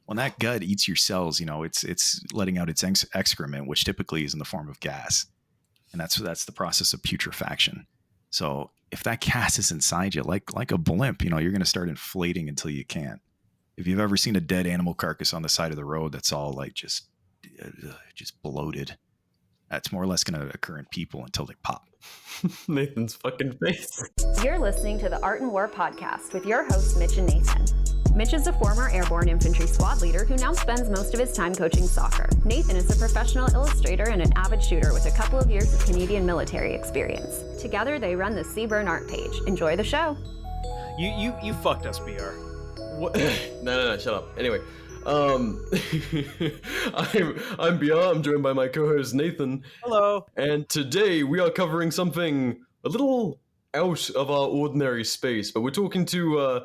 when that gut eats your cells, it's letting out its excrement, which typically is in the form of gas. And that's the process of putrefaction. So if that gas is inside you, like a blimp, you're going to start inflating until you can't. If you've ever seen a dead animal carcass on the side of the road that's all like just bloated, that's more or less going to occur in people until they pop. Nathan's fucking face. You're listening to the Art and War podcast with your hosts, Mitch and Nathan. Mitch is a former airborne infantry squad leader who now spends most of his time coaching soccer. Nathan is a professional illustrator and an avid shooter with a couple of years of Canadian military experience. Together, they run the Seaburn art page. Enjoy the show. You fucked us, BR. What? No, shut up. Anyway, I'm BR. I'm joined by my co-host Nathan. Hello. And today we are covering something a little out of our ordinary space, but we're talking to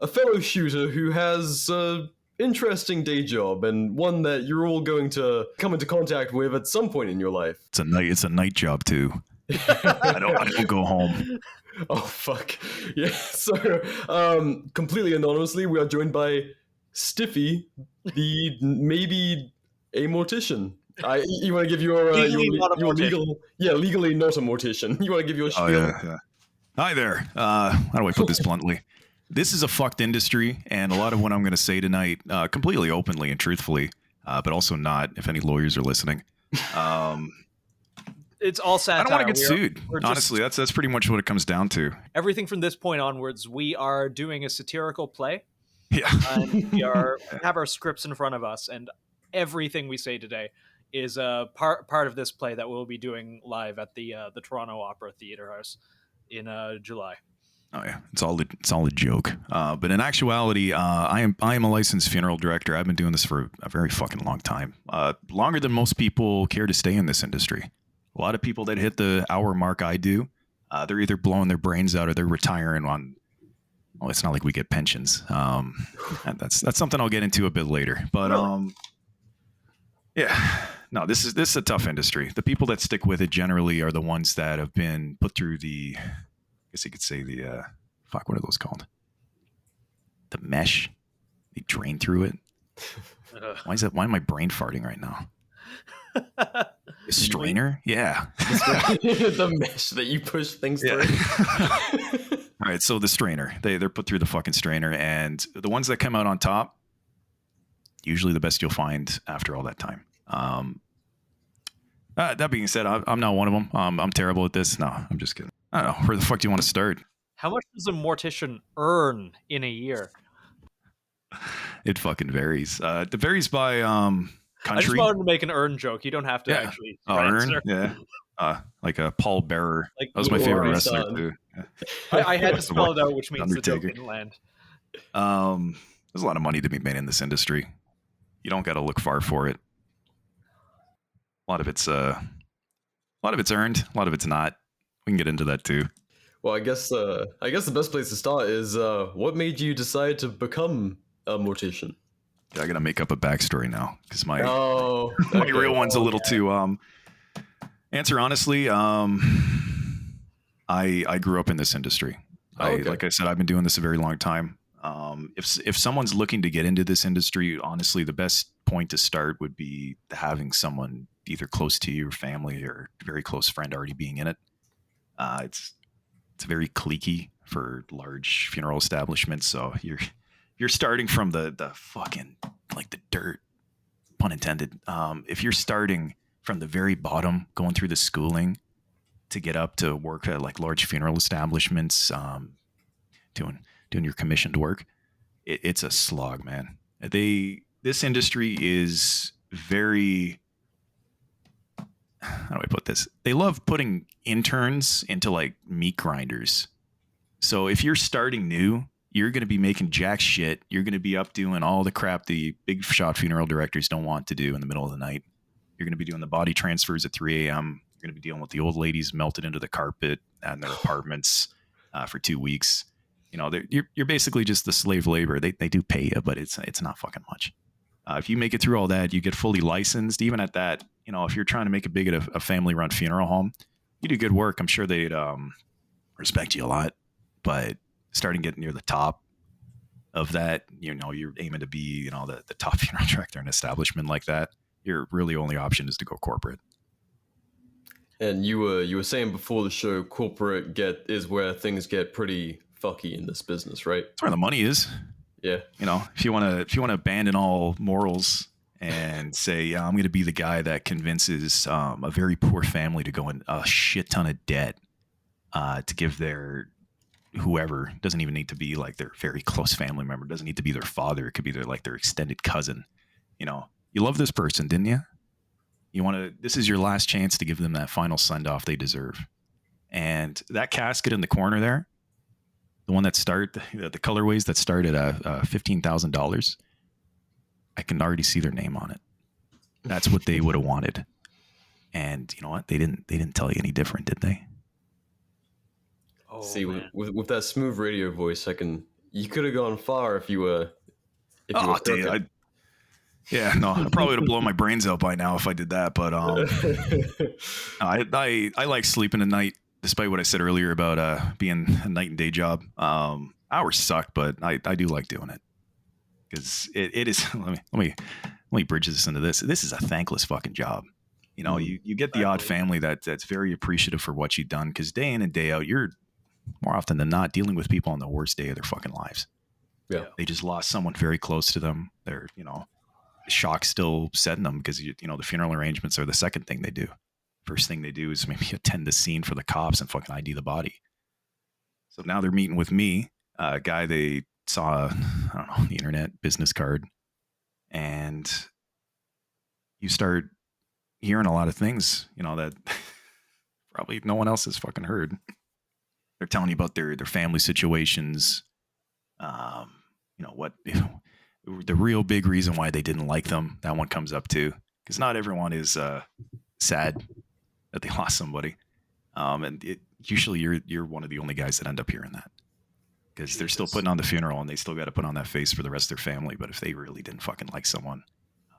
a fellow shooter who has an interesting day job and one that you're all going to come into contact with at some point in your life. It's a night job too. I don't go home. Oh fuck. Yeah. So completely anonymously, we are joined by Stiffy, the maybe a mortician. You want to give your legally not a mortician. You want to give your spiel? Yeah. Hi there. How do I put this bluntly? This is a fucked industry, and a lot of what I'm going to say tonight, completely openly and truthfully, but also not, if any lawyers are listening. It's all satire. I don't want to get sued. Honestly, that's pretty much what it comes down to. Everything from this point onwards, we are doing a satirical play. Yeah. And we have our scripts in front of us, and everything we say today is a part of this play that we'll be doing live at the Toronto Opera Theatre House in July. Oh yeah, it's all a joke. But in actuality, I am a licensed funeral director. I've been doing this for a very fucking long time, longer than most people care to stay in this industry. A lot of people that hit the hour mark I do, they're either blowing their brains out or they're retiring on. Well, it's not like we get pensions. And that's something I'll get into a bit later. But yeah, no, this is a tough industry. The people that stick with it generally are the ones that have been put through the. I guess you could say the what are those called? The mesh. They drain through it. Why am I brain farting right now? A strainer? Yeah. The mesh that you push things through. All right, so the strainer. They're put through the fucking strainer, and the ones that come out on top, usually the best you'll find after all that time. That being said, I'm not one of them. I'm terrible at this. No, I'm just kidding. I don't know. Where the fuck do you want to start? How much does a mortician earn in a year? It fucking varies. It varies by country. I just wanted to make an earn joke. You don't have to actually. Earn? Yeah. Like a Paul Bearer. That was my favorite wrestler too. Yeah. I had to spell it out, which means Undertaker. the joke didn't land. There's a lot of money to be made in this industry. You don't got to look far for it. A lot of it's earned. A lot of it's not. We can get into that too. Well, I guess the best place to start is what made you decide to become a mortician? Yeah, I gotta make up a backstory now because my my real one's a little too. Answer honestly, I grew up in this industry. Like I said, I've been doing this a very long time. If someone's looking to get into this industry, honestly, the best point to start would be having someone either close to you or family or a very close friend already being in it. It's very cliquey for large funeral establishments. So you're starting from the fucking like the dirt, pun intended. If you're starting from the very bottom, going through the schooling to get up to work at like large funeral establishments, doing your commissioned work, it's a slog, man. This industry is very. How do I put this? They love putting interns into like meat grinders. So if you're starting new, you're going to be making jack shit. You're going to be up doing all the crap the big shot funeral directors don't want to do in the middle of the night. You're going to be doing the body transfers at 3 a.m. You're going to be dealing with the old ladies melted into the carpet and their apartments for 2 weeks. You're basically just the slave labor. They do pay you, but it's not fucking much. If you make it through all that, you get fully licensed. Even at that, if you're trying to make it big at a family-run funeral home, you do good work. I'm sure they'd respect you a lot. But starting getting near the top, of that, you're aiming to be, the top funeral director in an establishment like that, your really only option is to go corporate. And you were saying before the show, corporate is where things get pretty fucky in this business, right? That's where the money is. Yeah. If you want to abandon all morals and say, yeah, I'm going to be the guy that convinces a very poor family to go in a shit ton of debt to give their whoever, doesn't even need to be like their very close family member, doesn't need to be their father, it could be their extended cousin. You love this person, didn't you? This is your last chance to give them that final send off they deserve. And that casket in the corner there, the one that the colorways that start at $15,000, I can already see their name on it. That's what they would have wanted. And you know what? They didn't tell you any different, did they? Oh, see, with that smooth radio voice, you could have gone far if you were. I probably would have blown my brains out by now if I did that. But I like sleeping at night, despite what I said earlier about being a night and day job. Hours suck, but I do like doing it because it is. Let me bridge this into this. This is a thankless fucking job. You get the odd family that's very appreciative for what you've done because day in and day out, you're more often than not dealing with people on the worst day of their fucking lives. Yeah, they just lost someone very close to them. They're shock still setting them because the funeral arrangements are the second thing they do. First thing they do is maybe attend the scene for the cops and fucking ID the body. So now they're meeting with me, a guy they saw, on the internet, business card, and you start hearing a lot of things, that probably no one else has fucking heard. They're telling you about their family situations, the real big reason why they didn't like them. That one comes up too, because not everyone is sad that they lost somebody, and usually you're one of the only guys that end up hearing that because they're still putting on the funeral and they still got to put on that face for the rest of their family. But if they really didn't fucking like someone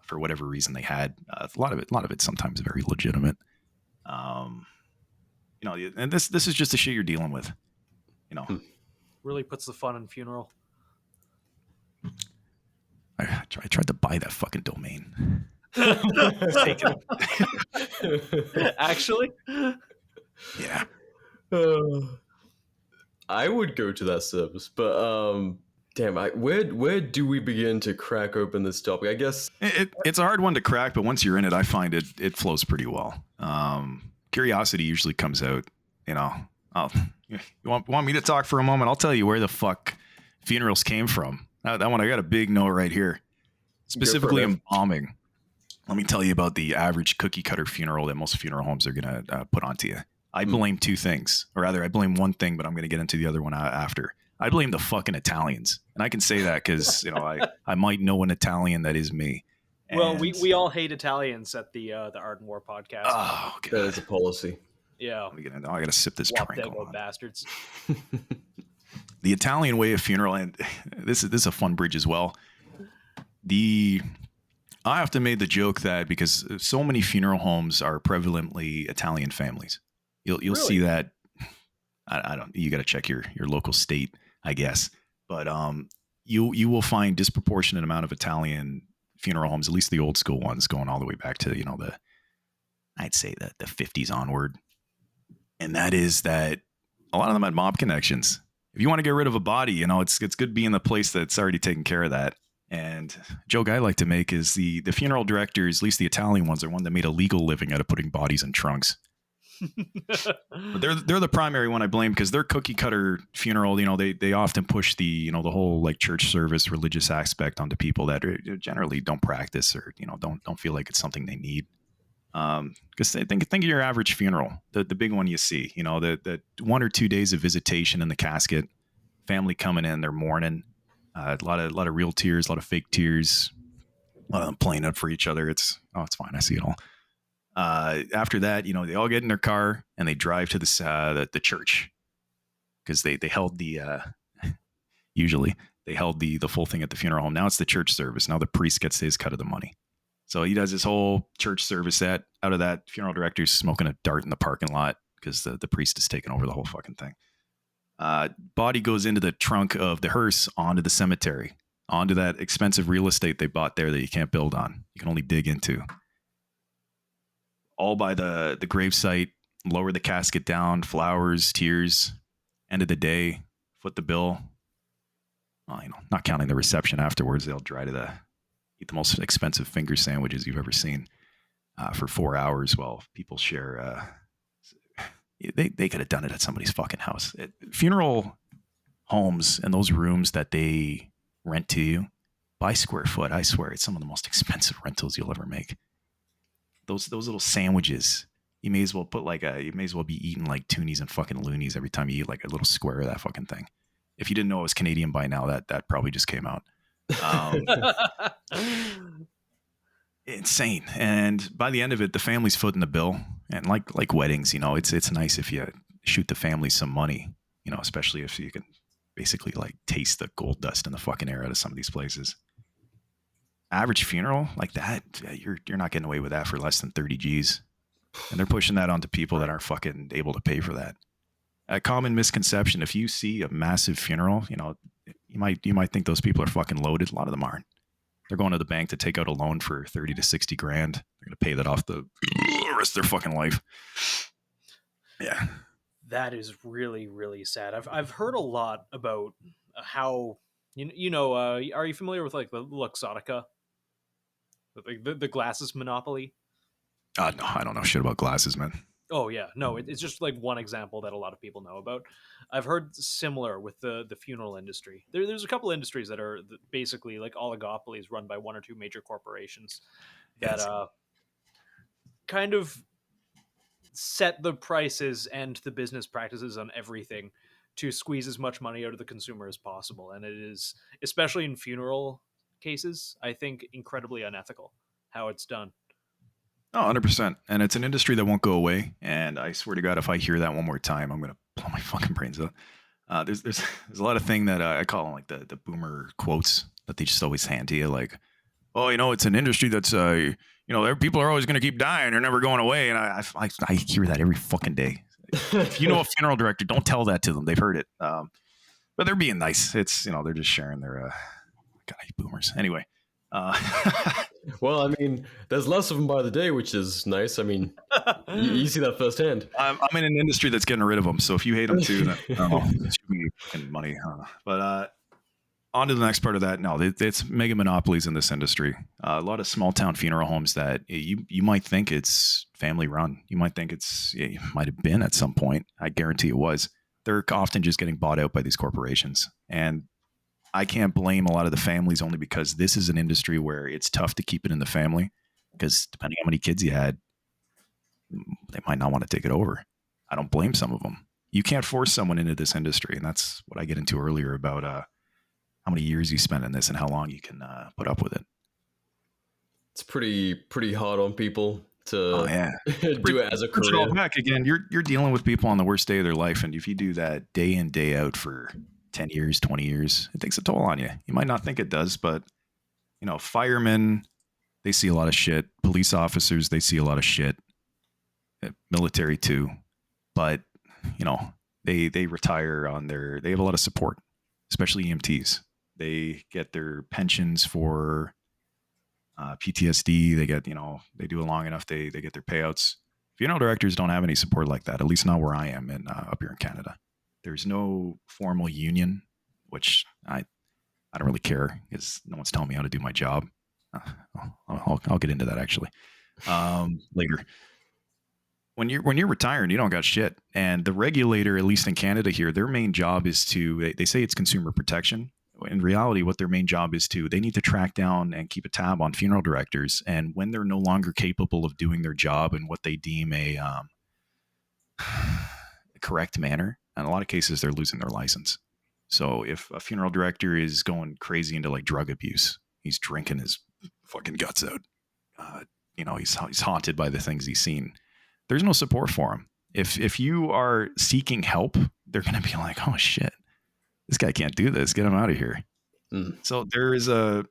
for whatever reason they had, a lot of it sometimes very legitimate. And this is just the shit you're dealing with. Really puts the fun in funeral. I tried to buy that fucking domain. Actually? Yeah. I would go to that service, but damn, where do we begin to crack open this topic? I guess it's a hard one to crack, but once you're in it, I find it flows pretty well. Curiosity usually comes out. You want me to talk for a moment? I'll tell you where the fuck funerals came from. That one, I got a big note right here. Specifically embalming. Let me tell you about the average cookie cutter funeral that most funeral homes are going to put onto you. I blame two things, or rather I blame one thing, but I'm going to get into the other one after. I blame the fucking Italians. And I can say that because, I might know an Italian that is me. And well, we all hate Italians at the Art and War podcast. Oh, God. That is a policy. Yeah. I got to sip this drink. Bastards. The Italian way of funeral, and this is a fun bridge as well. I often made the joke that because so many funeral homes are prevalently Italian families, you'll really? See that. I don't. You got to check your local state, I guess. But you will find disproportionate amount of Italian funeral homes, at least the old school ones, going all the way back to I'd say the 50s onward. And that is that a lot of them had mob connections. If you want to get rid of a body, it's good being the place that's already taken care of that. And joke I like to make is the funeral directors, at least the Italian ones, are one that made a legal living out of putting bodies in trunks. But they're the primary one I blame because their cookie cutter funeral, they often push the whole like church service religious aspect onto people that generally don't practice or don't feel like it's something they need. Because think of your average funeral, the big one you see, the 1 or 2 days of visitation in the casket, family coming in, they're mourning, a lot of real tears, a lot of fake tears, a lot of them playing up for each other. It's fine. I see it all. After that, they all get in their car and they drive to the church because they held usually they held the full thing at the funeral home. Now it's the church service. Now the priest gets his cut of the money. So he does this whole church service out of that funeral director's smoking a dart in the parking lot because the priest is taking over the whole fucking thing. Body goes into the trunk of the hearse onto the cemetery, onto that expensive real estate they bought there that you can't build on. You can only dig into. All by the gravesite, lower the casket down, flowers, tears, end of the day, foot the bill. Well, not counting the reception afterwards, they'll eat the most expensive finger sandwiches you've ever seen for 4 hours while people share. They could have done it at somebody's fucking house. Funeral homes and those rooms that they rent to you by square foot, I swear, it's some of the most expensive rentals you'll ever make. Those little sandwiches, you may as well be eating like toonies and fucking loonies every time you eat like a little square of that fucking thing. If you didn't know it was Canadian by now, that probably just came out. Insane. And by the end of it, the family's footing the bill. And like weddings, it's nice if you shoot the family some money, especially if you can basically like taste the gold dust in the fucking air out of some of these places. Average funeral like that, you're not getting away with that for less than 30 G's. And they're pushing that onto people that aren't fucking able to pay for that. A common misconception, if you see a massive funeral, you might think those people are fucking loaded. A lot of them aren't. They're going to the bank to take out a loan for 30 to 60 grand. They're going to pay that off the rest of their fucking life. Yeah. That is really, really sad. I've heard a lot about how, are you familiar with like the Luxottica? The glasses monopoly? No, I don't know shit about glasses, man. Oh yeah, no, it's just like one example that a lot of people know about. I've heard similar with the funeral industry. There's a couple industries that are basically like oligopolies run by one or two major corporations that kind of set the prices and the business practices on everything to squeeze as much money out of the consumer as possible. And it is, especially in funeral cases, I think incredibly unethical how it's done. Oh, 100%. And it's an industry that won't go away. And I swear to God, if I hear that one more time, I'm going to blow my fucking brains out. There's a lot of thing that I call them like the boomer quotes that they just always hand to you. Like, oh, it's an industry that's, people are always going to keep dying. They're never going away. And I hear that every fucking day. If you know a funeral director, don't tell that to them. They've heard it. But they're being nice. It's, they're just sharing their, God, I hate boomers. Anyway. Well, I mean, there's less of them by the day, which is nice. I mean, you see that firsthand. I'm in an industry that's getting rid of them, so if you hate them too, then it should be fucking money. But on to the next part of that. No, it's mega monopolies in this industry. A lot of small town funeral homes that you might think it's family run. You might think it might have been at some point. I guarantee it was. They're often just getting bought out by these corporations, and I can't blame a lot of the families only because this is an industry where it's tough to keep it in the family because depending on how many kids you had, they might not want to take it over. I don't blame some of them. You can't force someone into this industry. And that's what I get into earlier about how many years you spend in this and how long you can put up with it. It's pretty hard on people to do it as a career. All back again, you're dealing with people on the worst day of their life. And if you do that day in, day out for 10 years, 20 years, it takes a toll on you. You might not think it does, but firemen, they see a lot of shit. Police officers, they see a lot of shit. Military too. But, they retire they have a lot of support, especially EMTs. They get their pensions for PTSD. They get, they do it long enough. They get their payouts. Funeral directors don't have any support like that, at least not where I am up here in Canada. There's no formal union, which I don't really care because no one's telling me how to do my job. I'll get into that actually later. When you're retiring, you don't got shit. And the regulator, at least in Canada here, their main job is they say it's consumer protection. In reality, what their main job is they need to track down and keep a tab on funeral directors. And when they're no longer capable of doing their job in what they deem a correct manner, in a lot of cases, they're losing their license. So if a funeral director is going crazy into like drug abuse, he's drinking his fucking guts out. He's haunted by the things he's seen. There's no support for him. If you are seeking help, they're going to be like, oh shit, this guy can't do this. Get him out of here. So there is a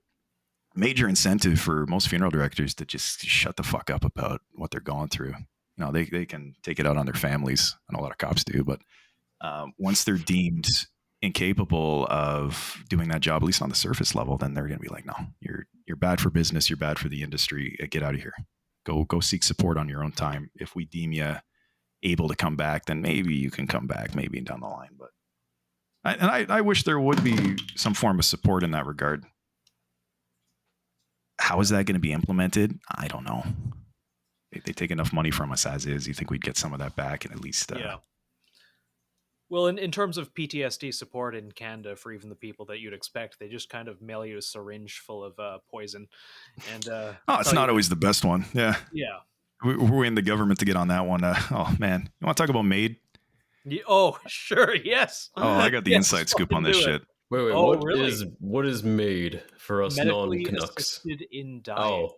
major incentive for most funeral directors to just shut the fuck up about what they're going through. They can take it out on their families, and a lot of cops do, but Once they're deemed incapable of doing that job, at least on the surface level, then they're going to be like, no, you're bad for business. You're bad for the industry. Get out of here. Go seek support on your own time. If we deem you able to come back, then maybe you can come back, maybe down the line. But I wish there would be some form of support in that regard. How is that going to be implemented? I don't know. If they take enough money from us as is, you think we'd get some of that back and at least yeah. Well, in terms of PTSD support in Canada, for even the people that you'd expect, they just kind of mail you a syringe full of poison. And it's not always the best one. Yeah. Yeah. We're in the government to get on that one. Oh, man. You want to talk about MAID? Oh, sure. Yes. Oh, I got the inside scoop on this shit. Wait. What is MAID for us non-Canucks? Assisted in dying.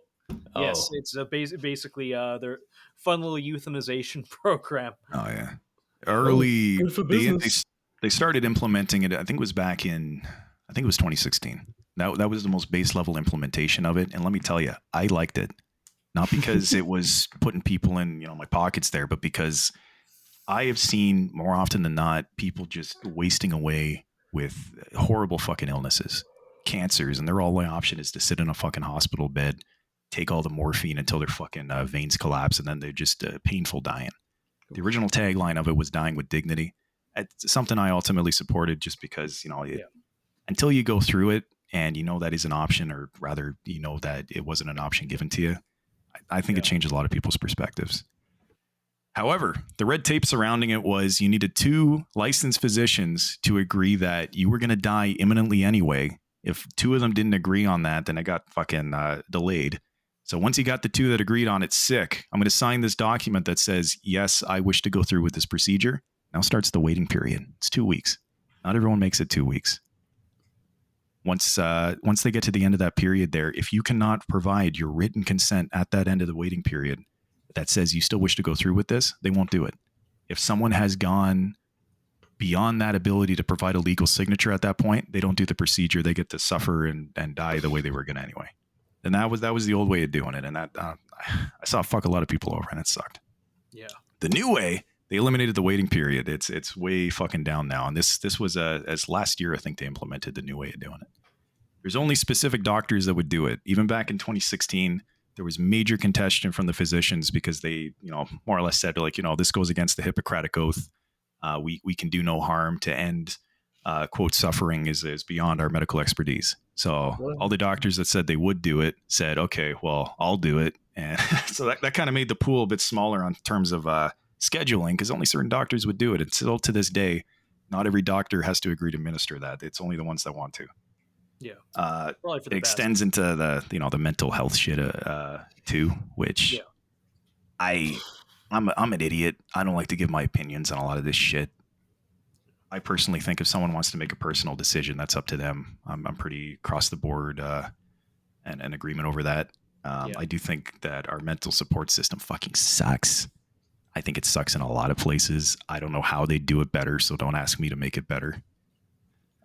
Yes, it's basically their fun little euthanization program. Oh, yeah. Early, they started implementing it. I think it was back in, 2016. That was the most base level implementation of it. And let me tell you, I liked it. Not because it was putting people in, my pockets there, but because I have seen more often than not people just wasting away with horrible fucking illnesses, cancers, and their only option is to sit in a fucking hospital bed, take all the morphine until their fucking veins collapse, and then they're just painful dying. The original tagline of it was dying with dignity. It's something I ultimately supported just because, until you go through it and that is an option, or rather, that it wasn't an option given to you, I think it changes a lot of people's perspectives. However, the red tape surrounding it was you needed 2 licensed physicians to agree that you were going to die imminently anyway. If 2 of them didn't agree on that, then it got fucking delayed. So once you got the 2 that agreed on it, sick, I'm going to sign this document that says, yes, I wish to go through with this procedure. Now starts the waiting period. It's 2 weeks. Not everyone makes it 2 weeks. Once they get to the end of that period there, if you cannot provide your written consent at that end of the waiting period that says you still wish to go through with this, they won't do it. If someone has gone beyond that ability to provide a legal signature at that point, they don't do the procedure. They get to suffer and die the way they were going to anyway. And that was the old way of doing it. And that I saw fuck a lot of people over, and it sucked. Yeah. The new way, they eliminated the waiting period. It's way fucking down now. And this was as last year, I think they implemented the new way of doing it. There's only specific doctors that would do it. Even back in 2016, there was major contention from the physicians because they, more or less said like, this goes against the Hippocratic Oath. We can do no harm to end quote suffering is beyond our medical expertise. So all the doctors that said they would do it said, okay, well, I'll do it. And so that kind of made the pool a bit smaller on terms of scheduling, because only certain doctors would do it. And still to this day, not every doctor has to agree to administer that. It's only the ones that want to. Yeah. It extends into the mental health shit too, which I'm an idiot. I don't like to give my opinions on a lot of this shit. I personally think if someone wants to make a personal decision, that's up to them. I'm pretty across the board and an agreement over that. I do think that our mental support system fucking sucks. I think it sucks in a lot of places. I don't know how they do it better, so don't ask me to make it better.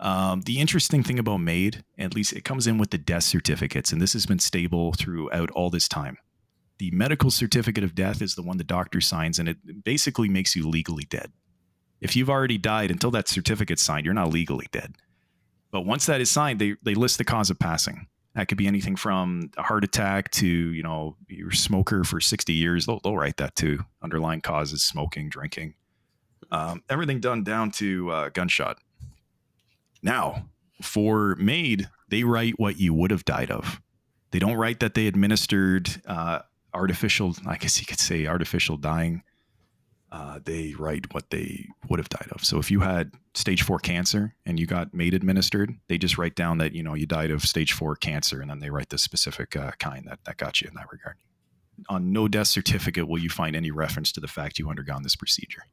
The interesting thing about MAID, at least it comes in with the death certificates, and this has been stable throughout all this time. The medical certificate of death is the one the doctor signs, and it basically makes you legally dead. If you've already died, until that certificate's signed, you're not legally dead. But once that is signed, they list the cause of passing. That could be anything from a heart attack to, you're a smoker for 60 years. They'll write that too. Underlying causes, smoking, drinking. Everything done down to gunshot. Now, for MAID, they write what you would have died of. They don't write that they administered artificial, I guess you could say artificial dying. They write what they would have died of. So if you had stage 4 cancer and you got MAID administered, they just write down that, you died of stage 4 cancer, and then they write the specific kind that got you in that regard. On no death certificate will you find any reference to the fact you undergone this procedure.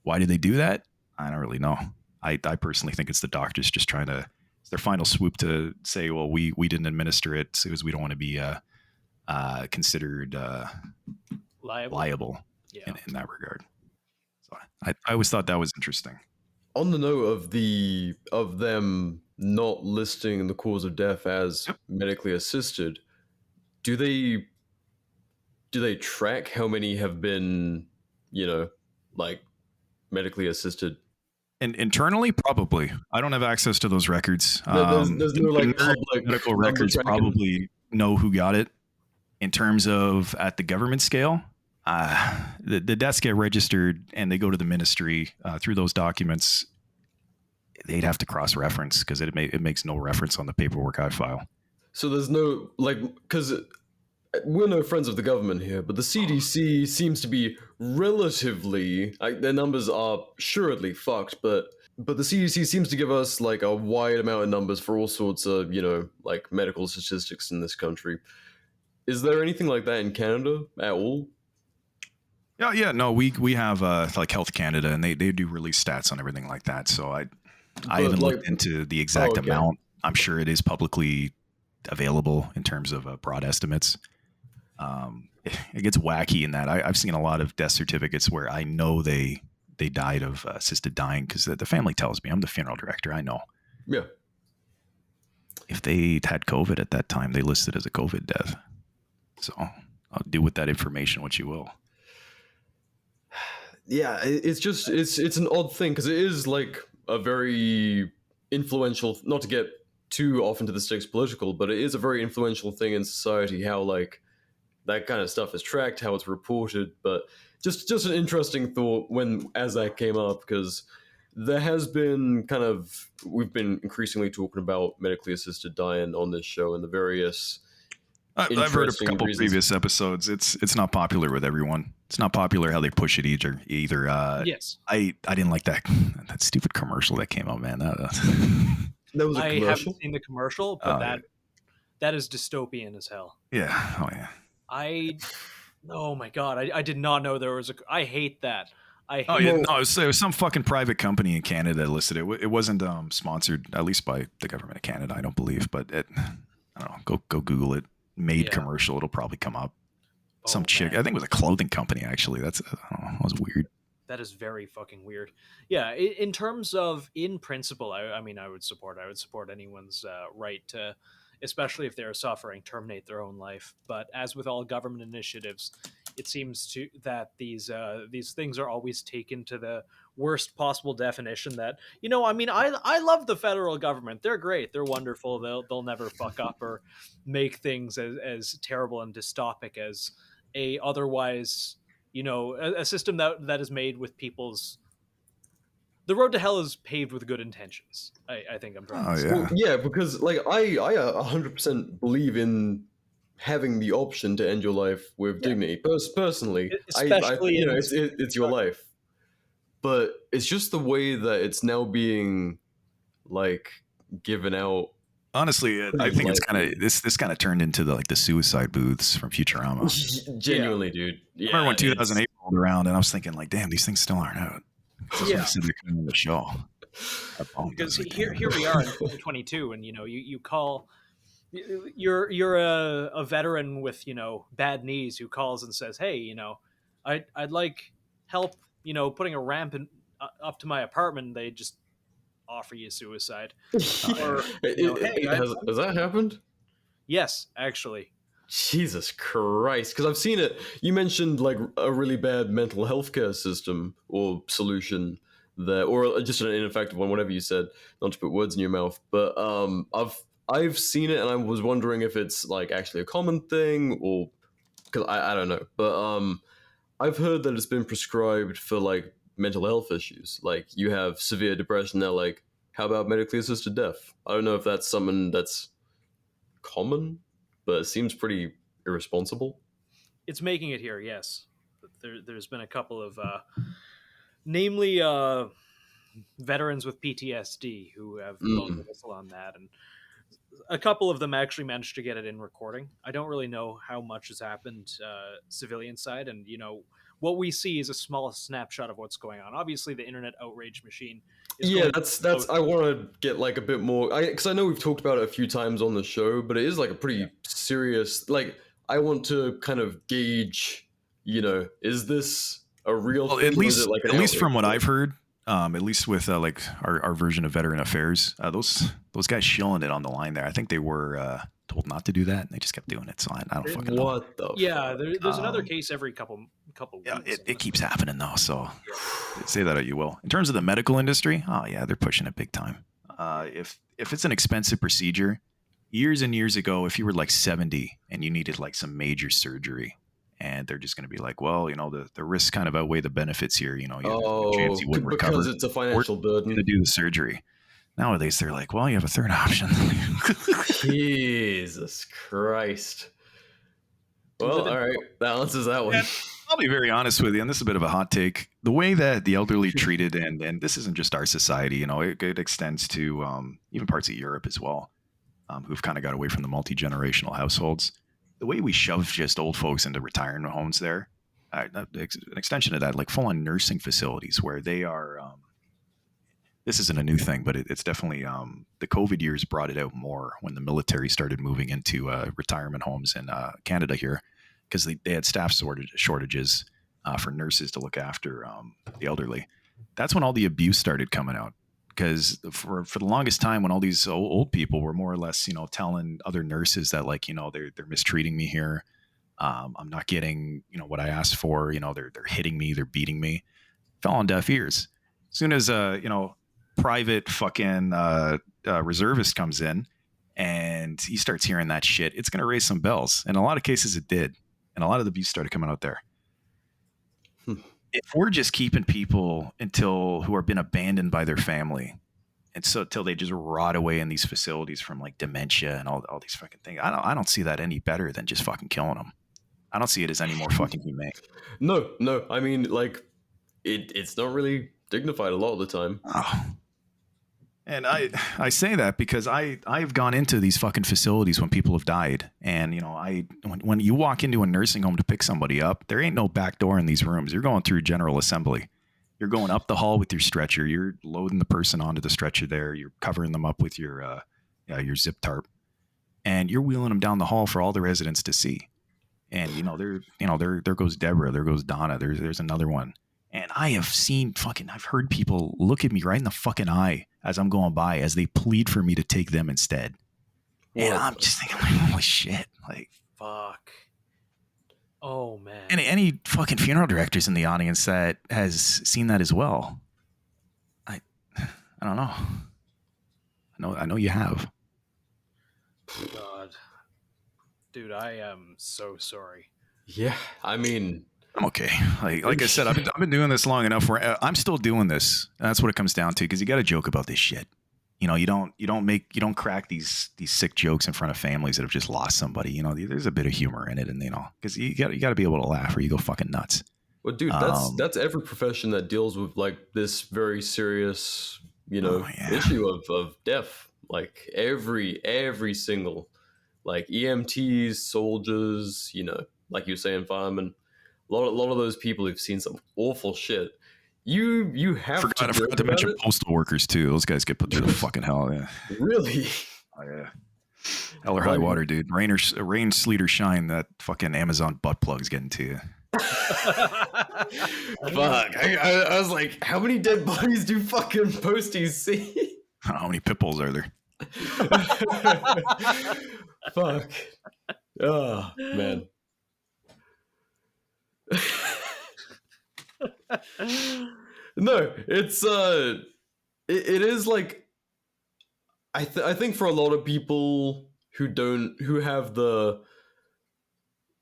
Why do they do that? I don't really know. I personally think it's the doctors just trying to, it's their final swoop to say, well, we didn't administer it because we don't want to be considered liable in that regard. So I always thought that was interesting. On the note of them not listing the cause of death as medically assisted, do they track how many have been, medically assisted And internally, probably. I don't have access to those records. There's no like public medical number records tracking. probably know who got it. In terms of at the government scale, the deaths get registered and they go to the ministry through those documents. They'd have to cross-reference because it makes no reference on the paperwork I file. So there's no like, because we're no friends of the government here, but the CDC seems to be relatively, like, their numbers are assuredly fucked, but the CDC seems to give us like a wide amount of numbers for all sorts of, you know, like medical statistics in this country. Is there anything like that in Canada at all? Yeah, no, we have like Health Canada, and they do release stats on everything like that. So I haven't looked into the exact amount. I'm sure it is publicly available in terms of broad estimates. It gets wacky in that I've seen a lot of death certificates where I know they died of assisted dying because the family tells me. I'm the funeral director. I know. Yeah. If they had COVID at that time, they listed as a COVID death. So I'll do with that information what you will. Yeah, it's just it's an odd thing because it is like a very influential, not to get too off into the sticks political, but it is a very influential thing in society how like that kind of stuff is tracked, how it's reported. But just an interesting thought as that came up, because there has been we've been increasingly talking about medically assisted dying on this show and the various I've heard a couple previous episodes. It's not popular with everyone. It's not popular how they push it either. Yes. I didn't like that stupid commercial that came out, man. That was a commercial? I haven't seen the commercial, but that is dystopian as hell. Yeah. Oh yeah. Oh my god. I did not know there was I hate that. It was some fucking private company in Canada that listed it. It wasn't sponsored, at least by the government of Canada, I don't believe. But I don't know. Go Google it. Commercial. It'll probably come up. Some chick. Man. I think it was a clothing company. Actually, that was weird. That is very fucking weird. Yeah. In terms of, in principle, I mean, I would support anyone's right to, especially if they're suffering, terminate their own life. But as with all government initiatives, it seems that these things are always taken to the worst possible definition. That, you know, I mean, I love the federal government. They're great. They're wonderful. They'll never fuck up or make things as terrible and dystopic as a otherwise, you know, a system that is made with people's. The road to hell is paved with good intentions. I think I'm trying to say. Well, yeah, because like I 100% believe in having the option to end your life with dignity. Personally, especially it's your life. But it's just the way that it's now being like given out. Honestly, I think it's kind of this kind of turned into the suicide booths from Futurama. Genuinely, dude. Yeah, I remember when 2008 rolled around, and I was thinking, like, damn, these things still aren't out. Yeah, on the show. Because here we are in 2022, and you know, you call. You're a veteran with, you know, bad knees who calls and says, hey, you know, I'd like help, you know, putting a ramp up to my apartment. They just offer you suicide. Or, you know, hey, has that happened? Yes, actually. Jesus Christ, because I've seen it. You mentioned like a really bad mental health care system or solution there, or just an ineffective one, whatever you said, not to put words in your mouth, but I've seen it, and I was wondering if it's like actually a common thing, or because I don't know. But I've heard that it's been prescribed for like mental health issues. Like you have severe depression, they're like, how about medically assisted death? I don't know if that's something that's common, but it seems pretty irresponsible. It's making it here, yes. There's been a couple of, namely veterans with PTSD who have blown the whistle on that, and a couple of them actually managed to get it in recording. I don't really know how much has happened civilian side, and you know what we see is a small snapshot of what's going on. Obviously, the internet outrage machine. That's. I want to get like a bit more, because I know we've talked about it a few times on the show, but it is like a pretty serious. Like I want to kind of gauge, you know, is this a real thing? At least from what I've heard. At least with like our version of Veteran Affairs, those guys shilling it on the line there. I think they were told not to do that, and they just kept doing it. So I don't fucking know. What the? Yeah, there's another case every couple couple Yeah, weeks. it keeps happening though. So say that how you will. In terms of the medical industry, oh yeah, they're pushing it big time. If it's an expensive procedure, years and years ago, if you were like 70 and you needed like some major surgery, and they're just going to be like, well, the risks kind of outweigh the benefits here. There's a chance you wouldn't recover. Because it's a financial burden to do the surgery. Nowadays, they're like, well, you have a third option. Jesus Christ. Well, all right. That answers that one. I'll be very honest with you, and this is a bit of a hot take. The way that the elderly treated, and this isn't just our society, it extends to even parts of Europe as well, who've kind of got away from the multi-generational households. The way we shove just old folks into retirement homes there, an extension of that, like full-on nursing facilities where they are, this isn't a new thing, but it's definitely, the COVID years brought it out more when the military started moving into retirement homes in Canada here, because they had staff shortages for nurses to look after the elderly. That's when all the abuse started coming out. Because for the longest time, when all these old people were more or less, telling other nurses that they're mistreating me here, I'm not getting what I asked for, they're hitting me, they're beating me, fell on deaf ears. As soon as private fucking reservist comes in and he starts hearing that shit, it's going to raise some bells. In a lot of cases, it did, and a lot of the abuse started coming out there. If we're just keeping people who are been abandoned by their family, and so till they just rot away in these facilities from like dementia and all these fucking things, I don't see that any better than just fucking killing them. I don't see it as any more fucking humane. No. I mean, like, it's not really dignified a lot of the time. Oh. And I say that because I've gone into these fucking facilities when people have died, and when you walk into a nursing home to pick somebody up, there ain't no back door in these rooms. You're going through general assembly. You're going up the hall with your stretcher. You're loading the person onto the stretcher there. You're covering them up with your zip tarp, and you're wheeling them down the hall for all the residents to see. And there goes Deborah, there goes Donna, there's another one. And I have I've heard people look at me right in the fucking eye as I'm going by, as they plead for me to take them instead. And I'm just thinking, like, holy shit. Like, fuck. Oh, man. Any fucking funeral directors in the audience that has seen that as well? I don't know. I know you have. God. Dude, I am so sorry. Yeah, I mean, I'm okay. Like I said, I've been doing this long enough where I'm still doing this. And that's what it comes down to, because you got to joke about this shit. You don't crack these sick jokes in front of families that have just lost somebody. There's a bit of humor in it, and because you got to be able to laugh or you go fucking nuts. Well, dude, that's every profession that deals with like this very serious, issue of death. Like every single, like EMTs, soldiers, like you were saying, firemen. A lot of those people who've seen some awful shit. You have I forgot to mention postal workers too. Those guys get put through the fucking hell. Yeah. Really? Oh yeah. Hell or high water, dude. Rain, sleet or shine. That fucking Amazon butt plug's getting to you. Fuck. I was like, how many dead bodies do fucking posties see? How many pit bulls are there? Fuck. Oh man. No, it's it is like I think for a lot of people who have the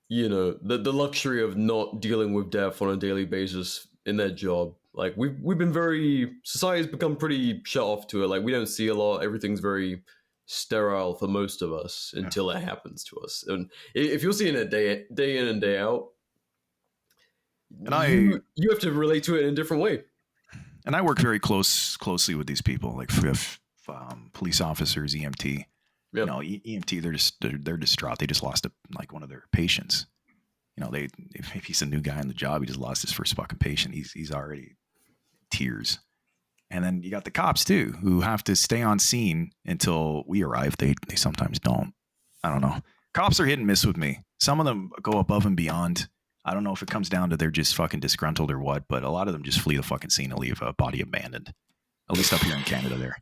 the luxury of not dealing with death on a daily basis in their job, like we've been society's become pretty shut off to it. Like we don't see a lot. Everything's very sterile for most of us until it happens to us. And if you're seeing it day in and day out, and you have to relate to it in a different way. And I work very closely with these people, like police officers, EMT. Yep. EMT, they're distraught. They just lost one of their patients. If he's a new guy on the job, he just lost his first fucking patient. He's already in tears. And then you got the cops too, who have to stay on scene until we arrive. They sometimes don't. I don't know. Cops are hit and miss with me. Some of them go above and beyond. I don't know if it comes down to they're just fucking disgruntled or what, but a lot of them just flee the fucking scene and leave a body abandoned. At least up here in Canada there.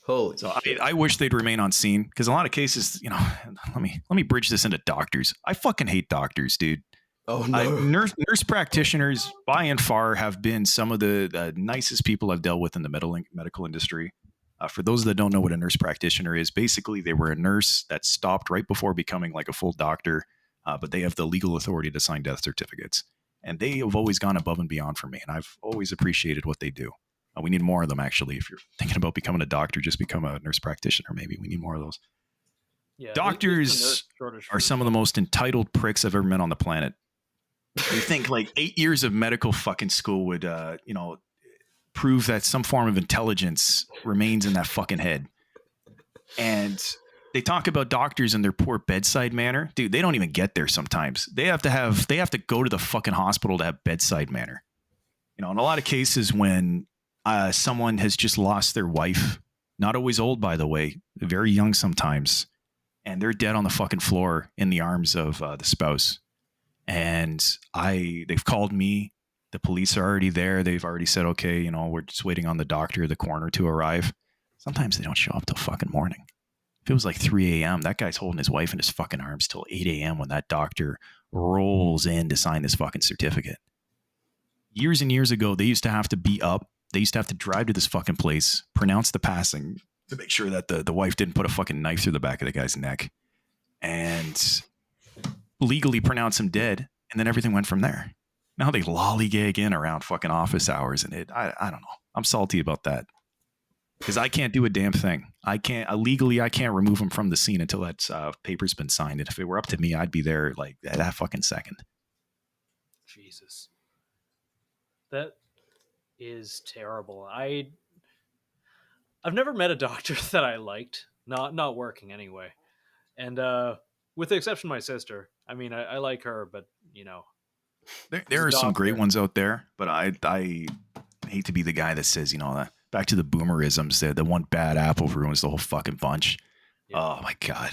Holy shit. I wish they'd remain on scene, because a lot of cases, let me bridge this into doctors. I fucking hate doctors, dude. Oh no. Nurse practitioners, by and far, have been some of the nicest people I've dealt with in the medical industry. For those that don't know what a nurse practitioner is, basically they were a nurse that stopped right before becoming like a full doctor, but they have the legal authority to sign death certificates. And they have always gone above and beyond for me, and I've always appreciated what they do. We need more of them, actually. If you're thinking about becoming a doctor, just become a nurse practitioner, maybe. We need more of those. Yeah, doctors are some of the most entitled pricks I've ever met on the planet. They think like 8 years of medical fucking school would, prove that some form of intelligence remains in that fucking head. And they talk about doctors and their poor bedside manner. Dude, they don't even get there sometimes. They have to go to the fucking hospital to have bedside manner. In a lot of cases when someone has just lost their wife, not always old, by the way, very young sometimes, and they're dead on the fucking floor in the arms of the spouse. And they've called me. The police are already there. They've already said, okay, we're just waiting on the doctor or the coroner to arrive. Sometimes they don't show up till fucking morning. If it was like 3 a.m., that guy's holding his wife in his fucking arms till 8 a.m. when that doctor rolls in to sign this fucking certificate. Years and years ago, they used to have to be up. They used to have to drive to this fucking place, pronounce the passing to make sure that the wife didn't put a fucking knife through the back of the guy's neck, and legally pronounce him dead. And then everything went from there. Now they lollygag in around fucking office hours, and I don't know. I'm salty about that because I can't do a damn thing. I can't remove him from the scene until that paper's been signed. And if it were up to me, I'd be there like that fucking second. Jesus, that is terrible. I've never met a doctor that I liked, not working anyway, and with the exception of my sister. I mean, I like her, but there are some great ones out there, but I hate to be the guy that says, back to the boomerisms, the one bad apple ruins the whole fucking bunch. Yeah. Oh my God.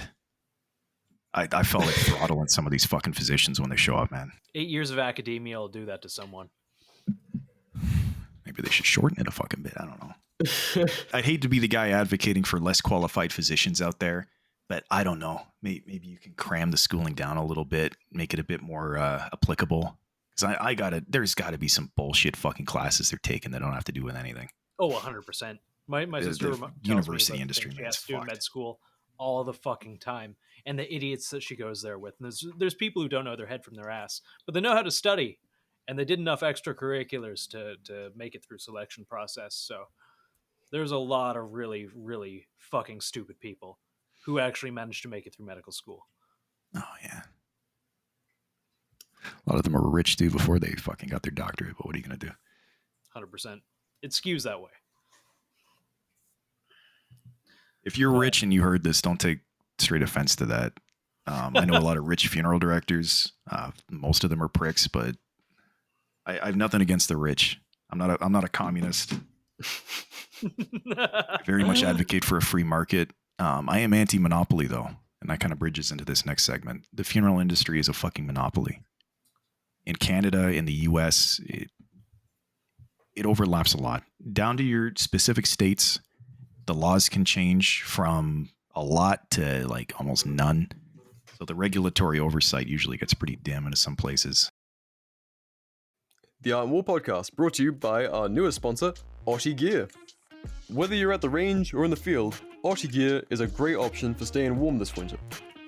I felt like throttling some of these fucking physicians when they show up, man. 8 years of academia will do that to someone. Maybe they should shorten it a fucking bit. I don't know. I'd hate to be the guy advocating for less qualified physicians out there, but I don't know. Maybe you can cram the schooling down a little bit, make it a bit more applicable. Because there's got to be some bullshit fucking classes they're taking that don't have to do with anything. Oh, 100%. My sister the university industry, she has to do med school all the fucking time, and the idiots that she goes there with. And there's people who don't know their head from their ass, but they know how to study, and they did enough extracurriculars to make it through selection process. So there's a lot of really, really fucking stupid people who actually managed to make it through medical school. Oh yeah. A lot of them were rich too before they fucking got their doctorate, but what are you going to do? 100%. It skews that way. If you're rich and you heard this, don't take straight offense to that. I know a lot of rich funeral directors. Most of them are pricks, but I have nothing against the rich. I'm not a communist. I very much advocate for a free market. I am anti-monopoly though, and that kind of bridges into this next segment. The funeral industry is a fucking monopoly. In Canada, in the US, it overlaps a lot. Down to your specific states, the laws can change from a lot to like almost none. So the regulatory oversight usually gets pretty dim in some places. The Art and War podcast brought to you by our newest sponsor, Otti Gear. Whether you're at the range or in the field, Otti Gear is a great option for staying warm this winter.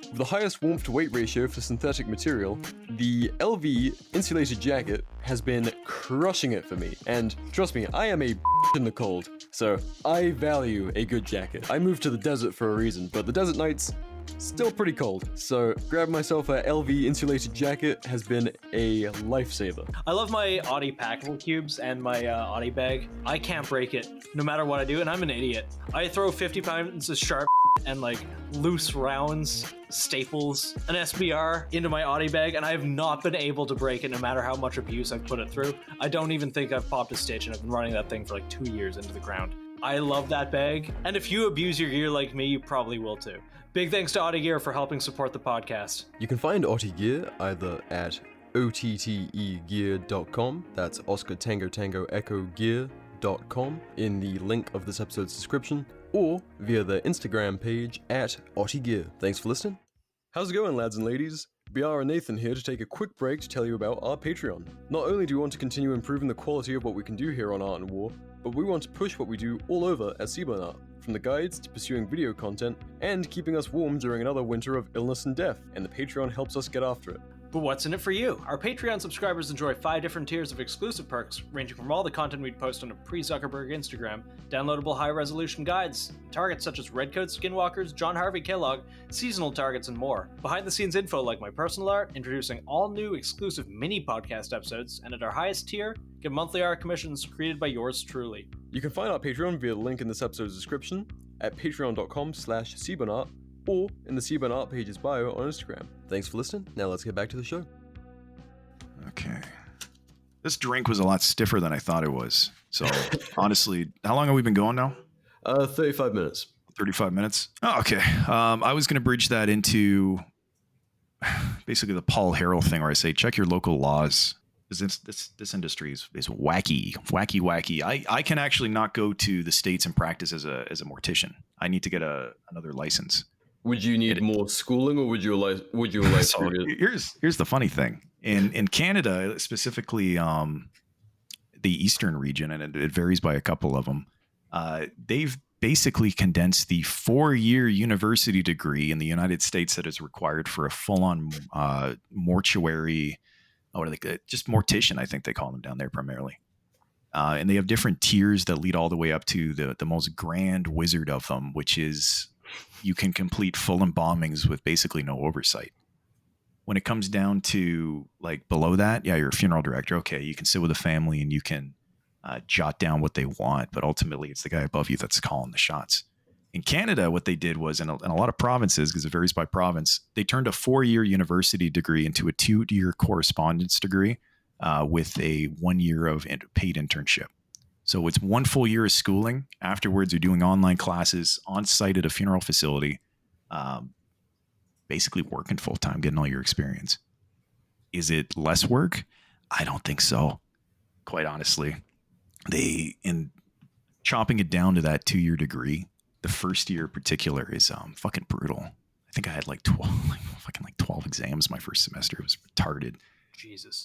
With the highest warmth to weight ratio for synthetic material, the LV insulated jacket has been crushing it for me. And trust me, I am a in the cold, so I value a good jacket. I moved to the desert for a reason, but the desert nights, still pretty cold. So grabbing myself a LV insulated jacket has been a lifesaver. I love my Audi packable cubes and my Audi bag. I can't break it no matter what I do, and I'm an idiot. I throw 50 pounds of sharp and like loose rounds, staples, an SBR into my Audi bag, and I have not been able to break it no matter how much abuse I've put it through. I don't even think I've popped a stitch, and I've been running that thing for like 2 years into the ground. I love that bag, and if you abuse your gear like me, you probably will too. Big thanks to Otti Gear for helping support the podcast. You can find Otti Gear either at ottegear.com, that's Oscar Tango Tango Echo Gear.com, in the link of this episode's description, or via the Instagram page at Otti Gear. Thanks for listening. How's it going, lads and ladies? BR and Nathan here to take a quick break to tell you about our Patreon. Not only do we want to continue improving the quality of what we can do here on Art and War, but we want to push what we do all over at Seaburn Art, from the guides to pursuing video content and keeping us warm during another winter of illness and death, and the Patreon helps us get after it. But what's in it for you? Our Patreon subscribers enjoy 5 different tiers of exclusive perks, ranging from all the content we'd post on a pre-Zuckerberg Instagram, downloadable high-resolution guides, targets such as Redcoat Skinwalkers, John Harvey Kellogg, seasonal targets, and more. Behind-the-scenes info like my personal art, introducing all new exclusive mini-podcast episodes, and at our highest tier, get monthly art commissions created by yours truly. You can find our Patreon via the link in this episode's description, at patreon.com/SeaburnArt, or in the Seaburn Art page's bio on Instagram. Thanks for listening. Now let's get back to the show. Okay. This drink was a lot stiffer than I thought it was. So honestly, how long have we been going now? 35 minutes. 35 minutes? Oh, okay. I was going to bridge that into basically the Paul Harrell thing where I say, check your local laws. This industry is wacky. I can actually not go to the States and practice as a mortician. I need to get another license. Would you need more schooling, or would you like so here's the funny thing. In Canada, specifically the eastern region, and it varies by a couple of them, they've basically condensed the 4-year university degree in the United States that is required for a full-on mortuary, just mortician, I think they call them down there primarily. And they have different tiers that lead all the way up to the most grand wizard of them, which is you can complete full embalmings with basically no oversight. When it comes down to like below that, yeah, you're a funeral director. Okay, you can sit with a family and you can jot down what they want, but ultimately it's the guy above you that's calling the shots. In Canada, what they did was in a lot of provinces, because it varies by province, they turned a 4-year university degree into a 2-year correspondence degree with a 1 year of paid internship. So it's 1 full year of schooling. Afterwards, you're doing online classes on site at a funeral facility, basically working full time, getting all your experience. Is it less work? I don't think so. Quite honestly, in chopping it down to that 2-year degree, the first year in particular is fucking brutal. I think I had like 12 exams my first semester. It was retarded. Jesus.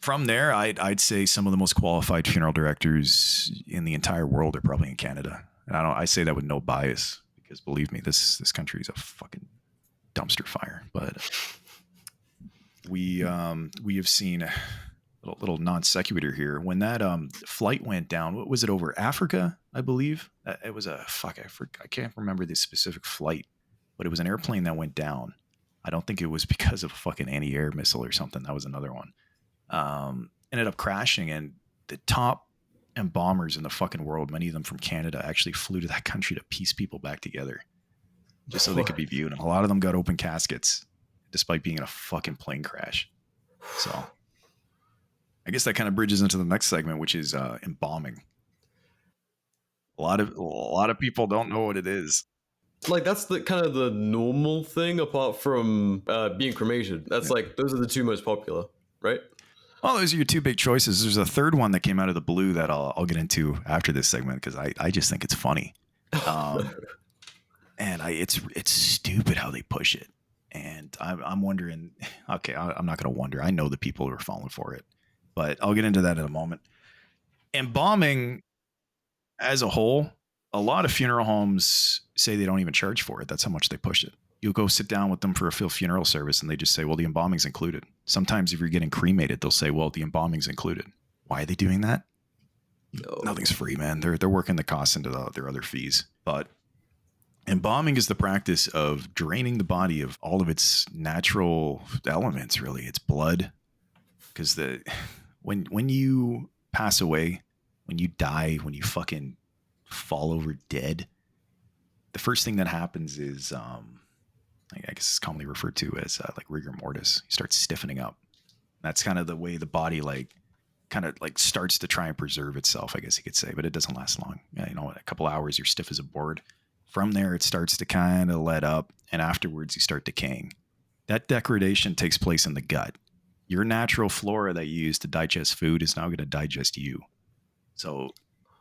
From there, I'd say some of the most qualified funeral directors in the entire world are probably in Canada. And I say that with no bias, because believe me, this country is a fucking dumpster fire. But we have seen a little non sequitur here. When that flight went down, what was it, over Africa? I believe it was I can't remember the specific flight, but it was an airplane that went down. I don't think it was because of a fucking anti-air missile or something. That was another one. Ended up crashing, and the top embalmers in the fucking world, many of them from Canada, actually flew to that country to piece people back together just so they could be viewed. And a lot of them got open caskets despite being in a fucking plane crash. So I guess that kind of bridges into the next segment, which is embalming. A lot of people don't know what it is. Like, that's the kind of the normal thing, apart from being cremated. That's like, those are the 2 most popular, right? Well, those are your 2 big choices. There's a third one that came out of the blue that I'll get into after this segment, because I just think it's funny. And it's stupid how they push it. And I'm wondering, okay, I'm not going to wonder. I know the people who are falling for it, but I'll get into that in a moment. Embalming as a whole, a lot of funeral homes say they don't even charge for it. That's how much they push it. You'll go sit down with them for a funeral service and they just say, well, the embalming's included. Sometimes if you're getting cremated, they'll say, well, the embalming's included. Why are they doing that? No. Nothing's free, man. They're working the costs into their other fees. But embalming is the practice of draining the body of all of its natural elements, really. It's blood. Because when you pass away, when you die, when you fucking fall over dead, the first thing that happens is I guess it's commonly referred to as like rigor mortis. You start stiffening up. That's kind of the way the body kind of starts to try and preserve itself, I guess you could say, but it doesn't last long. Yeah, a couple hours, you're stiff as a board. From there, it starts to kind of let up, and afterwards you start decaying. That degradation takes place in the gut. Your natural flora that you use to digest food is now going to digest you. So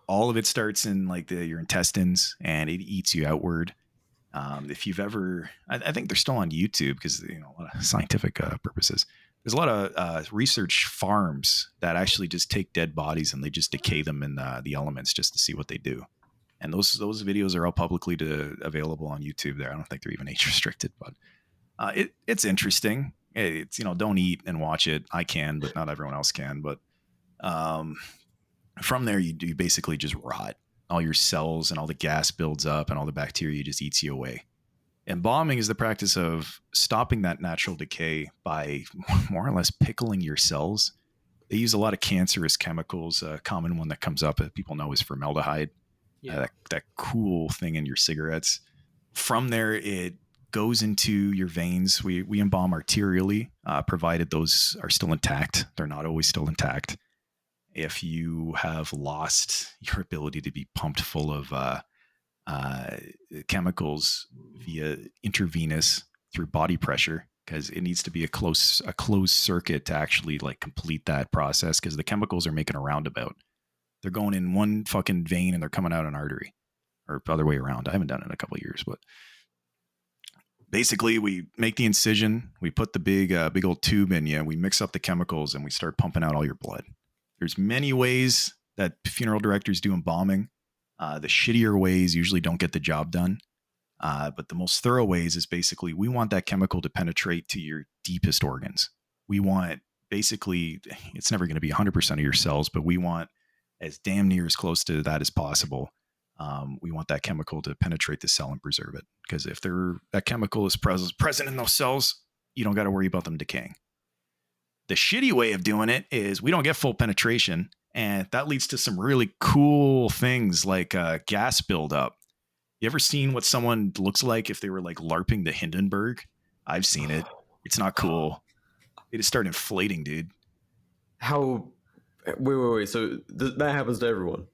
all of it starts in your intestines, and it eats you outward. If you've ever, I think they're still on YouTube because, you know, a lot of scientific purposes. There's a lot of research farms that actually just take dead bodies and they just decay them in the elements just to see what they do. And those videos are all publicly available on YouTube there. I don't think they're even age restricted, but it's interesting. It's, you know, don't eat and watch it. I can, but not everyone else can. But from there, you basically just rot. All your cells and all the gas builds up and all the bacteria just eats you away. Embalming is the practice of stopping that natural decay by more or less pickling your cells. They use a lot of cancerous chemicals. A common one that comes up that people know is formaldehyde. Yeah. That cool thing in your cigarettes. From there, it goes into your veins. We embalm arterially, provided those are still intact. They're not always still intact. If you have lost your ability to be pumped full of chemicals via intravenous through body pressure, because it needs to be a closed circuit to actually like complete that process, because the chemicals are making a roundabout. They're going in one fucking vein and they're coming out an artery, or other way around. I haven't done it in a couple of years, but basically we make the incision, we put the big old tube in you, we mix up the chemicals, and we start pumping out all your blood. There's many ways that funeral directors do embalming. The shittier ways usually don't get the job done. But the most thorough ways is basically we want that chemical to penetrate to your deepest organs. We want basically, it's never going to be 100% of your cells, but we want as damn near as close to that as possible. We want that chemical to penetrate the cell and preserve it. Because if that chemical is present in those cells, you don't got to worry about them decaying. The shitty way of doing it is we don't get full penetration, and that leads to some really cool things like gas buildup. You ever seen what someone looks like if they were like LARPing the Hindenburg? I've seen it. It's not cool. They just start inflating, dude. How? Wait. So that happens to everyone?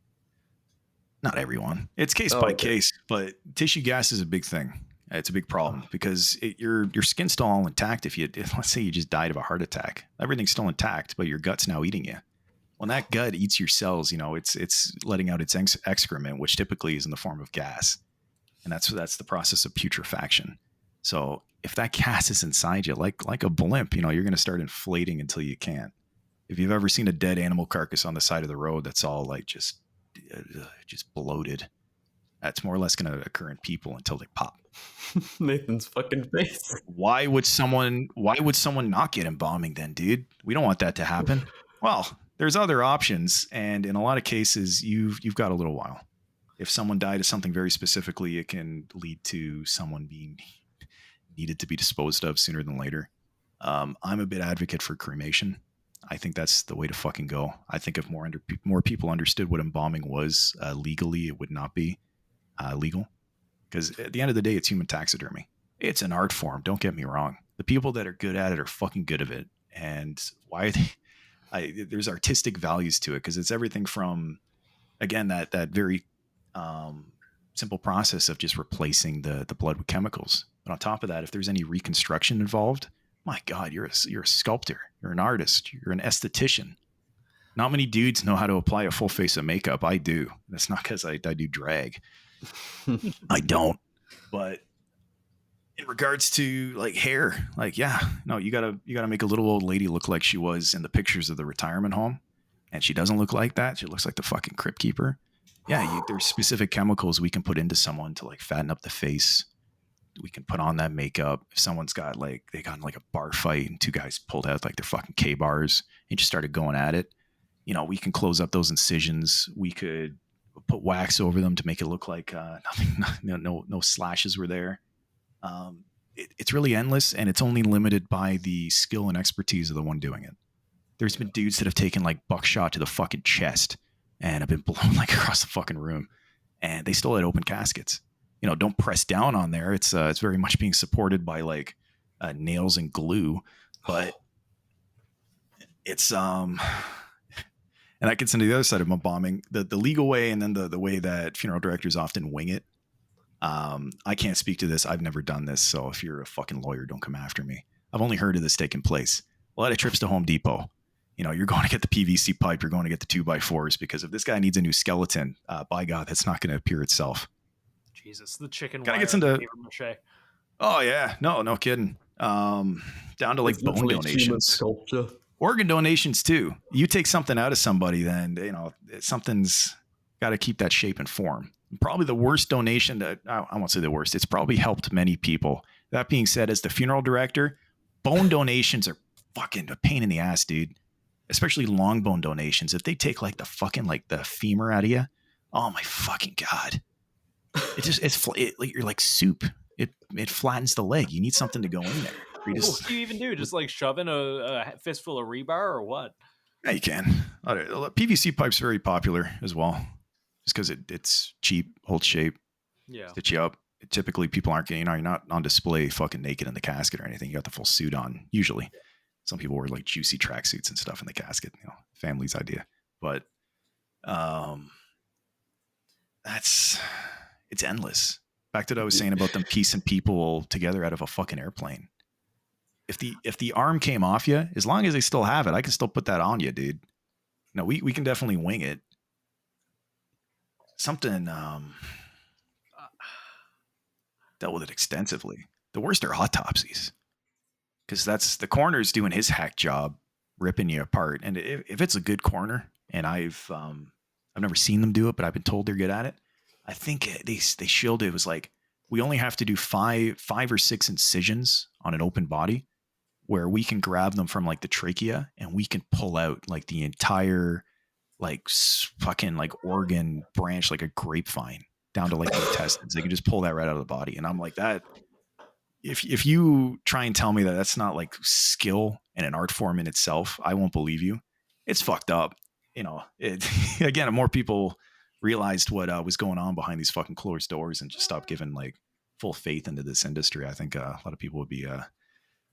Not everyone. It's case by case, but tissue gas is a big thing. It's a big problem because your skin's still all intact. If let's say you just died of a heart attack, everything's still intact, but your gut's now eating you. When that gut eats your cells, you know, it's letting out its excrement, which typically is in the form of gas. And that's the process of putrefaction. So if that gas is inside you, like a blimp, you know, you're going to start inflating until you can't. If you've ever seen a dead animal carcass on the side of the road, that's all like just bloated. That's more or less going to occur in people until they pop. Nathan's fucking face. Why would someone not get embalming then, dude? We don't want that to happen. Well, there's other options, and in a lot of cases, you've got a little while. If someone died of something very specifically, it can lead to someone being needed to be disposed of sooner than later. I'm a bit advocate for cremation. I think that's the way to fucking go. I think if more people understood what embalming was legally, it would not be legal. Because at the end of the day, it's human taxidermy. It's an art form. Don't get me wrong. The people that are good at it are fucking good at it. And why are they? There's artistic values to it, because it's everything from, again, that very simple process of just replacing the blood with chemicals. But on top of that, if there's any reconstruction involved, my God, you're a sculptor. You're an artist. You're an esthetician. Not many dudes know how to apply a full face of makeup. I do. That's not because I do drag. I don't. But in regards to like hair, like, yeah, no, you gotta make a little old lady look like she was in the pictures of the retirement home, and she doesn't look like that. She looks like the fucking crypt keeper. Yeah, there's specific chemicals we can put into someone to like fatten up the face. We can put on that makeup. If someone's got they got in like a bar fight and two guys pulled out like their fucking K-bars and just started going at it, you know, we can close up those incisions. We could put wax over them to make it look like no slashes were there. It's really endless, and it's only limited by the skill and expertise of the one doing it. There's been dudes that have taken like buckshot to the fucking chest and have been blown like across the fucking room, and they still had open caskets. You know, don't press down on there. It's very much being supported by like nails and glue, but it's and that gets into the other side of embalming, the legal way, and then the way that funeral directors often wing it. I can't speak to this. I've never done this. So if you're a fucking lawyer, don't come after me. I've only heard of this taking place. A lot of trips to Home Depot. You know, you're going to get the PVC pipe. You're going to get the 2x4s, because if this guy needs a new skeleton, by God, that's not going to appear itself. Jesus, the chicken Kind of wire gets into. paper mache. Oh yeah, no kidding. Down to like It's bone literally human donations, sculpture. organ donations too. You take something out of somebody, then something's got to keep that shape and form. Probably the worst donation that I won't say the worst. It's probably helped many people. That being said, as the funeral director, bone donations are fucking a pain in the ass, dude. Especially long bone donations. If they take like the fucking like the femur out of you, oh my fucking god! You're like soup. It flattens the leg. You need something to go in there. What do you even do? Just like shove in a fistful of rebar or what? Yeah, you can. PVC pipe's very popular as well, just because it's cheap, holds shape, Yeah. stitch you up. Typically, people aren't getting, you're not on display fucking naked in the casket or anything. You got the full suit on. Usually, some people wear like juicy tracksuits and stuff in the casket. Family's idea, but it's endless. Back to what I was saying about them piecing people together out of a fucking airplane. If the arm came off you, as long as they still have it, I can still put that on you, dude. No, we can definitely wing it. Something dealt with it extensively. The worst are autopsies, because that's the coroner's doing his hack job, ripping you apart. And if it's a good coroner, and I've never seen them do it, but I've been told they're good at it. I think they shielded it was like we only have to do five or six incisions on an open body, where we can grab them from like the trachea and we can pull out like the entire like fucking like organ branch, like a grapevine, down to like the intestines. They can just pull that right out of the body. And I'm like, that if you try and tell me that that's not like skill and an art form in itself, I won't believe you. It's fucked up. Again, more people realized what was going on behind these fucking closed doors and just stopped giving like full faith into this industry. I think a lot of people would be a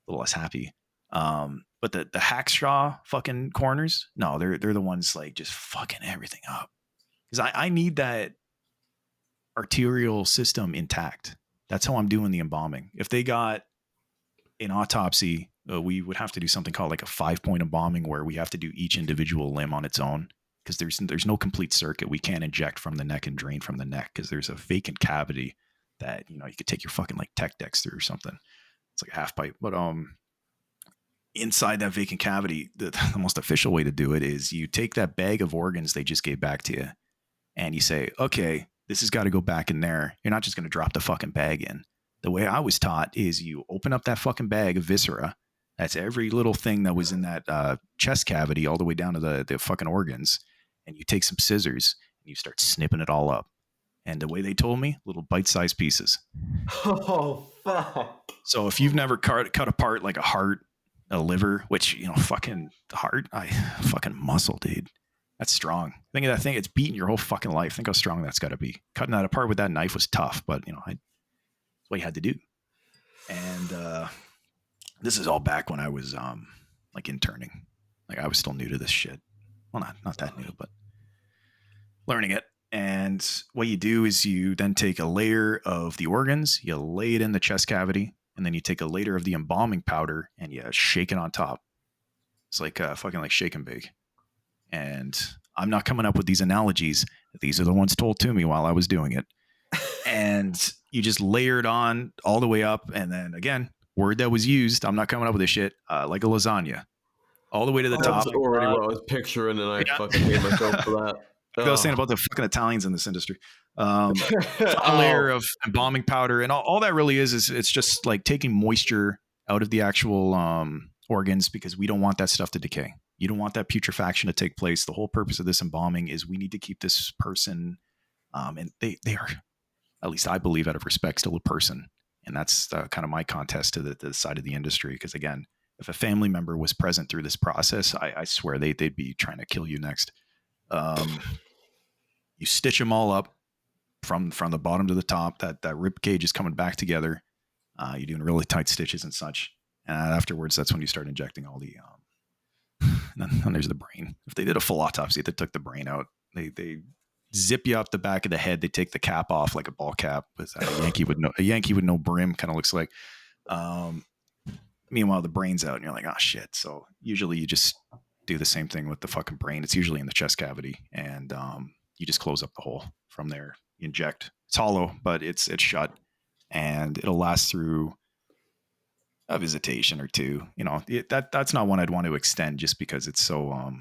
little less happy. But the hacksaw fucking corners, no, they're the ones like just fucking everything up. Because I need that arterial system intact. That's how I'm doing the embalming. If they got an autopsy, we would have to do something called like a 5-point embalming, where we have to do each individual limb on its own, because there's no complete circuit. We can't inject from the neck and drain from the neck, because there's a vacant cavity that you could take your fucking like tech decks through or something. It's like a half pipe, but inside that vacant cavity, the most official way to do it is you take that bag of organs they just gave back to you, and you say, okay, this has got to go back in there. You're not just going to drop the fucking bag in. The way I was taught is you open up that fucking bag of viscera. That's every little thing that was in that chest cavity, all the way down to the fucking organs. And you take some scissors and you start snipping it all up. And the way they told me, little bite-sized pieces. Oh, fuck. So if you've never cut apart like a heart, a liver, which, fucking the heart, fucking muscle, dude. That's strong. Think of that thing. It's beaten your whole fucking life. Think how strong that's got to be. Cutting that apart with that knife was tough, but, that's what you had to do. And this is all back when I was like interning. Like I was still new to this shit. Well, not that new, but learning it. And what you do is you then take a layer of the organs, you lay it in the chest cavity, and then you take a layer of the embalming powder and you shake it on top. It's like fucking like shake and bake. And I'm not coming up with these analogies. These are the ones told to me while I was doing it. And you just layer it on all the way up. And then again, word that was used, I'm not coming up with this shit, like a lasagna. All the way to the top. That's already what I was picturing, and I fucking hate myself for that. Like I was saying about the fucking Italians in this industry. A layer of embalming powder, and all that really is it's just like taking moisture out of the actual organs, because we don't want that stuff to decay. You don't want that putrefaction to take place. The whole purpose of this embalming is we need to keep this person, and they are, at least I believe, out of respect, still a person. And that's kind of my contest to the side of the industry. Because again, if a family member was present through this process, I swear they'd be trying to kill you next. You stitch them all up from the bottom to the top. That rib cage is coming back together. You're doing really tight stitches and such. And afterwards, that's when you start injecting all the. And then there's the brain. If they did a full autopsy, they took the brain out. They zip you up the back of the head. They take the cap off like a ball cap with a Yankee with no brim. Kind of looks like. Meanwhile, the brain's out, and you're like, oh shit. So usually you just do the same thing with the fucking brain. It's usually in the chest cavity, and you just close up the hole from there. you inject. It's hollow, but it's shut, and it'll last through a visitation or two. You know, that's not one I'd want to extend just because it's so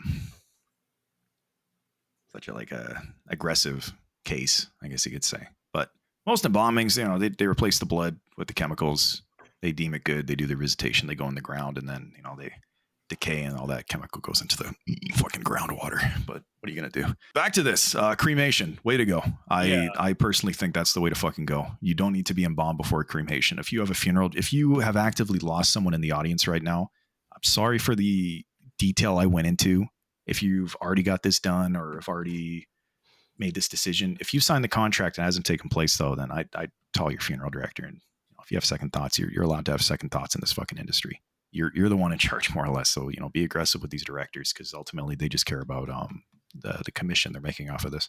such a like a aggressive case, I guess you could say. But most embalmings, you know, they replace the blood with the chemicals. They deem it good. They do their visitation. They go in the ground, and then, you know, they decay, and all that chemical goes into the fucking groundwater. But what are you gonna do? Back to this cremation. Way to go. I personally think that's the way to fucking go. You don't need to be embalmed before cremation. If you have a funeral, if you have actively lost someone in the audience right now, I'm sorry for the detail I went into. If you've already got this done, or have already made this decision, if you sign the contract and it hasn't taken place, though, then I'd tell your funeral director. And, you know, if you have second thoughts, you're allowed to have second thoughts in this fucking industry. You're the one in charge, more or less. So, you know, be aggressive with these directors, because ultimately they just care about the commission they're making off of this.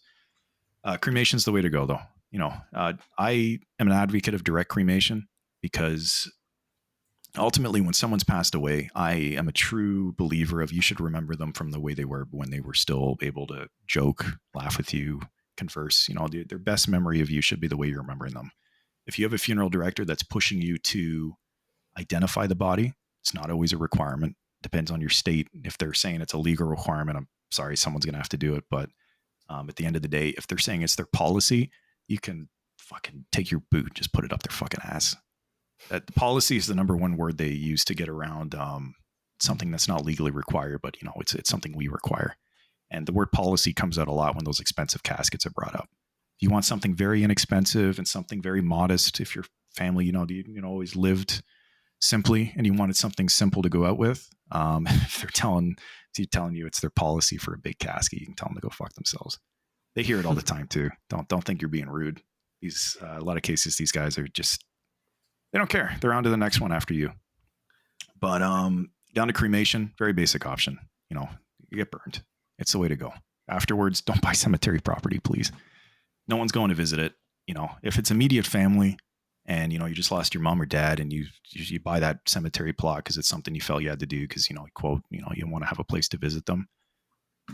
Cremation's the way to go, though. You know, I am an advocate of direct cremation, because ultimately, when someone's passed away, I am a true believer of you should remember them from the way they were when they were still able to joke, laugh with you, converse. You know, their best memory of you should be the way you're remembering them. If you have a funeral director that's pushing you to identify the body, it's not always a requirement. Depends on your state. If they're saying it's a legal requirement, I'm sorry, someone's going to have to do it. But at the end of the day, if they're saying it's their policy, you can fucking take your boot, just put it up their fucking ass. That policy is the number one word they use to get around something that's not legally required, but, you know, it's something we require. And the word policy comes out a lot when those expensive caskets are brought up. If you want something very inexpensive and something very modest, if your family, you know, always lived simply and you wanted something simple to go out with, if they're telling you it's their policy for a big casket, you can tell them to go fuck themselves. They hear it all the time too. Don't think you're being rude. These a lot of cases, these guys are just, they don't care. They're on to the next one after you. But down to cremation, very basic option. You know, you get burned. It's the way to go. Afterwards, don't buy cemetery property, please. No one's going to visit it. You know, if it's immediate family and, you know, you just lost your mom or dad and you buy that cemetery plot because it's something you felt you had to do because, you know, quote, you know, you want to have a place to visit them.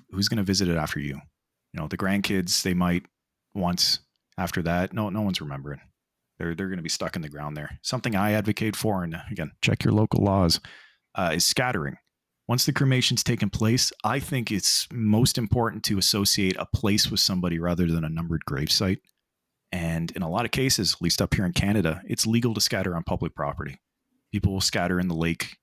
Who's going to visit it after you? You know, the grandkids, they might once. After that, no one's remembering. They're going to be stuck in the ground there. Something I advocate for, and again, check your local laws, is scattering. Once the cremation's taken place, I think it's most important to associate a place with somebody rather than a numbered gravesite. And in a lot of cases, at least up here in Canada, it's legal to scatter on public property. People will scatter in the lake.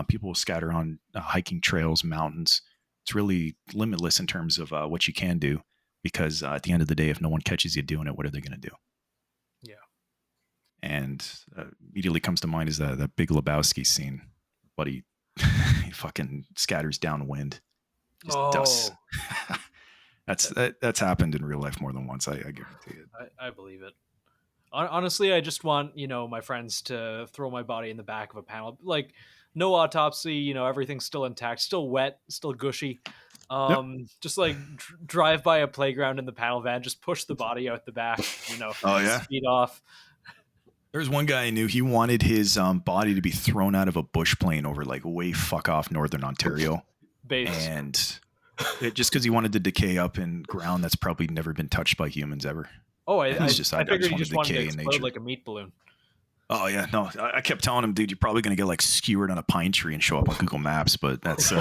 People will scatter on hiking trails, mountains. It's really limitless in terms of what you can do, because at the end of the day, if no one catches you doing it, what are they going to do? Yeah. And immediately comes to mind is that Big Lebowski scene. But he fucking scatters downwind. Just dust. That's happened in real life more than once. I guarantee it. I believe it. Honestly, I just want, you know, my friends to throw my body in the back of a panel. Like, no autopsy, you know, everything's still intact, still wet, still gushy. Just like drive by a playground in the panel van, just push the body out the back, you know, speed off. There's one guy I knew, he wanted his body to be thrown out of a bush plane over like way fuck off northern Ontario. Base. And just because he wanted to decay up in ground that's probably never been touched by humans ever. Oh, I figured he just wanted to explode nature. like a meat balloon. Oh yeah, no, I kept telling him, dude, you're probably going to get like skewered on a pine tree and show up on Google Maps, but that's...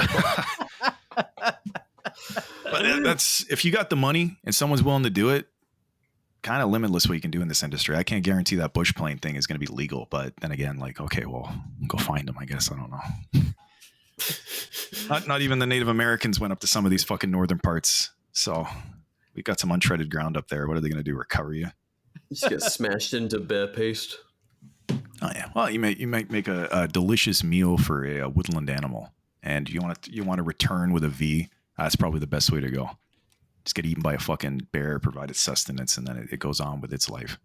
But that's, if you got the money and someone's willing to do it, kind of limitless what you can do in this industry. I can't guarantee that bush plane thing is going to be legal, but then again, like, okay, well, go find them, I guess. I don't know. Not even the Native Americans went up to some of these fucking northern parts. So we got some untreaded ground up there. What are they going to do? Recover you? You just get smashed into bear paste. Oh yeah. Well, you might make a delicious meal for a woodland animal, and you want to return with a V. That's probably the best way to go. Just get eaten by a fucking bear, provide its sustenance, and then it goes on with its life.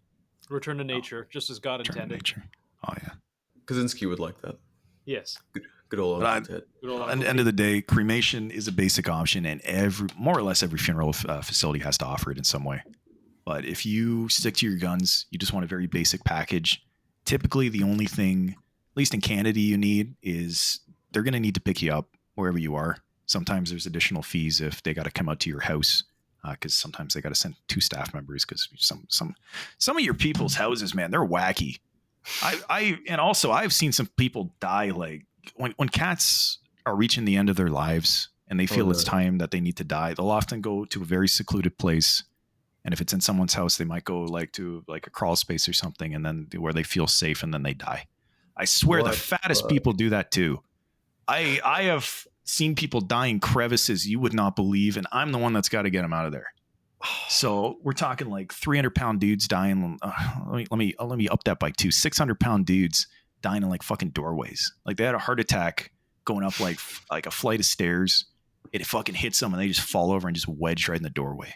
Return to nature, just as God intended. Nature. Oh yeah. Kaczynski would like that. Yes. Good old Ted. At the end of the day, cremation is a basic option, and more or less every funeral facility has to offer it in some way. But if you stick to your guns, you just want a very basic package. Typically, the only thing, at least in Canada, you need is they're going to need to pick you up wherever you are. Sometimes there's additional fees if they got to come out to your house because sometimes they got to send 2 staff members because some of your people's houses, man, they're wacky. And also I've seen some people die like when cats are reaching the end of their lives and they feel it's time that they need to die. They'll often go to a very secluded place. And if it's in someone's house, they might go like to like a crawl space or something, and then where they feel safe, and then they die. I swear the fattest people do that too. I have seen people die in crevices you would not believe, and I'm the one that's got to get them out of there. So we're talking like 300-pound dudes dying. Let me up that by 2. 600-pound dudes dying in like fucking doorways. Like they had a heart attack going up like a flight of stairs. It fucking hits them and they just fall over and just wedge right in the doorway.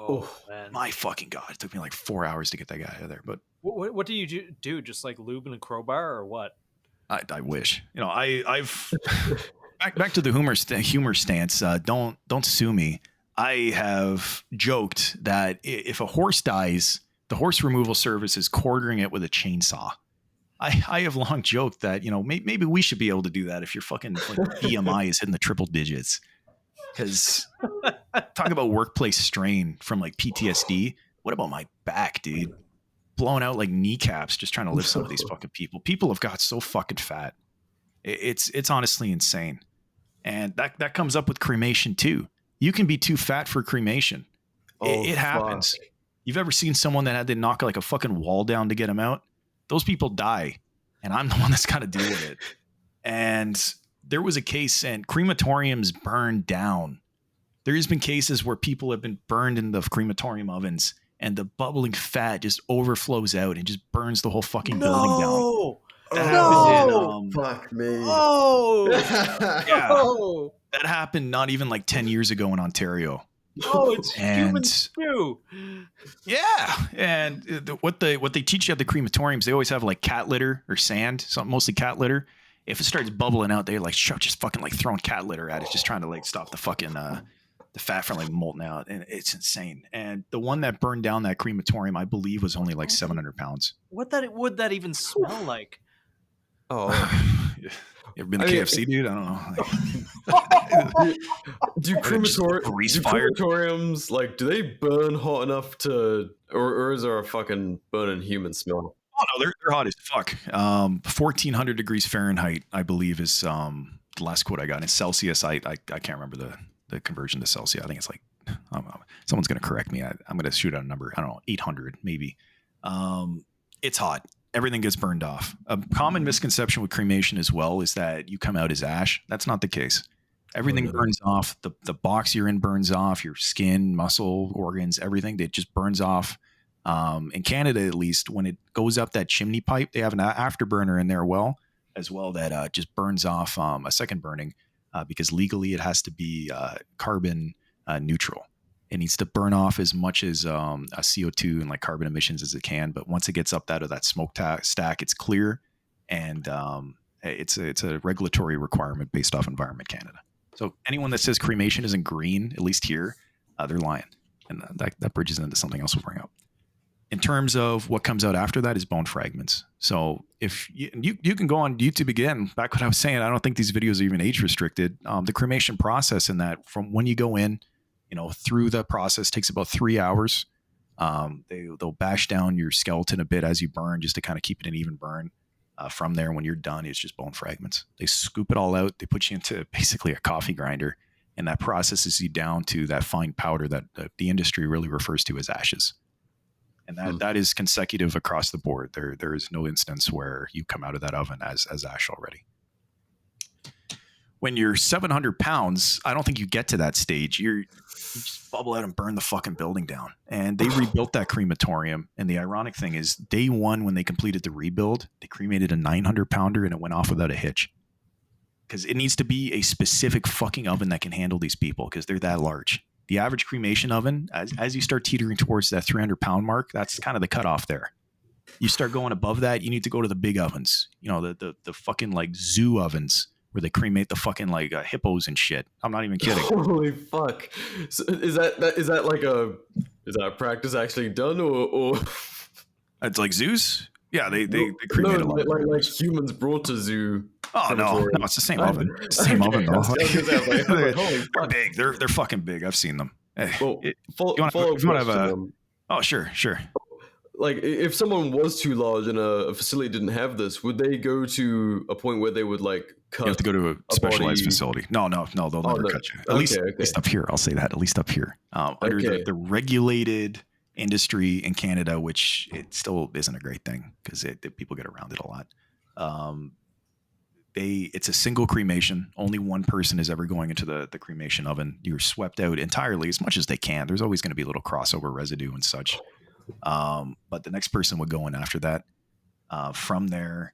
Oh man, my fucking God! It took me like 4 hours to get that guy out of there. But what do you do? Just like lube and a crowbar, or what? I wish. You know, I've back to the humor stance. Don't sue me. I have joked that if a horse dies, the horse removal service is quartering it with a chainsaw. I have long joked that, you know, maybe we should be able to do that if your fucking like BMI is hitting the triple digits. Because talk about workplace strain from like PTSD. What about my back, dude? Blowing out like kneecaps just trying to lift some of these fucking people. People have got so fucking fat. It's honestly insane. And that comes up with cremation too. You can be too fat for cremation. It happens. You've ever seen someone that had to knock like a fucking wall down to get them out? Those people die. And I'm the one that's got to deal with it. And there was a case, and crematoriums burned down. There's been cases where people have been burned in the crematorium ovens, and the bubbling fat just overflows out and just burns the whole fucking building down. Fuck me. Oh, yeah. That happened not even like 10 years ago in Ontario. Oh, it's humans too. Yeah, and what they teach you at the crematoriums, they always have like cat litter or sand, mostly cat litter. If it starts bubbling out, they're like just fucking like throwing cat litter at it, just trying to like stop the fucking the fat from like molting out, and it's insane. And the one that burned down that crematorium, I believe, was only like 700 pounds. Would that even smell like? Oh, you ever been to KFC, dude? I don't know. Do crematoriums like, do they burn hot enough to, or is there a fucking burning human smell? Oh no, they're hot as fuck. 1,400 degrees Fahrenheit, I believe, is the last quote I got. In Celsius, I can't remember the conversion to Celsius. I think it's like someone's gonna correct me. I'm gonna shoot out a number. I don't know, 800 maybe. It's hot. Everything gets burned off. A common misconception with cremation as well is that you come out as ash. That's not the case. Everything burns off. The box you're in burns off. Your skin, muscle, organs, everything. It just burns off. In Canada, at least, when it goes up that chimney pipe, they have an afterburner in there as well that just burns off a second burning because legally it has to be carbon neutral. It needs to burn off as much as a CO2 and like carbon emissions as it can. But once it gets up out of that smoke stack, it's clear, and it's a regulatory requirement based off Environment Canada. So anyone that says cremation isn't green, at least here, they're lying, and that bridges into something else we'll bring up. In terms of what comes out after that is bone fragments. So if you can go on YouTube again, back what I was saying, I don't think these videos are even age restricted. The cremation process in that, from when you go in, through the process, takes about 3 hours. They'll bash down your skeleton a bit as you burn, just to kind of keep it an even burn. From there, when you're done, it's just bone fragments. They scoop it all out. They put you into basically a coffee grinder, and that processes you down to that fine powder that the industry really refers to as ashes. And that is consecutive across the board. There is no instance where you come out of that oven as ash already. When you're 700 pounds, I don't think you get to that stage. You just bubble out and burn the fucking building down. And they rebuilt that crematorium. And the ironic thing is, day one, when they completed the rebuild, they cremated a 900 pounder and it went off without a hitch. Because it needs to be a specific fucking oven that can handle these people, because they're that large. The average cremation oven, as you start teetering towards that 300 pound mark, that's kind of the cutoff there. You start going above that, you need to go to the big ovens. The fucking like zoo ovens, where they cremate the fucking like hippos and shit. I'm not even kidding. Holy fuck! So is that a practice actually done or? It's like zoos. Yeah, they cremate a lot. Like humans brought to zoo. Oh no, it's the same oven. It's the same oven though. They're big. They're fucking big. I've seen them. Well, It, follow-up if you want to have question. oh, sure. Like, if someone was too large and a facility didn't have this, would they go to a point where they would like cut? You have to go to a specialized body? facility. No, they'll never cut you. At least up here. I'll say that. At least up here, under the regulated industry in Canada, which it still isn't a great thing because people get around it a lot. It's a single cremation. Only one person is ever going into the cremation oven. You're swept out entirely as much as they can. There's always going to be a little crossover residue and such. But the next person would go in after that. From there,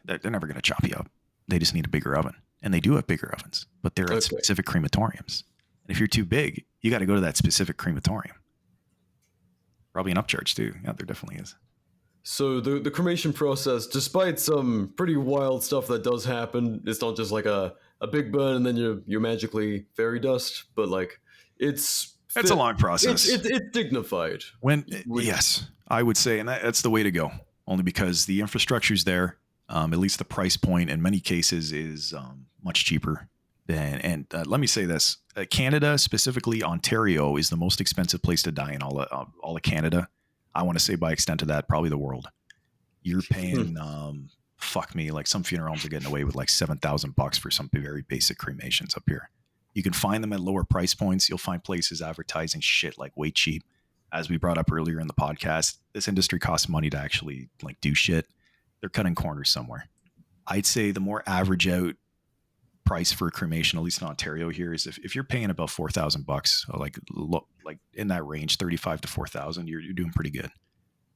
they're never going to chop you up. They just need a bigger oven. And they do have bigger ovens, but they're at specific crematoriums. And if you're too big, you got to go to that specific crematorium. Probably an upcharge too. Yeah, there definitely is. So the cremation process, despite some pretty wild stuff that does happen, it's not just like a big burn and then you're magically fairy dust, but like it's a long process. It's dignified. Yes, I would say, and that's the way to go. Only because the infrastructure's there. At least the price point in many cases is much cheaper than. And let me say this: Canada, specifically Ontario, is the most expensive place to die in all of Canada. I want to say, by extent of that, probably the world. You're paying, fuck me, like some funeral homes are getting away with like $7,000 for some very basic cremations up here. You can find them at lower price points. You'll find places advertising shit like way cheap. As we brought up earlier in the podcast, this industry costs money to actually like do shit. They're cutting corners somewhere. I'd say the more average out price for a cremation, at least in Ontario here, is if you're paying about $4,000, like in that range, 35 to 4,000, you're doing pretty good.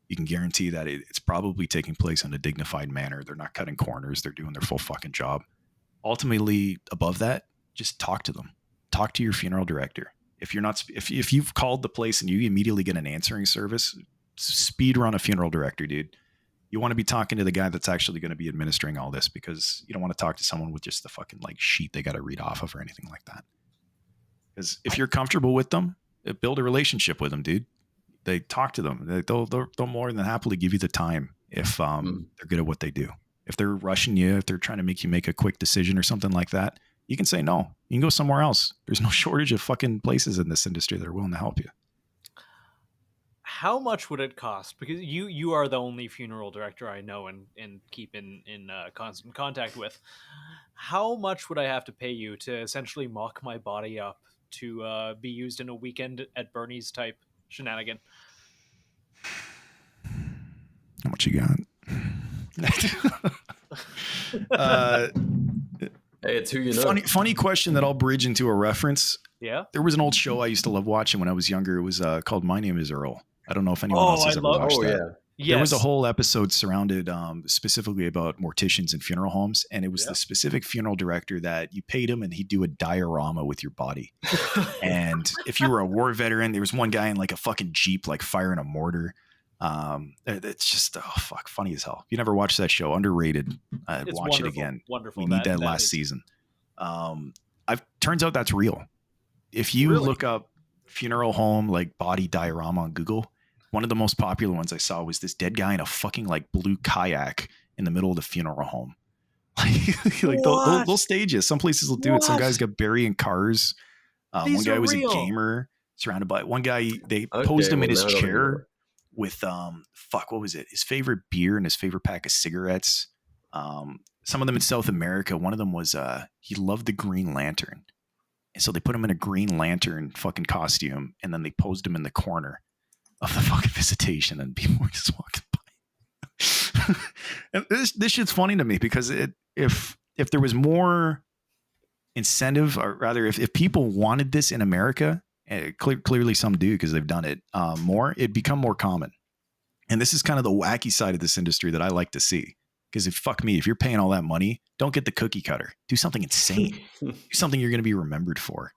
You can guarantee that it's probably taking place in a dignified manner. They're not cutting corners. They're doing their full fucking job. Ultimately, above that, just talk to them. Talk to your funeral director. If you've called the place and you immediately get an answering service, speed run a funeral director, dude. You want to be talking to the guy that's actually going to be administering all this, because you don't want to talk to someone with just the fucking like sheet they got to read off of or anything like that. Because if you're comfortable with them, build a relationship with them, dude. They talk to them. They'll more than happily give you the time if they're good at what they do. If they're rushing you, if they're trying to make you make a quick decision or something like that, you can say no. You can go somewhere else. There's no shortage of fucking places in this industry that are willing to help you. How much would it cost? Because you are the only funeral director I know and keep in constant contact with. How much would I have to pay you to essentially mock my body up to be used in a weekend at Bernie's type shenanigan? How much you got? Hey, it's who you know. Funny question that I'll bridge into a reference. Yeah. There was an old show I used to love watching when I was younger. It was called My Name is Earl. I don't know if anyone else has ever watched that. Yeah. Yes. There was a whole episode surrounded specifically about morticians and funeral homes. And it was the specific funeral director that you paid him and he'd do a diorama with your body. And if you were a war veteran, there was one guy in like a fucking Jeep, like firing a mortar. It's just, funny as hell. If you never watched that show, underrated, watch it again. Wonderful. We need that last season. Turns out that's real. If you look up funeral home, like body diorama on Google, one of the most popular ones I saw was this dead guy in a fucking like blue kayak in the middle of the funeral home. Like they'll stage it. Some places will do it. Some guys got buried in cars. One guy was a gamer surrounded by one guy. They posed him in his chair with what was it? His favorite beer and his favorite pack of cigarettes. Some of them in South America. One of them was he loved the Green Lantern. And so they put him in a Green Lantern fucking costume, and then they posed him in the corner of the fucking visitation, and people were just walking by. And this shit's funny to me because if there was more incentive, or rather if people wanted this in America, clearly some do because they've done it more, it'd become more common. And this is kind of the wacky side of this industry that I like to see. Because if you're paying all that money, don't get the cookie cutter. Do something insane. Do something you're going to be remembered for.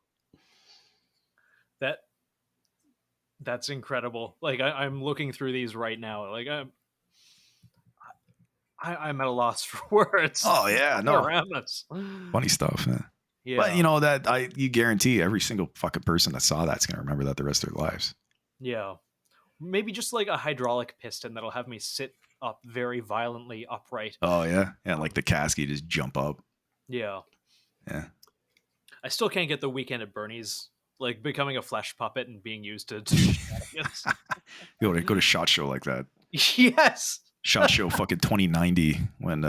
That's incredible. Like I'm looking through these right now. Like I'm at a loss for words. Oh yeah, no. Around us. Funny stuff. Yeah. But you guarantee every single fucking person that saw that's going to remember that the rest of their lives. Yeah. Maybe just like a hydraulic piston that'll have me sit up very violently upright. Oh yeah. Yeah. Like the casket just jump up. Yeah. Yeah. I still can't get the Weekend at Bernie's, like becoming a flesh puppet and being used to shenanigans. You know, go to SHOT Show like that. Yes. SHOT Show fucking 2090 when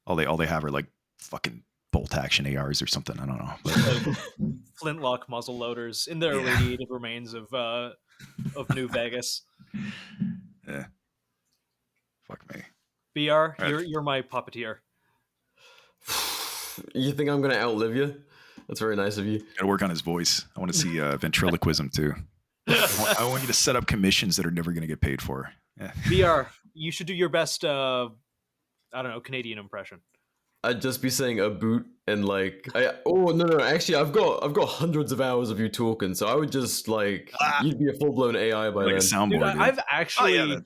all they have are like fucking bolt action ARs or something. I don't know. Like flintlock muzzle loaders in the irradiated remains of New Vegas. Yeah. Fuck me. BR, you're my puppeteer. You think I'm gonna outlive you? That's very nice of you. Gotta work on his voice. I want to see ventriloquism too. I want you to set up commissions that are never going to get paid for. Yeah. BR, you should do your best, I don't know, Canadian impression. I'd just be saying a boot and like, no. Actually, I've got hundreds of hours of you talking, so I would just like, you'd be a full blown AI by like then. A soundboard. Dude, I've actually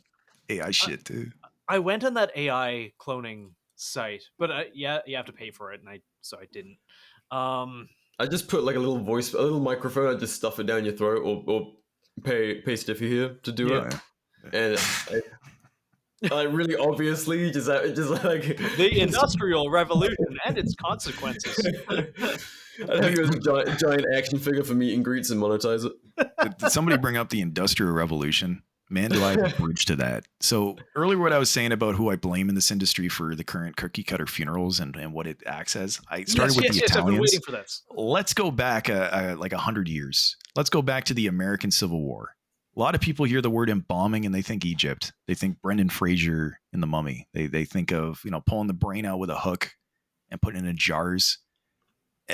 AI shit too. I went on that AI cloning site, but you have to pay for it, and so I didn't. I just put like a little microphone. I just stuff it down your throat, or pay Stiffy here to do it, and I really obviously just like the Industrial Revolution and its consequences. I'd have you as a giant action figure for meet and greets and monetize it. Did somebody bring up the Industrial Revolution? Man, do I have a bridge to that. So earlier what I was saying about who I blame in this industry for the current cookie cutter funerals and what it acts as, I started with the Italians. I've been waiting for this. Let's go back like 100 years. Let's go back to the American Civil War. A lot of people hear the word embalming and they think Egypt. They think Brendan Fraser in The Mummy. They think of, pulling the brain out with a hook and putting it in jars.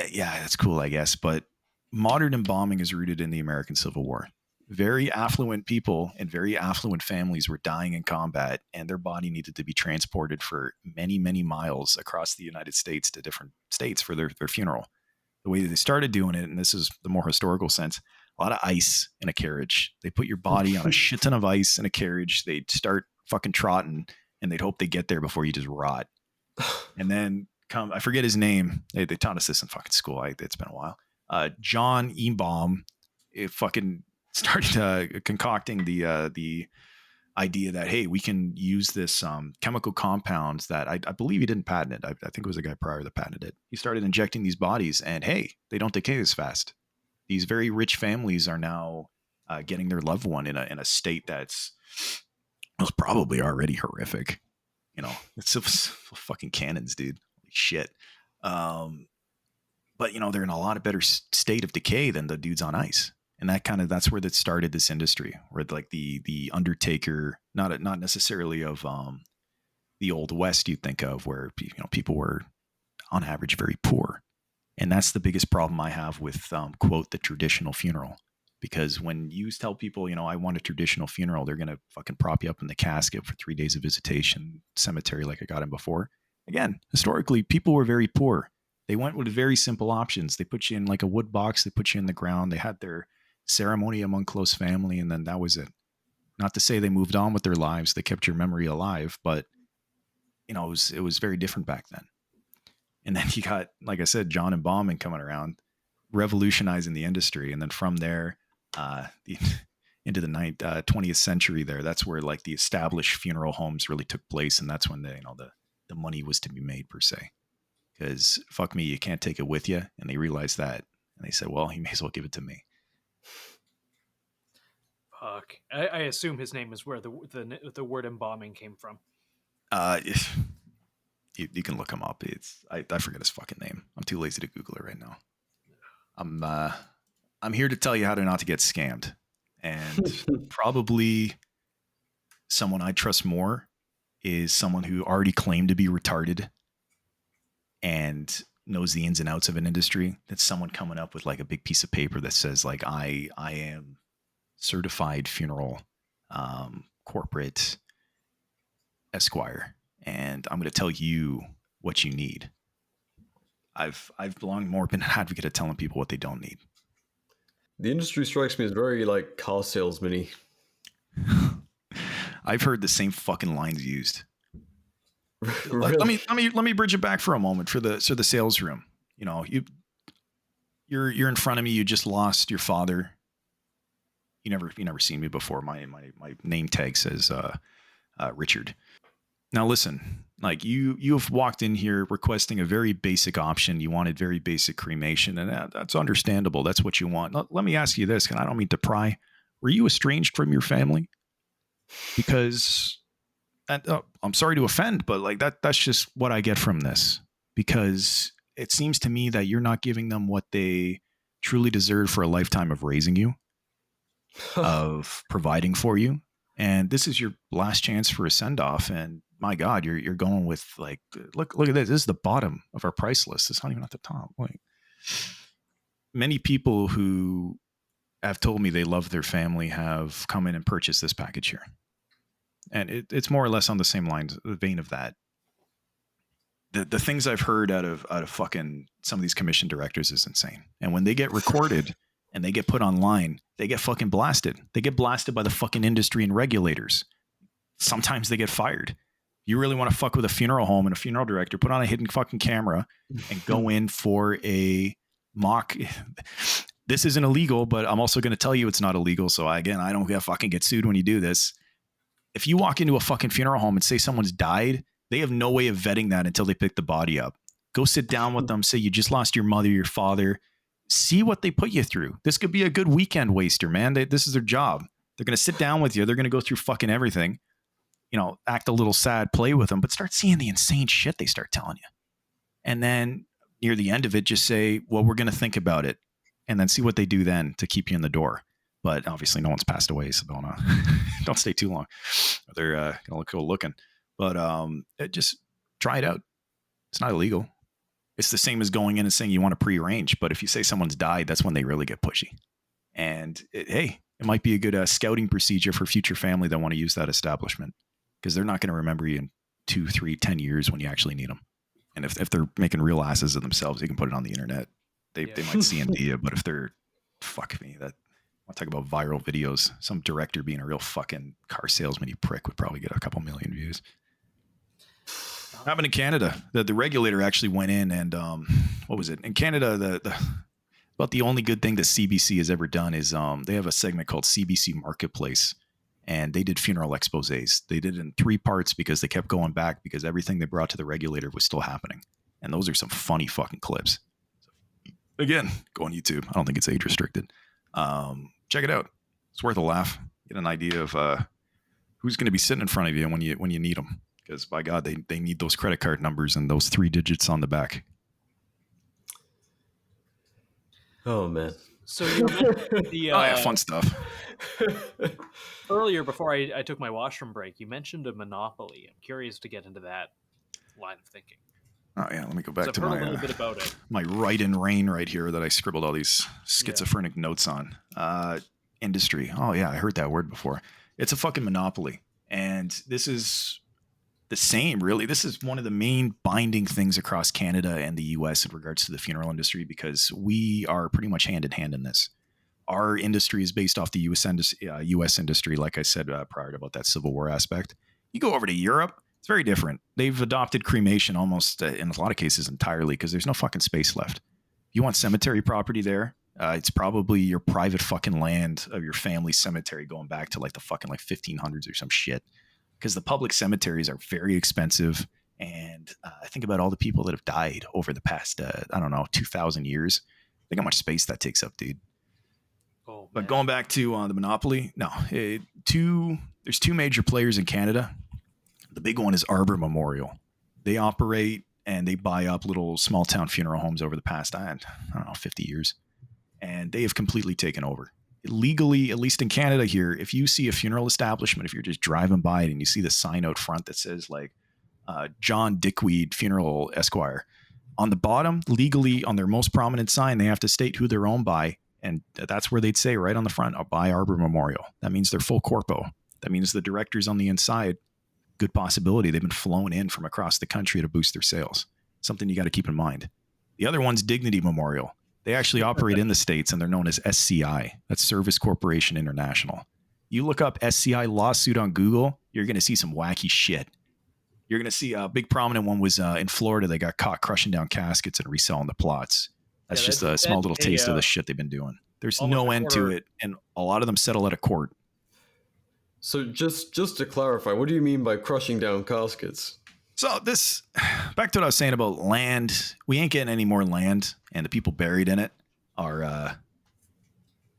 Yeah, that's cool, I guess. But modern embalming is rooted in the American Civil War. Very affluent people and very affluent families were dying in combat, and their body needed to be transported for many, many miles across the United States to different states for their funeral. The way that they started doing it, and this is the more historical sense, a lot of ice in a carriage. They put your body on a shit ton of ice in a carriage. They'd start fucking trotting, and they'd hope they get there before you just rot. And then I forget his name. They taught us this in fucking school. It's been a while. John Embalm, it fucking started concocting the idea that, hey, we can use this chemical compounds that I believe he didn't patent it. I think it was a guy prior that patented it. He started injecting these bodies, and hey, they don't decay as fast. These very rich families are now getting their loved one in a state that's was probably already horrific. It's fucking cannons, dude. Holy shit. But they're in a lot of better state of decay than the dudes on ice. And that's where that started this industry, where like the undertaker, not necessarily of the old West you'd think of, where people were on average very poor. And that's the biggest problem I have with quote the traditional funeral, because when you tell people, I want a traditional funeral, they're gonna fucking prop you up in the casket for 3 days of visitation, cemetery like I got in before. Again, historically, people were very poor. They went with very simple options. They put you in like a wood box, they put you in the ground, they had their ceremony among close family, and then that was it. Not to say they moved on with their lives, they kept your memory alive, but it was very different back then. And then you got, like I said, John Embalming coming around, revolutionizing the industry, and then from there into the 20th century that's where like the established funeral homes really took place, and that's when the money was to be made, per se. Because fuck me, you can't take it with you, and they realized that, and they said, well, you may as well give it to me. Fuck. I assume his name is where the word embalming came from. You can look him up. I forget his fucking name. I'm too lazy to Google it right now. I'm here to tell you how not to get scammed. And probably someone I trust more is someone who already claimed to be retarded and knows the ins and outs of an industry. That's someone coming up with like a big piece of paper that says like, I am certified funeral corporate esquire, and I'm going to tell you what you need. I've long more been an advocate of telling people what they don't need. The industry strikes me as very like car salesman-y. I've heard the same fucking lines used. Really? Let me bridge it back for a moment for the sales room. You're in front of me. You just lost your father. You never seen me before. My name tag says Richard. Now listen, Like you've walked in here requesting a very basic option. You wanted very basic cremation, and that's understandable. That's what you want. Let me ask you this, and I don't mean to pry. Were you estranged from your family? Because, and I'm sorry to offend, but like that's just what I get from this. Because it seems to me that you're not giving them what they truly deserve for a lifetime of raising you, of providing for you. And this is your last chance for a send-off. And my God, you're going with like, look at this. This is the bottom of our price list. It's not even at the top. Like, many people who have told me they love their family have come in and purchased this package here. And it's more or less on the same lines, the vein of that. The things I've heard out of fucking some of these commission directors is insane. And when they get recorded and they get put online, they get fucking blasted. They get blasted by the fucking industry and regulators. Sometimes they get fired. You really want to fuck with a funeral home and a funeral director, put on a hidden fucking camera and go in for a mock. This isn't illegal, but I'm also going to tell you it's not illegal. So I don't fucking get sued when you do this. If you walk into a fucking funeral home and say someone's died, they have no way of vetting that until they pick the body up. Go sit down with them, say you just lost your mother, your father. See what they put you through. This could be a good weekend waster, man. This is their job. They're going to sit down with you. They're going to go through fucking everything. You know, act a little sad, play with them, but start seeing the insane shit they start telling you. And then near the end of it, just say, well, we're going to think about it. And then see what they do then to keep you in the door. But obviously no one's passed away, so don't stay too long. They're going to go looking. But just try it out. It's not illegal. It's the same as going in and saying you want to prearrange. But if you say someone's died, that's when they really get pushy. And it might be a good scouting procedure for future family that want to use that establishment, because they're not going to remember you in 2, 3, 10 years when you actually need them. And if they're making real asses of themselves, they can put it on the internet. They might CMD you, but if they're, fuck me, that I'll talk about viral videos. Some director being a real fucking car salesman, you prick, would probably get a couple million views. Happened in Canada. The regulator actually went in and what was it? In Canada, about the only good thing that CBC has ever done is they have a segment called CBC Marketplace, and they did funeral exposés. They did it in 3 parts because they kept going back because everything they brought to the regulator was still happening. And those are some funny fucking clips. So, again, go on YouTube. I don't think it's age restricted. Check it out. It's worth a laugh. Get an idea of who's going to be sitting in front of you when you need them. Because by God, they need those credit card numbers and those 3 digits on the back. Oh man! So you mentioned the fun stuff. Earlier, before I took my washroom break, you mentioned a monopoly. I'm curious to get into that line of thinking. Oh yeah, let me go back to a little bit about it. My write in rain right here that I scribbled all these schizophrenic notes on. Industry. Oh yeah, I heard that word before. It's a fucking monopoly, and this is the same, really. This is one of the main binding things across Canada and the US in regards to the funeral industry, because we are pretty much hand in hand in this. Our industry is based off the US industry, like I said prior to about that Civil War aspect. You go over to Europe, it's very different. They've adopted cremation almost in a lot of cases entirely because there's no fucking space left. If you want cemetery property there, it's probably your private fucking land of your family cemetery going back to like the fucking like 1500s or some shit. Because the public cemeteries are very expensive. And I think about all the people that have died over the past, 2,000 years. Think how much space that takes up, dude. Oh, but going back to the monopoly, there's 2 major players in Canada. The big one is Arbor Memorial. They operate and they buy up little small town funeral homes over the past, 50 years. And they have completely taken over. Legally, at least in Canada here, if you see a funeral establishment, if you're just driving by it and you see the sign out front that says like John Dickweed Funeral Esquire, on the bottom, legally on their most prominent sign, they have to state who they're owned by. And that's where they'd say right on the front, by Arbor Memorial. That means they're full corpo. That means the directors on the inside, good possibility they've been flown in from across the country to boost their sales. Something you got to keep in mind. The other one's Dignity Memorial. They actually operate in the States, and they're known as SCI. That's Service Corporation International. You look up SCI lawsuit on Google, you're going to see some wacky shit. You're going to see a big prominent one was in Florida. They got caught crushing down caskets and reselling the plots. That's just a small little taste of the shit they've been doing. There's no end to it, and a lot of them settle out of court. So just to clarify, what do you mean by crushing down caskets? So this, back to what I was saying about land. We ain't getting any more land, and the people buried in it are.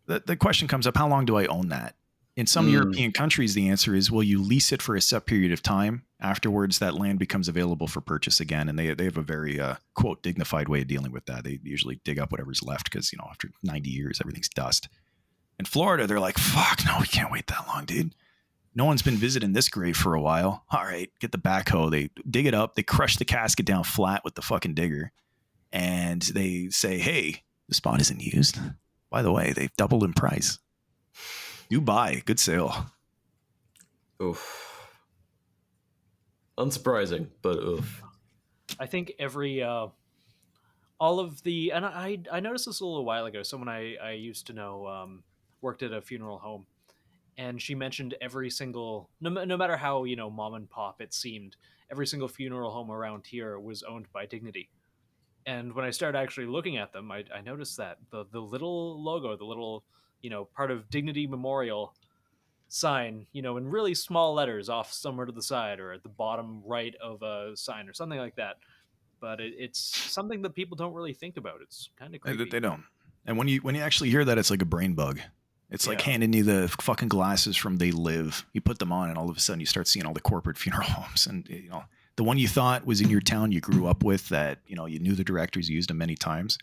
The question comes up: how long do I own that? In some European countries, the answer is, well, you lease it for a set period of time. Afterwards, that land becomes available for purchase again, and they have a very quote dignified way of dealing with that. They usually dig up whatever's left because after 90 years, everything's dust. In Florida, they're like, fuck, no, we can't wait that long, dude. No one's been visiting this grave for a while. All right, get the backhoe. They dig it up. They crush the casket down flat with the fucking digger. And they say, hey, the spot isn't used. By the way, they've doubled in price. You buy. Good sale. Oof. Unsurprising, but oof. I think every... all of the... And I noticed this a little while ago. Someone I used to know worked at a funeral home. And she mentioned every single, no matter how, mom and pop it seemed, every single funeral home around here was owned by Dignity. And when I started actually looking at them, I noticed that the little logo, the little, part of Dignity Memorial sign, in really small letters off somewhere to the side or at the bottom right of a sign or something like that. But it's something that people don't really think about. It's kind of creepy. They don't. And when you actually hear that, it's like a brain bug. It's like handing you the fucking glasses from They Live. You put them on and all of a sudden you start seeing all the corporate funeral homes. And, the one you thought was in your town you grew up with that, you knew the directors, you used them many times.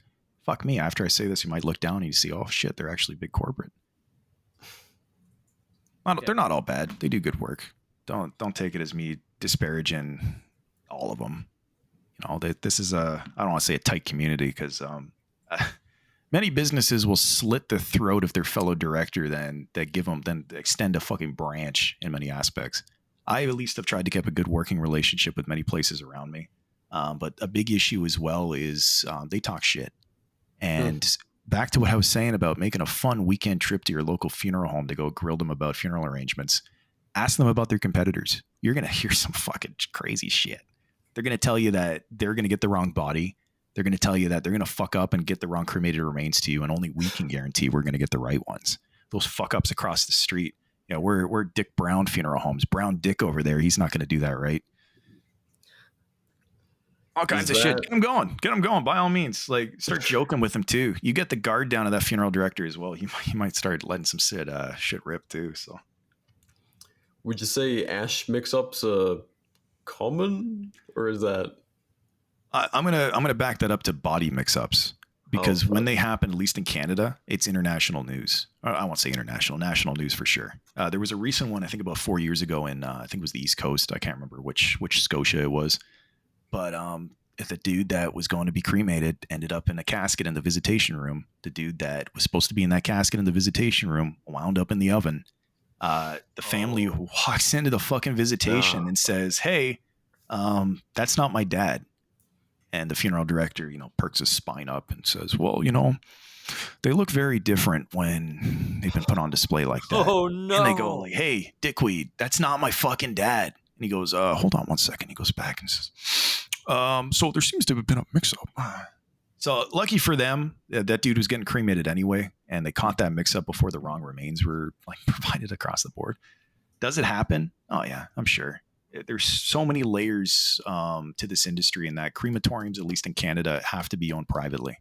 Fuck me. After I say this, you might look down and you see, oh shit, they're actually big corporate. They're not all bad. They do good work. Don't take it as me disparaging all of them. This is I don't want to say a tight community because, many businesses will slit the throat of their fellow director then extend a fucking branch in many aspects. I at least have tried to keep a good working relationship with many places around me. But a big issue as well is they talk shit. And back to what I was saying about making a fun weekend trip to your local funeral home to go grill them about funeral arrangements. Ask them about their competitors. You're going to hear some fucking crazy shit. They're going to tell you that they're going to get the wrong body. They're going to tell you that they're going to fuck up and get the wrong cremated remains to you, and only we can guarantee we're going to get the right ones. Those fuck ups across the street. We're Dick Brown funeral homes. Brown Dick over there. He's not going to do that right. All kinds of shit. Get him going. By all means, start joking with him too. You get the guard down to that funeral director as well. He might start letting some shit rip too. So, would you say ash mix-ups common, or is that? I'm gonna back that up to body mix-ups because when they happen, at least in Canada, it's international news. I won't say international, national news for sure. There was a recent one I think about 4 years ago in I think it was the East Coast. I can't remember which Scotia it was, but the dude that was going to be cremated ended up in a casket in the visitation room. The dude that was supposed to be in that casket in the visitation room wound up in the oven. The family walks into the fucking visitation and says, "Hey, that's not my dad." And the funeral director, perks his spine up and says, well, they look very different when they've been put on display like that. Oh, no. And they go like, hey, dickweed, that's not my fucking dad. And he goes, hold on one second. He goes back and says, so there seems to have been a mix-up. So lucky for them, that dude was getting cremated anyway. And they caught that mix-up before the wrong remains were provided across the board. Does it happen? Oh, yeah, I'm sure. There's so many layers to this industry, and that crematoriums, at least in Canada, have to be owned privately.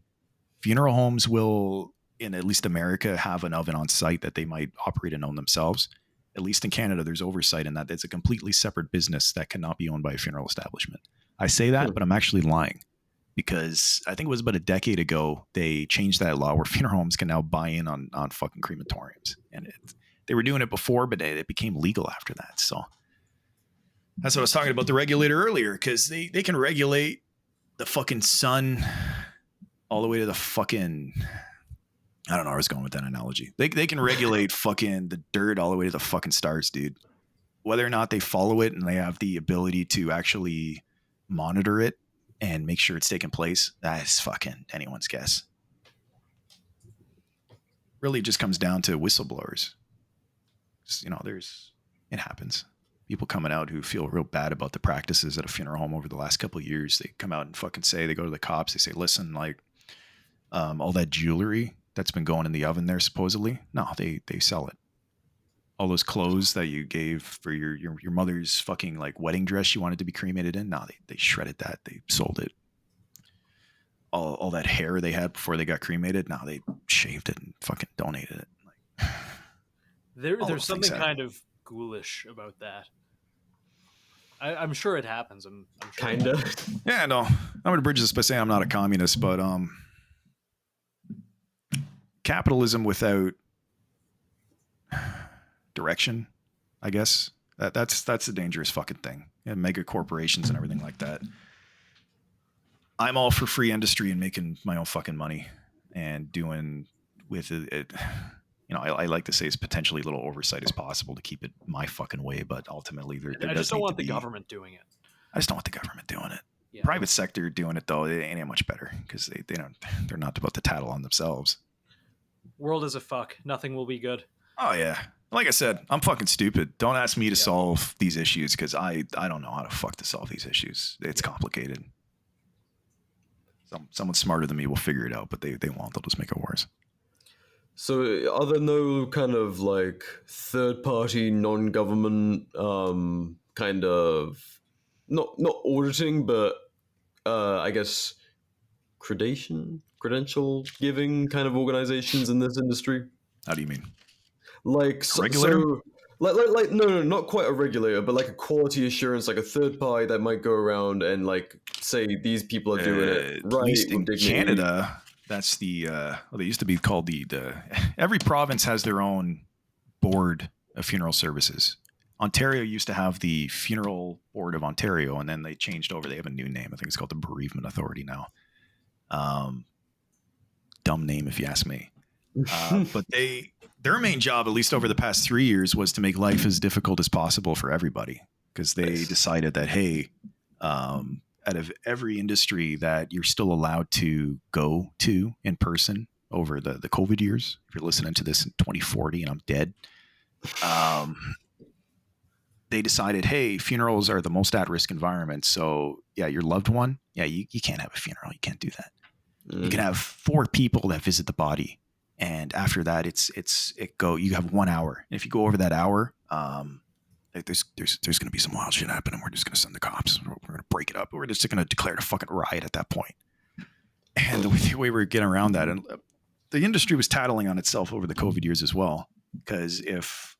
Funeral homes will, in at least America, have an oven on site that they might operate and own themselves. At least in Canada, there's oversight in that. It's a completely separate business that cannot be owned by a funeral establishment. I say that, but I'm actually lying because I think it was about a decade ago, they changed that law where funeral homes can now buy in on fucking crematoriums. And they were doing it before, but it became legal after that. So that's what I was talking about the regulator earlier, because they can regulate the fucking sun all the way to the fucking, I don't know where I was going with that analogy. They can regulate fucking the dirt all the way to the fucking stars, dude. Whether or not they follow it and they have the ability to actually monitor it and make sure it's taking place, that is fucking anyone's guess. Really just comes down to whistleblowers. It happens. People coming out who feel real bad about the practices at a funeral home over the last couple of years. They come out and fucking they go to the cops. They say, listen, all that jewelry that's been going in the oven there, supposedly. No, they sell it. all those clothes that you gave for your mother's fucking like wedding dress she wanted to be cremated in. No, they shredded that. They sold it. All that hair they had before they got cremated. Now they shaved it and fucking donated it. Like, there's something kind of ghoulish about that. I'm sure it happens. I'm sure Kinda. Yeah, no. I'm gonna bridge this by saying I'm not a communist, but capitalism without direction, I guess. That's a dangerous fucking thing. Yeah, mega corporations and everything like that. I'm all for free industry and making my own fucking money and doing with it. You know, I like to say as potentially little oversight as possible to keep it my fucking way, but ultimately I just don't want the government doing it. I just don't want the government doing it. Yeah. Private sector doing it though, it ain't much better because they're not about to tattle on themselves. World is a fuck. Nothing will be good. Oh yeah. Like I said, I'm fucking stupid. Don't ask me to solve these issues because I don't know how to fuck to solve these issues. It's complicated. Someone smarter than me will figure it out, but they won't. They'll just make it worse. So are there no kind of like third-party, non-government kind of not auditing, but I guess credential giving kind of organizations in this industry? How do you mean? Like regulator? Like no, not quite a regulator, but like a quality assurance, like a third party that might go around and like say these people are doing it right. At least in Canada, that's the they used to be called the every province has their own board of funeral services. Ontario used to have the Funeral Board of Ontario, and then they changed over. They have a new name. I think it's called the Bereavement Authority now. Dumb name, if you ask me. But their main job, at least over the past 3 years, was to make life as difficult as possible for everybody because they decided that, hey, out of every industry that you're still allowed to go to in person over the COVID years, if you're listening to this in 2040 and I'm dead, they decided, hey, funerals are the most at-risk environment. So yeah, your loved one, yeah, you can't have a funeral. You can't do that. You can have 4 people that visit the body. And after that, you have 1 hour. And if you go over that hour, there's going to be some wild shit happening. We're just going to send the cops. We're going to break it up. We're just going to declare a fucking riot at that point. And the way we're getting around that, and the industry was tattling on itself over the COVID years as well. Because if,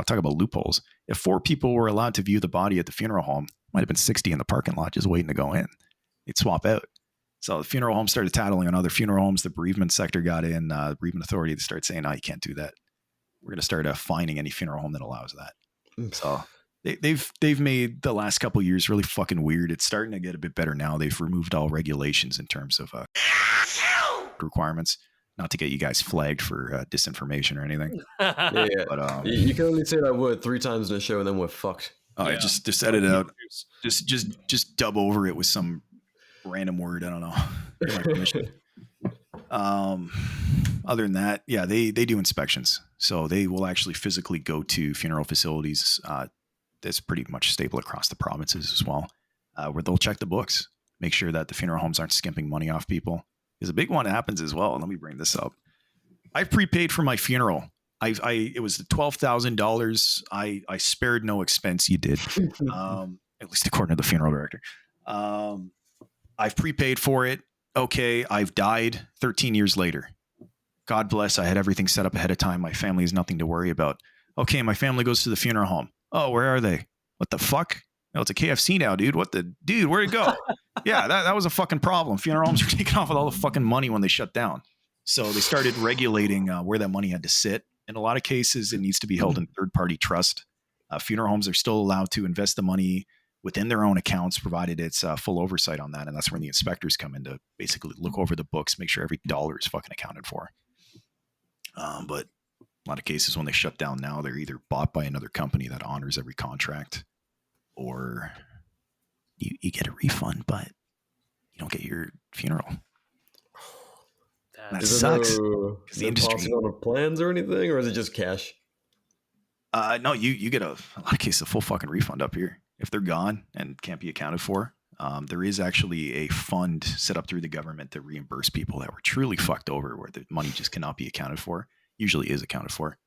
talk about loopholes. If 4 people were allowed to view the body at the funeral home, might have been 60 in the parking lot just waiting to go in. They'd swap out. So the funeral home started tattling on other funeral homes. The bereavement sector got in. The bereavement authority started saying, "No, you can't do that. We're going to start fining any funeral home that allows that." So they've made the last couple of years really fucking weird. It's starting to get a bit better now. They've removed all regulations in terms of requirements. Not to get you guys flagged for disinformation or anything. Yeah. But you can only say that word 3 times in a show, and then we're fucked. Oh, yeah. Just edit it out. Just dub over it with some random word. I don't know. Get my permission. Other than that, yeah, they do inspections. So they will actually physically go to funeral facilities. That's pretty much stable across the provinces as well, where they'll check the books, make sure that the funeral homes aren't skimping money off people. Because a big one happens as well. And let me bring this up. I've prepaid for my funeral. It was $12,000. I spared no expense. You did, at least according to the funeral director. I've prepaid for it. Okay, I've died 13 years later. God bless. I had everything set up ahead of time. My family has nothing to worry about. Okay, my family goes to the funeral home. Oh, where are they? What the fuck? No, it's a KFC now, dude. Where'd it go? Yeah, that was a fucking problem. Funeral homes are taking off with all the fucking money when they shut down. So they started regulating where that money had to sit. In a lot of cases, it needs to be held in third-party trust. Funeral homes are still allowed to invest the money within their own accounts, provided it's full oversight on that. And that's when the inspectors come in to basically look over the books, make sure every dollar is fucking accounted for. But a lot of cases when they shut down now, they're either bought by another company that honors every contract, or you get a refund, but you don't get your funeral. That sucks. Is the industry on plans or anything, or is it just cash? No, you get a lot of cases a full fucking refund up here if they're gone and can't be accounted for. There is actually a fund set up through the government to reimburse people that were truly fucked over, where the money just cannot be accounted for. Usually is accounted for.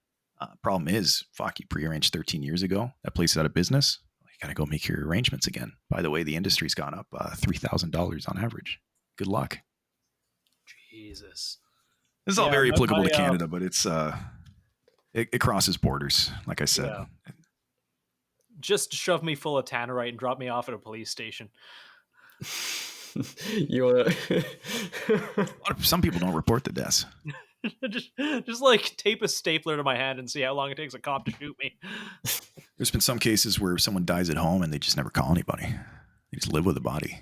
Problem is, fuck, you prearranged 13 years ago. That place is out of business. You got to go make your arrangements again. By the way, the industry's gone up $3,000 on average. Good luck. Jesus. This is all very applicable to Canada, but it's it crosses borders, like I said. Yeah. Just shove me full of tannerite and drop me off at a police station. Some people don't report the deaths. just like tape a stapler to my hand and see how long it takes a cop to shoot me. There's been some cases where someone dies at home and they just never call anybody. They just live with the body.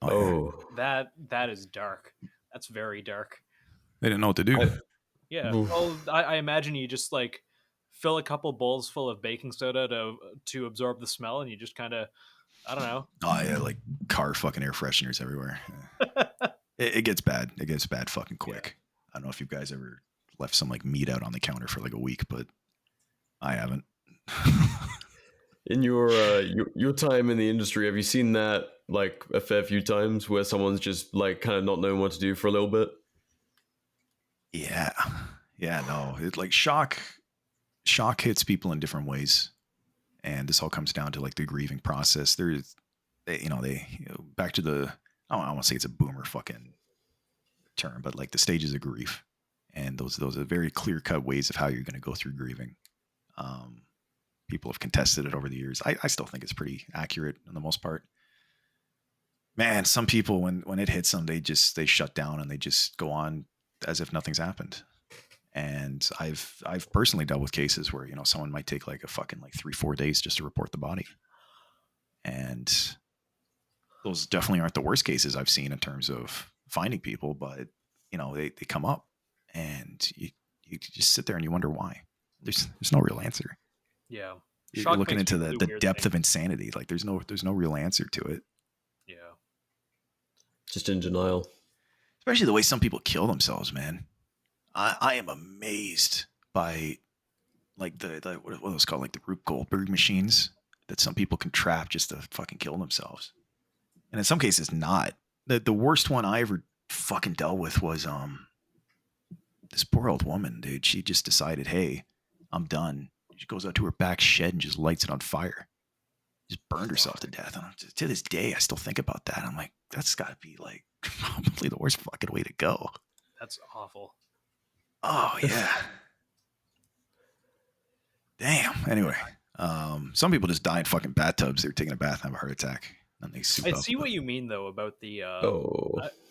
That is dark. That's very dark. They didn't know what to do. Well, I imagine you just like fill a couple bowls full of baking soda to absorb the smell, and you just kind of, I don't know. Oh yeah, like car fucking air fresheners everywhere. It gets bad. It gets bad fucking quick. I don't know if you guys ever left some like meat out on the counter for like a week, but I haven't. In your time in the industry, have you seen that like a fair few times where someone's just like kind of not knowing what to do for a little bit? Yeah, no, it like shock hits people in different ways, and this all comes down to like the grieving process. Back to the, I don't want to say it's a boomer fucking term, but like the stages of grief, and those are very clear cut ways of how you're going to go through grieving. People have contested it over the years. I still think it's pretty accurate for the most part. Man, some people when it hits them, they shut down and they just go on as if nothing's happened. And I've personally dealt with cases where, someone might take like a fucking like 3-4 days just to report the body. And those definitely aren't the worst cases I've seen in terms of finding people, but they come up and you just sit there and you wonder why. There's no real answer. Yeah. You're looking into the depth of insanity. Like there's no real answer to it. Yeah. Just in denial. Especially the way some people kill themselves, man. I am amazed by like the what are those called, like the Rube Goldberg machines that some people can trap just to fucking kill themselves. And in some cases not. The worst one I ever fucking dealt with was this poor old woman, dude. She just decided, hey, I'm done. She goes out to her back shed and just lights it on fire. Just burned herself to death. And to this day, I still think about that. I'm like, that's got to be like probably the worst fucking way to go. That's awful. Oh yeah. Damn. Anyway, some people just die in fucking bathtubs. They're taking a bath and have a heart attack. And they soup up. I see what you mean though about the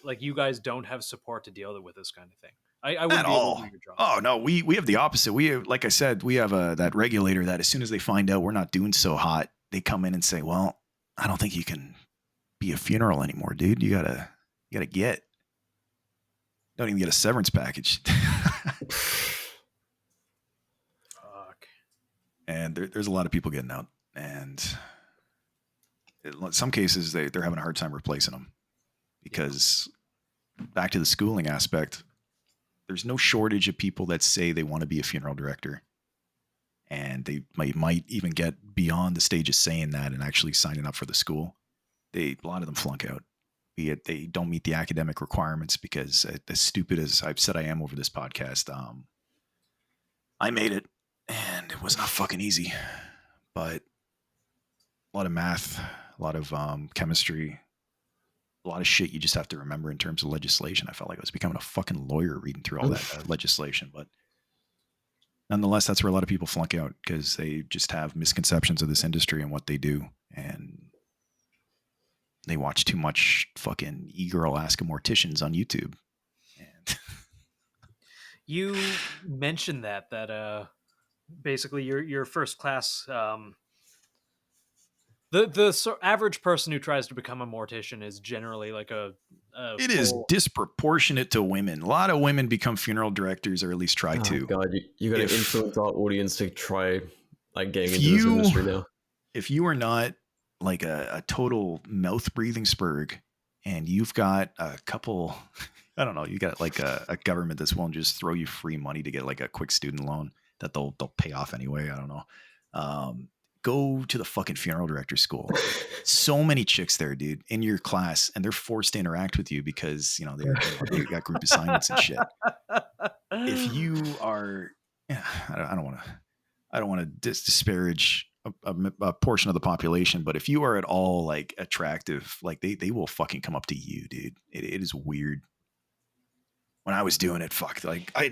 like you guys don't have support to deal with this kind of thing. I wouldn't be able to do your job. Oh no, we have the opposite. We have, like I said, we have that regulator that as soon as they find out we're not doing so hot, they come in and say, "Well, I don't think you can be a funeral anymore, dude. You gotta get. Don't even get a severance package." Fuck. And there's a lot of people getting out, and in some cases they're having a hard time replacing them because back to the schooling aspect. There's no shortage of people that say they want to be a funeral director, and they might even get beyond the stage of saying that and actually signing up for the school. A lot of them flunk out. Be it they don't meet the academic requirements because, as stupid as I've said I am over this podcast, I made it, and it was not fucking easy. But a lot of math, a lot of chemistry, a lot of shit you just have to remember in terms of legislation. I felt like I was becoming a fucking lawyer reading through all that legislation. But nonetheless, that's where a lot of people flunk out because they just have misconceptions of this industry and what they do. And they watch too much fucking e-girl ask a morticians on YouTube. And you mentioned that basically your first class, the average person who tries to become a mortician is generally like it is disproportionate to women. A lot of women become funeral directors, or at least try to. God, you got to influence our audience to try like getting into this industry now. If you are not like a total mouth breathing spurg, and you've got a couple, I don't know, you got like a government that's willing to just throw you free money to get like a quick student loan that they'll pay off anyway. I don't know. Go to the fucking funeral director school. So many chicks there, dude, in your class, and they're forced to interact with you because, they got group assignments and shit. If you are yeah, I don't want to. I don't want to disparage a portion of the population, but if you are at all like attractive, like they will fucking come up to you, dude. It is weird. When I was doing it, fuck, like I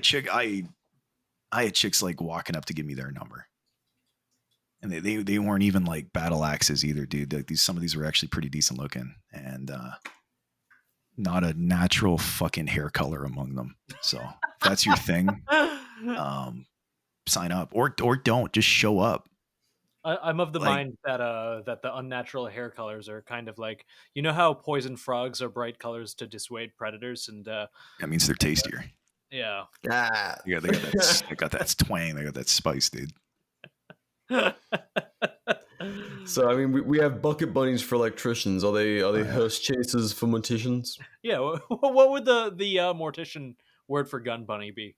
had chicks like walking up to give me their number, and they weren't even like battle axes either, dude. Like some of these were actually pretty decent looking, and not a natural fucking hair color among them. So if that's your thing, sign up or don't, just show up. I'm of the Like, mind that that the unnatural hair colors are kind of like, you know how poison frogs are bright colors to dissuade predators, and that means they're tastier. yeah. Ah. Yeah, they got that twang, they got that spice, dude. So I mean, we have bucket bunnies for electricians. Are they hearse chasers for morticians? Yeah, what would the mortician word for gun bunny be?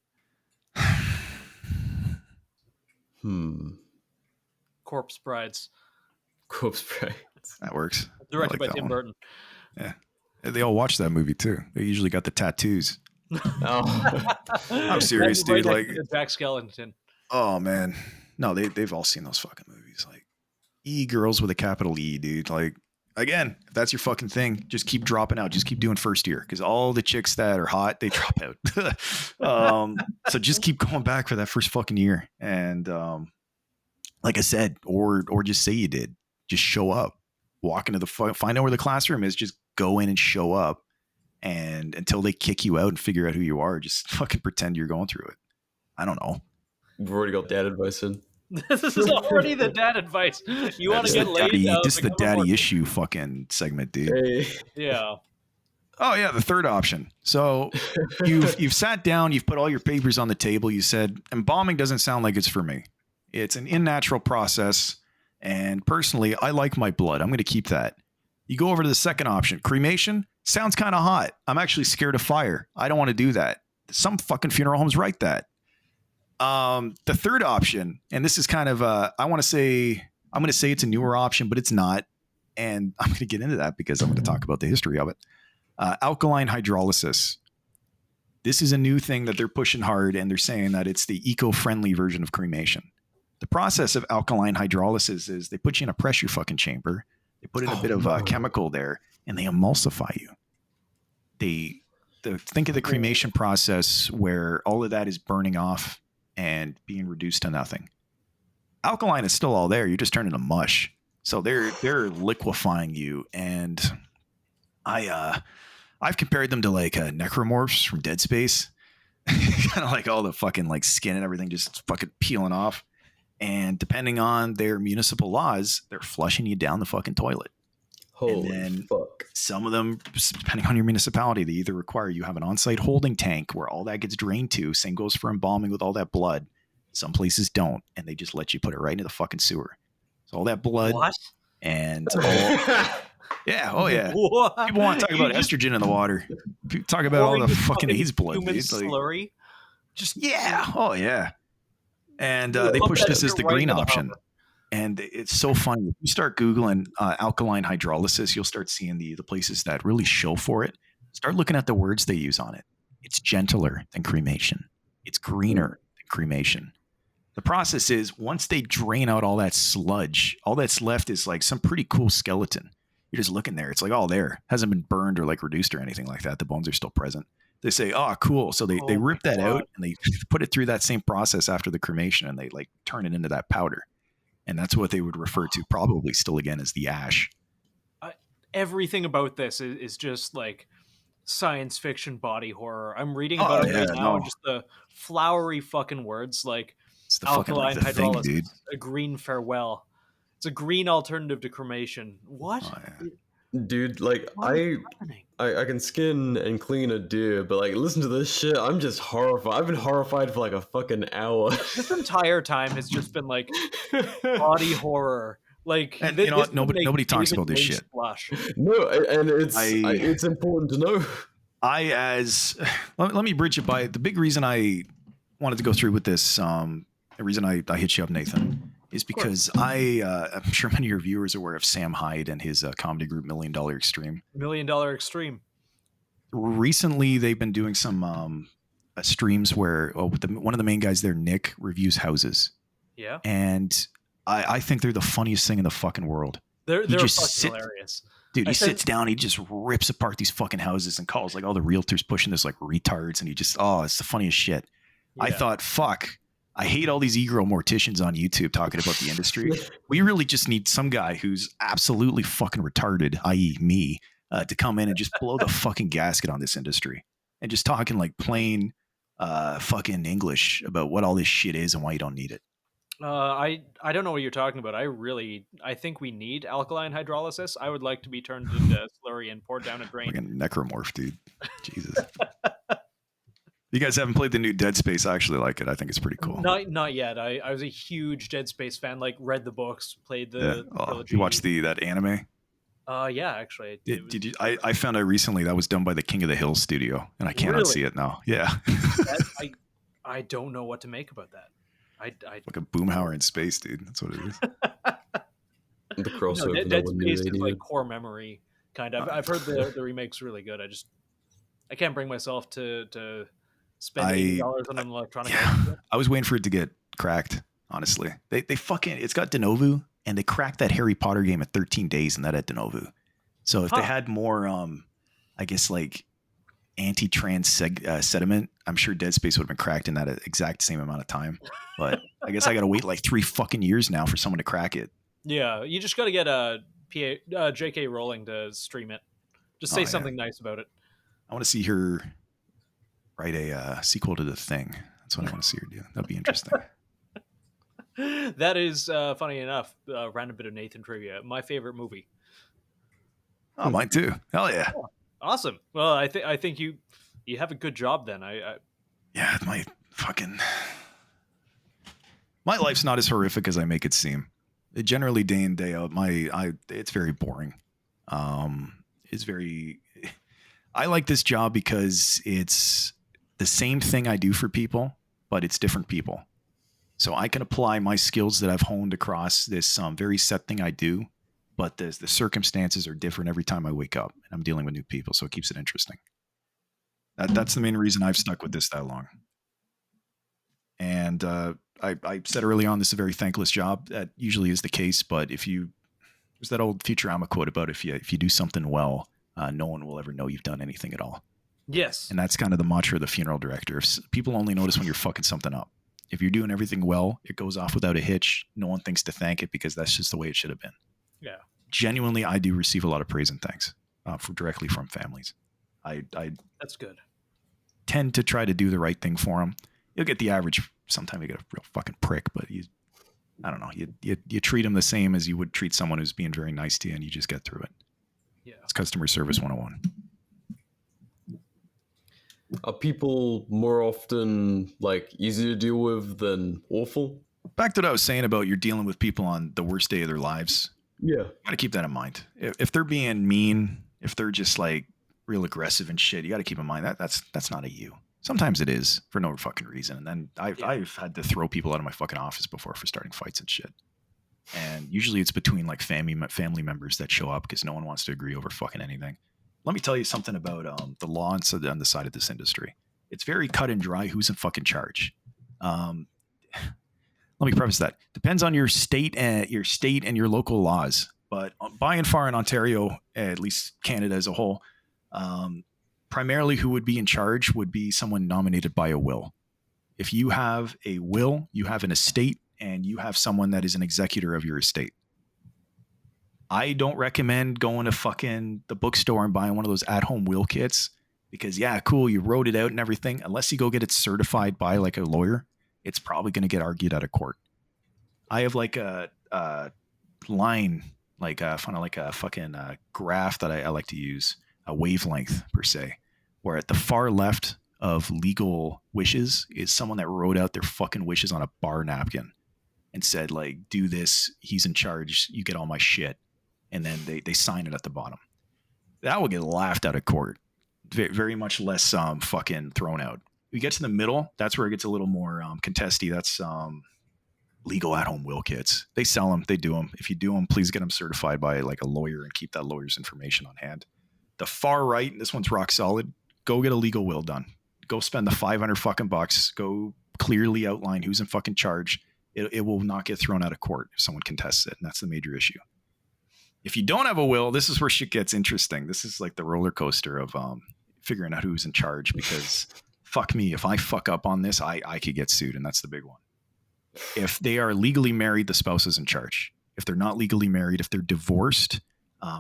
Corpse brides. Corpse brides. That works. Directed by that Tim one. Burton. Yeah, they all watch that movie too. They usually got the tattoos. Oh. I'm serious, Right dude. next Like, to Jack Skellington. oh man, no, they've all seen those fucking movies. Like, girls with a capital E, dude. Like, again, if that's your fucking thing, just keep dropping out. Just keep doing first year, because all the chicks that are hot, they drop out. So just keep going back for that first fucking year, and like I said, or just say you did. Just show up. Walk into find out where the classroom is. Just go in and show up. And until they kick you out and figure out who you are, just fucking pretend you're going through it. I don't know. We've already got dad advice in. This is already the dad advice. You want to get laid? This is the daddy issue fucking segment, dude. Hey. Yeah. Oh yeah, the third option. So you've sat down, you've put all your papers on the table. You said embalming doesn't sound like it's for me. It's an unnatural process, and personally, I like my blood. I'm going to keep that. You go over to the second option, cremation. Sounds kind of hot. I'm actually scared of fire. I don't want to do that. Some fucking funeral homes write that. The third option, and this is kind of I'm going to say it's a newer option, but it's not. And I'm going to get into that because I'm going to talk about the history of it. Alkaline hydrolysis. This is a new thing that they're pushing hard, and they're saying that it's the eco-friendly version of cremation. The process of alkaline hydrolysis is they put you in a pressure fucking chamber. They put in a bit of chemical there, and they emulsify you. Think of the cremation process where all of that is burning off and being reduced to nothing. Alkaline is still all there. You're just turning to mush. So they're liquefying you, and I've compared them to like necromorphs from Dead Space, kind of like all the fucking like skin and everything just fucking peeling off. And depending on their municipal laws, they're flushing you down the fucking toilet. Holy and then fuck. Some of them, depending on your municipality, they either require you have an on-site holding tank where all that gets drained to. Same goes for embalming with all that blood. Some places don't, and they just let you put it right into the fucking sewer. So all that blood and all, yeah, oh yeah. What? People want to talk about estrogen in the water. People talk about all the fucking AIDS blood. Human Dude. Like, slurry. Just yeah, oh yeah. And they push this as the green option. And it's so funny. If you start Googling alkaline hydrolysis, you'll start seeing the places that really show for it. Start looking at the words they use on it. It's gentler than cremation. It's greener than cremation. The process is once they drain out all that sludge, all that's left is like some pretty cool skeleton. You're just looking there. It's like, oh, there. Hasn't been burned or like reduced or anything like that. The bones are still present. They say, oh, cool. So they rip that out and they put it through that same process after the cremation, and they like turn it into that powder. And that's what they would refer to probably still again as the ash. Everything about this is just like science fiction body horror. I'm reading about it right now, and just the flowery fucking words like it's the alkaline fucking, like, hydrolysis, thing, dude. a green farewell. It's a green alternative to cremation. What? Oh, yeah. Dude, like I can skin and clean a deer, but like listen to this shit, I'm just horrified. I've been horrified for like a fucking hour. This entire time has just been like body horror. Like, and you know what? Nobody talks about this shit. No, and it's important to know. Let me bridge it by the big reason I wanted to go through with this. The reason I hit you up, Nathan, is because I'm sure many of your viewers are aware of Sam Hyde and his comedy group $1 Million Extreme. $1 Million Extreme. Recently, they've been doing some streams where one of the main guys there, Nick, reviews houses. Yeah. And I think they're the funniest thing in the fucking world. They're fucking hilarious. Dude, he sits down, he just rips apart these fucking houses and calls like all the realtors pushing this like retards, and he just, it's the funniest shit. Yeah. I thought, fuck, I hate all these e-girl morticians on YouTube talking about the industry. We really just need some guy who's absolutely fucking retarded, i.e. me, to come in and just blow the fucking gasket on this industry and just talking like plain fucking English about what all this shit is and why you don't need it. I don't know what you're talking about. I think we need alkaline hydrolysis. I would like to be turned into a slurry and poured down a drain. Like a necromorph, dude. Jesus. You guys haven't played the new Dead Space? I actually like it. I think it's pretty cool. Not yet. I was a huge Dead Space fan. Like, read the books, played the trilogy. You watched that anime? Yeah, actually. Did you? I found out recently that was done by the King of the Hill studio, and I cannot see it now. Yeah. I don't know what to make about that. Like a Boomhauer in space, dude. That's what it is. The crossover. No, Dead Space is like core memory, kind of. I've heard the remake's really good. I can't bring myself to spend $80 on an electronic. Yeah. I was waiting for it to get cracked. Honestly, they fucking, it's got Denovu, and they cracked that Harry Potter game in 13 days, and that at Denovu. So if they had more, I guess like anti-trans sediment, I'm sure Dead Space would have been cracked in that exact same amount of time. But I guess I got to wait like 3 fucking years now for someone to crack it. Yeah, you just got to get J.K. Rowling to stream it. Just say something nice about it. I want to see her write a sequel to The Thing. That's what I want to see her do. That'd be interesting. That is funny enough. Random bit of Nathan trivia. My favorite movie. Oh, mine too. Hell yeah! Oh, awesome. Well, I think you have a good job then. Yeah, my life's not as horrific as I make it seem. Generally, day in, day out, it's very boring. It's very. I like this job because it's the same thing I do for people, but it's different people. So I can apply my skills that I've honed across this very set thing I do, but the circumstances are different every time I wake up, and I'm dealing with new people, so it keeps it interesting. That's the main reason I've stuck with this that long. And I said early on, this is a very thankless job. That usually is the case, but there's that old Futurama quote about if you do something well, no one will ever know you've done anything at all. Yes. And that's kind of the mantra of the funeral director. People only notice when you're fucking something up. If you're doing everything well, it goes off without a hitch. No one thinks to thank it because that's just the way it should have been. Yeah. Genuinely, I do receive a lot of praise and thanks directly from families. I that's good. Tend to try to do the right thing for them. You'll get the average. Sometimes you get a real fucking prick, but I don't know. You treat them the same as you would treat someone who's being very nice to you, and you just get through it. Yeah. It's customer service 101. Are people more often like easy to deal with than awful? Back to what I was saying about you're dealing with people on the worst day of their lives. Yeah. Got to keep that in mind. If they're being mean, if they're just like real aggressive and shit, you got to keep in mind that's not a you. Sometimes it is for no fucking reason. And then I've had to throw people out of my fucking office before for starting fights and shit. And usually it's between like family members that show up because no one wants to agree over fucking anything. Let me tell you something about the law on the side of this industry. It's very cut and dry who's in fucking charge. Let me preface that. Depends on your state and your local laws. But by and far in Ontario, at least Canada as a whole, primarily who would be in charge would be someone nominated by a will. If you have a will, you have an estate, and you have someone that is an executor of your estate. I don't recommend going to fucking the bookstore and buying one of those at-home will kits because, yeah, cool, you wrote it out and everything. Unless you go get it certified by like a lawyer, it's probably going to get argued out of court. I have like a line, like kind of like a fucking graph that I like to use, a wavelength per se, where at the far left of legal wishes is someone that wrote out their fucking wishes on a bar napkin and said, like, do this, he's in charge, you get all my shit. And then they sign it at the bottom. That will get laughed out of court. Very much less fucking thrown out. We get to the middle, that's where it gets a little more contesty. That's legal at-home will kits. They sell them, they do them. If you do them, please get them certified by like a lawyer and keep that lawyer's information on hand. The far right, this one's rock solid. Go get a legal will done. go spend the 500 fucking bucks, go clearly outline who's in fucking charge. It will not get thrown out of court if someone contests it. And that's the major issue. If you don't have a will, this is where shit gets interesting. This is like the roller coaster of figuring out who's in charge, because fuck me, if I fuck up on this, I could get sued. And that's the big one. If they are legally married, the spouse is in charge. If they're not legally married, if they're divorced,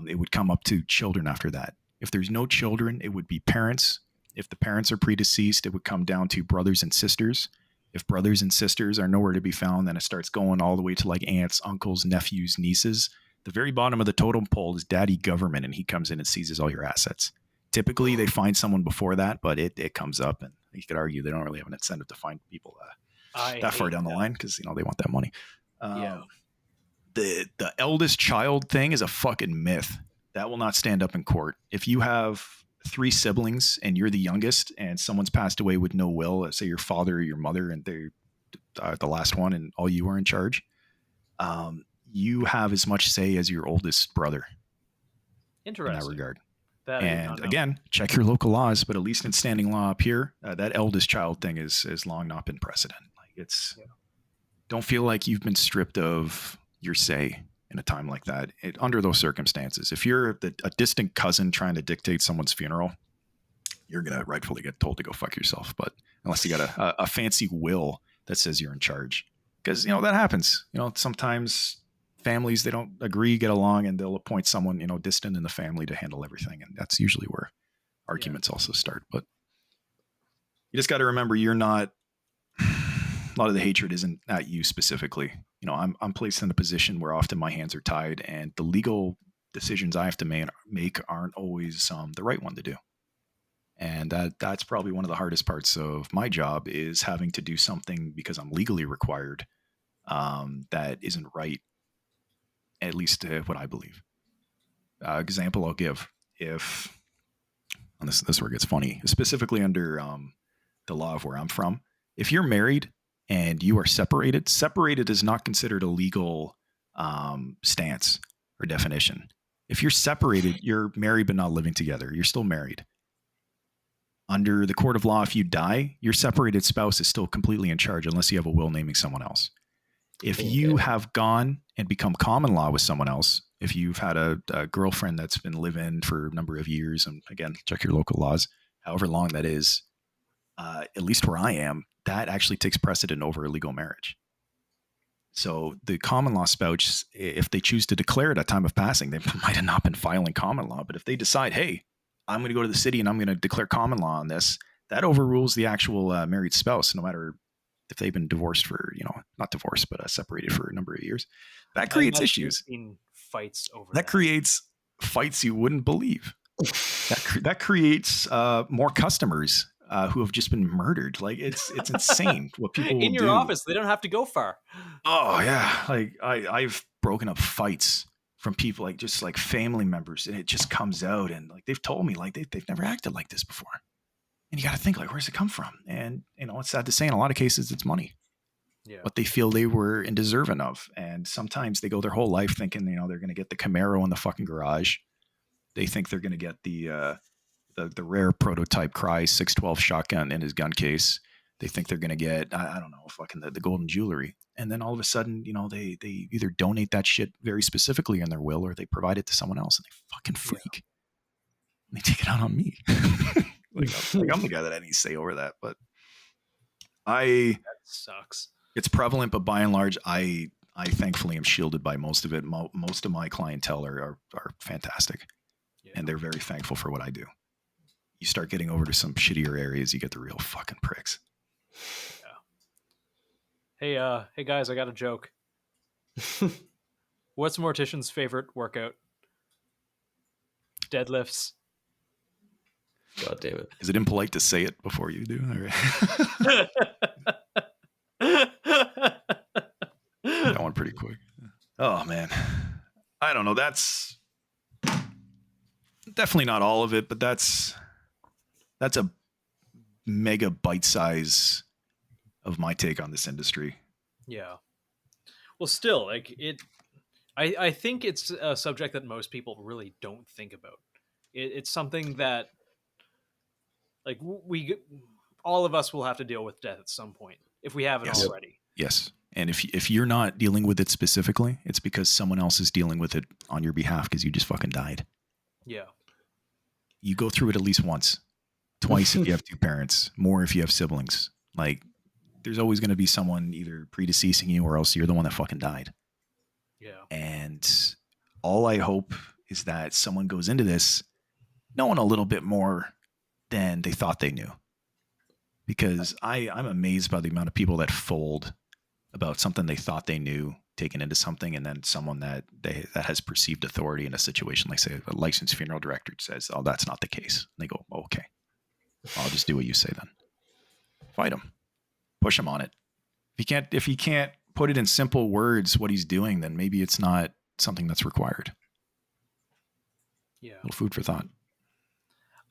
it would come up to children after that. If there's no children, it would be parents. If the parents are predeceased, it would come down to brothers and sisters. If brothers and sisters are nowhere to be found, then it starts going all the way to like aunts, uncles, nephews, nieces. The very bottom of the totem pole is daddy government, and he comes in and seizes all your assets. Typically, they find someone before that, but it comes up, and you could argue they don't really have an incentive to find people that far down the line, because they want that money. The eldest child thing is a fucking myth. That will not stand up in court. If you have 3 siblings and you're the youngest, and someone's passed away with no will, let's say your father or your mother, and they're the last one, and all you are in charge, you have as much say as your oldest brother. Interesting. In that regard. And again, check your local laws, but at least in standing law up here, that eldest child thing is long not been precedent. Like don't feel like you've been stripped of your say in a time like that. Under those circumstances, if you're a distant cousin trying to dictate someone's funeral, you're going to rightfully get told to go fuck yourself. But unless you got a fancy will that says you're in charge, because, that happens. Sometimes families, they don't agree, get along, and they'll appoint someone, distant in the family to handle everything. And that's usually where arguments also start. But you just got to remember, you're not, a lot of the hatred isn't at you specifically. I'm placed in a position where often my hands are tied, and the legal decisions I have to make aren't always the right one to do. And that's probably one of the hardest parts of my job, is having to do something because I'm legally required that isn't right, at least what I believe. Example I'll give, if, and this is where it gets funny, specifically under the law of where I'm from, if you're married and you are separated is not considered a legal stance or definition. If you're separated, you're married but not living together. You're still married. Under the court of law, if you die, your separated spouse is still completely in charge unless you have a will naming someone else. If you have gone and become common law with someone else, if you've had a girlfriend that's been live-in for a number of years, and again, check your local laws, however long that is, at least where I am, that actually takes precedent over a legal marriage. So the common law spouse, if they choose to declare it at time of passing, they might have not been filing common law, but if they decide, hey, I'm going to go to the city and I'm going to declare common law on this, that overrules the actual married spouse, no matter if they've been divorced for, not divorced, but separated for a number of years. That creates issues. Fights over that creates fights you wouldn't believe. that creates more customers who have just been murdered. Like it's insane what people will in your do. office. They don't have to go far. Oh yeah, like I've broken up fights from people, like just like family members, and it just comes out, and like they've told me like they've never acted like this before. And you got to think, like, where's it come from? And it's sad to say, in a lot of cases, it's money. Yeah. What they feel they were deserving of. And sometimes they go their whole life thinking, they're going to get the Camaro in the fucking garage. They think they're going to get the rare prototype Cry 612 shotgun in his gun case. They think they're going to get, I don't know, fucking the golden jewelry. And then all of a sudden, they either donate that shit very specifically in their will, or they provide it to someone else, and they fucking freak. Yeah. And they take it out on me. Like I'm the guy that had any say over that, but that sucks. It's prevalent, but by and large, I thankfully am shielded by most of it. Most of my clientele are fantastic, and they're very thankful for what I do. You start getting over to some shittier areas, you get the real fucking pricks. Yeah. Hey guys, I got a joke. What's Mortician's favorite workout? Deadlifts. God damn it. Is it impolite to say it before you do? That one pretty quick. Oh, man. I don't know. That's definitely not all of it, but that's a mega bite size of my take on this industry. Yeah. Well, still, like I think it's a subject that most people really don't think about. It's something that, like, all of us will have to deal with death at some point if we haven't already. Yes. And if you're not dealing with it specifically, it's because someone else is dealing with it on your behalf because you just fucking died. Yeah. You go through it at least once, twice if you have two parents, more if you have siblings. Like, there's always going to be someone either predeceasing you or else you're the one that fucking died. Yeah. And all I hope is that someone goes into this knowing a little bit more than they thought they knew. Because I'm amazed by the amount of people that fold about something they thought they knew, taken into something, and then someone that has perceived authority in a situation, like say a licensed funeral director says, "Oh, that's not the case." And they go, oh, "Okay, I'll just do what you say then." Fight him, push him on it. If he can't put it in simple words what he's doing, then maybe it's not something that's required. Yeah. A little food for thought.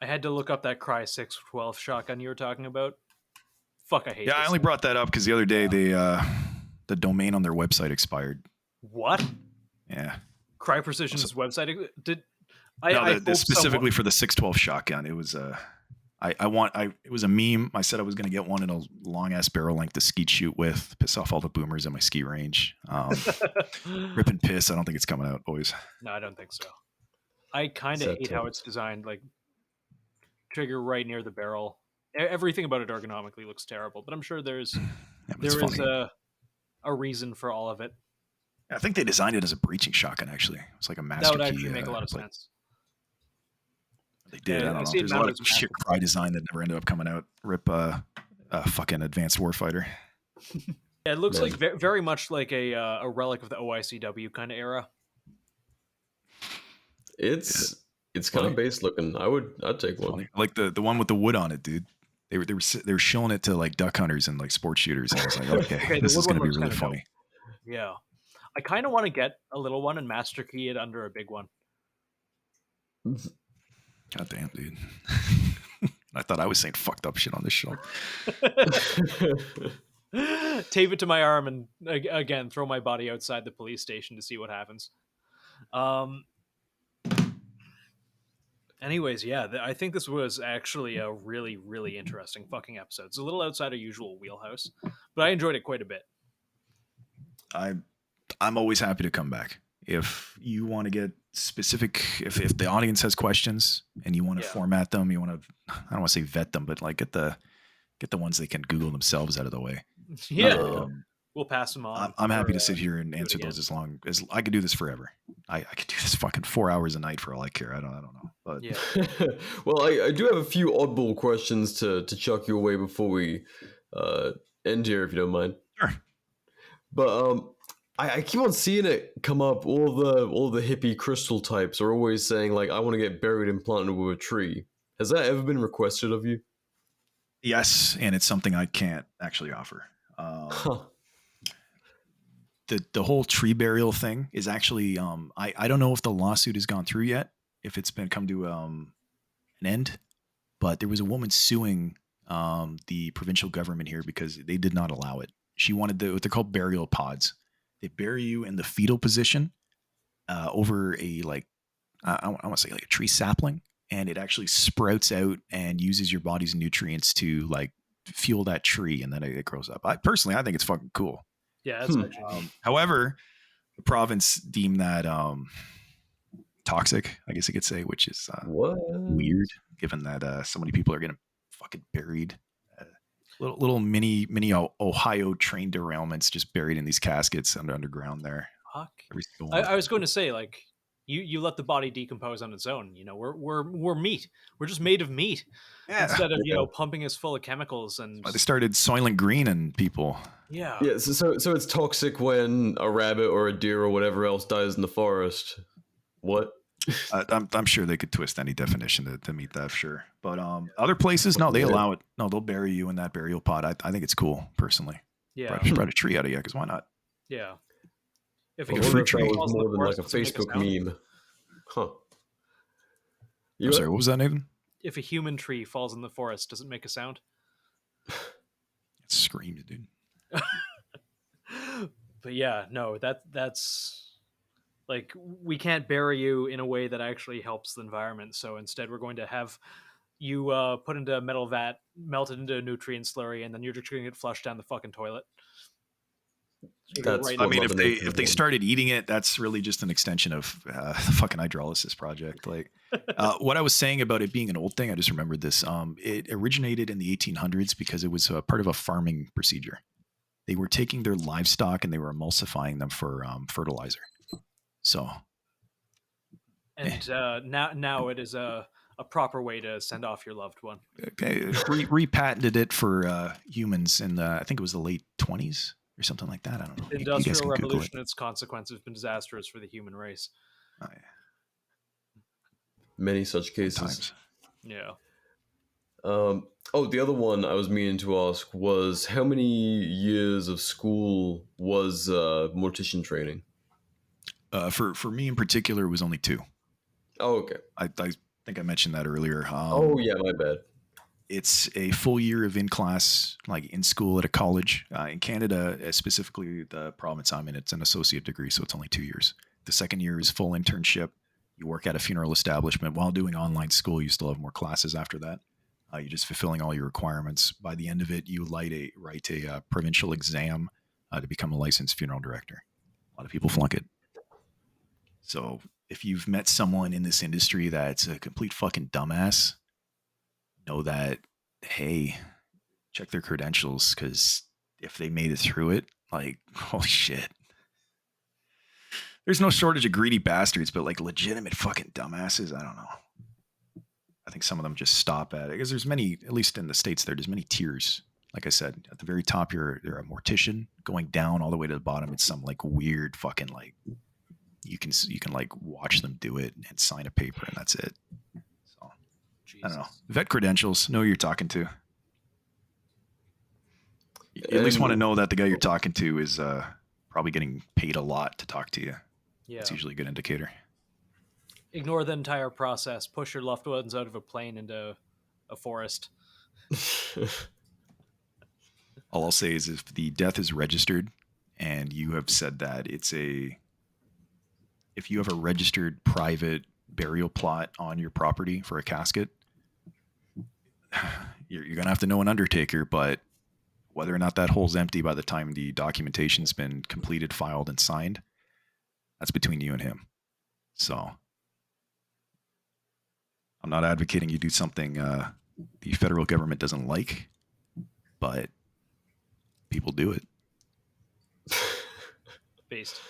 I had to look up that Cry 612 shotgun you were talking about. Fuck, I hate Yeah, this I only thing. brought that up because the other day the domain on their website expired. What? Yeah. Cry Precision's website did. Specifically for the 612 shotgun. It was it was a meme. I said I was going to get one in a long ass barrel length to skeet shoot with, piss off all the boomers at my ski range. Rip and piss. I don't think it's coming out, boys. No, I don't think so. I kind of hate how it's designed. Like, trigger right near the barrel. Everything about it ergonomically looks terrible, but I'm sure there is a reason for all of it. I think they designed it as a breaching shotgun. Actually, it's like a master That would key. actually make a lot of sense. They did. I don't know. There's a lot of shit Cry design that never ended up coming out. Rip fucking Advanced Warfighter. Yeah, it looks like very much like a relic of the OICW kind of era. It's kind of base looking. I'd take one. Funny. Like the one with the wood on it, dude. They were showing it to like duck hunters and like sports shooters, and I was like, okay, this is going to be really funny. Yeah, I kind of want to get a little one and master key it under a big one. God damn, dude. I thought I was saying fucked up shit on this show. Tape it to my arm and again throw my body outside the police station to see what happens. Anyways, yeah, I think this was actually a really, really interesting fucking episode. It's a little outside our usual wheelhouse, but I enjoyed it quite a bit. I'm always happy to come back. If you want to get specific, if the audience has questions and you want to format them, you want to, I don't want to say vet them, but like get the ones they can Google themselves out of the way. Yeah. We'll pass them on. I'm happy to sit here and answer those as long as I could do this forever. I could do this fucking 4 hours a night for all I care. I don't know. But yeah. Well, I do have a few oddball questions to chuck your way before we end here, if you don't mind. Sure. But I keep on seeing it come up. All the hippie crystal types are always saying like, I want to get buried and planted with a tree. Has that ever been requested of you? Yes, and it's something I can't actually offer. The whole tree burial thing is actually I don't know if the lawsuit has gone through yet, if it's been come to an end, but there was a woman suing the provincial government here because they did not allow it. She wanted what they're called burial pods. They bury you in the fetal position over a I want to say like a tree sapling, and it actually sprouts out and uses your body's nutrients to like fuel that tree, and then it grows up. I think it's fucking cool. Yeah, that's actually. However, the province deemed that toxic, I guess you could say, which is weird, given that so many people are getting fucking buried. Little mini Ohio train derailments just buried in these caskets underground there. Fuck. I was going to say, like, you let the body decompose on its own. You know, we're meat. We're just made of meat. Yeah. Instead of pumping us full of chemicals and they started soiling green and people. Yeah. Yeah. So it's toxic when a rabbit or a deer or whatever else dies in the forest. What? I'm sure they could twist any definition to meet that, sure. But other places, no, they allow it. No, they'll bury you in that burial pod. I think it's cool, personally. Yeah. Spread a tree out of you, because why not? Yeah. If a fruit tree was more than like a Facebook meme. Huh. I'm sorry, what was that, Nathan? If a human tree falls in the forest, does it make a sound? It screams, dude. But yeah, no, that's like, we can't bury you in a way that actually helps the environment. So instead we're going to have you put into a metal vat, melt it into a nutrient slurry, and then you're just going to get flushed down the fucking toilet. That's Right I what mean, Mother Nature if they did. started eating it, that's really just an extension of the fucking hydrolysis project. Like what I was saying about it being an old thing, I just remembered this. It originated in the 1800s because it was part of a farming procedure. They were taking their livestock and they were emulsifying them for fertilizer. So, and now it is a proper way to send off your loved one. okay, repatented it for humans in the, I think it was the late 20s. Or something like that. I don't know. The Industrial Revolution and its consequences have been disastrous for the human race. Oh, yeah. Many such cases. Times. Yeah. The other one I was meaning to ask was how many years of school was mortician training? For me in particular, it was only 2. Oh, okay. I think I mentioned that earlier. Yeah, my bad. It's a full year of in-class, like in school at a college. In Canada, specifically the province I'm in, it's an associate degree, so it's only 2 years. The second year is full internship. You work at a funeral establishment. While doing online school, you still have more classes after that. You're just fulfilling all your requirements. By the end of it, you write a provincial exam to become a licensed funeral director. A lot of people flunk it. So if you've met someone in this industry that's a complete fucking dumbass, know that, hey, check their credentials, because if they made it through it, like, holy shit. There's no shortage of greedy bastards, but like legitimate fucking dumbasses, I don't know. I think some of them just stop at it, because there's many, at least in the States, there's many tiers. Like I said, at the very top, you're a mortician. Going down all the way to the bottom, it's some like weird fucking like, you can like watch them do it and sign a paper, and that's it. I don't know. Vet credentials. Know who you're talking to. You at least want to know that the guy you're talking to is probably getting paid a lot to talk to you. Yeah. It's usually a good indicator. Ignore the entire process. Push your loved ones out of a plane into a forest. All I'll say is if the death is registered and you have said that if you have a registered private burial plot on your property for a casket, you're going to have to know an undertaker, but whether or not that hole's empty by the time the documentation's been completed, filed, and signed, that's between you and him. So I'm not advocating you do something the federal government doesn't like, but people do it. Based.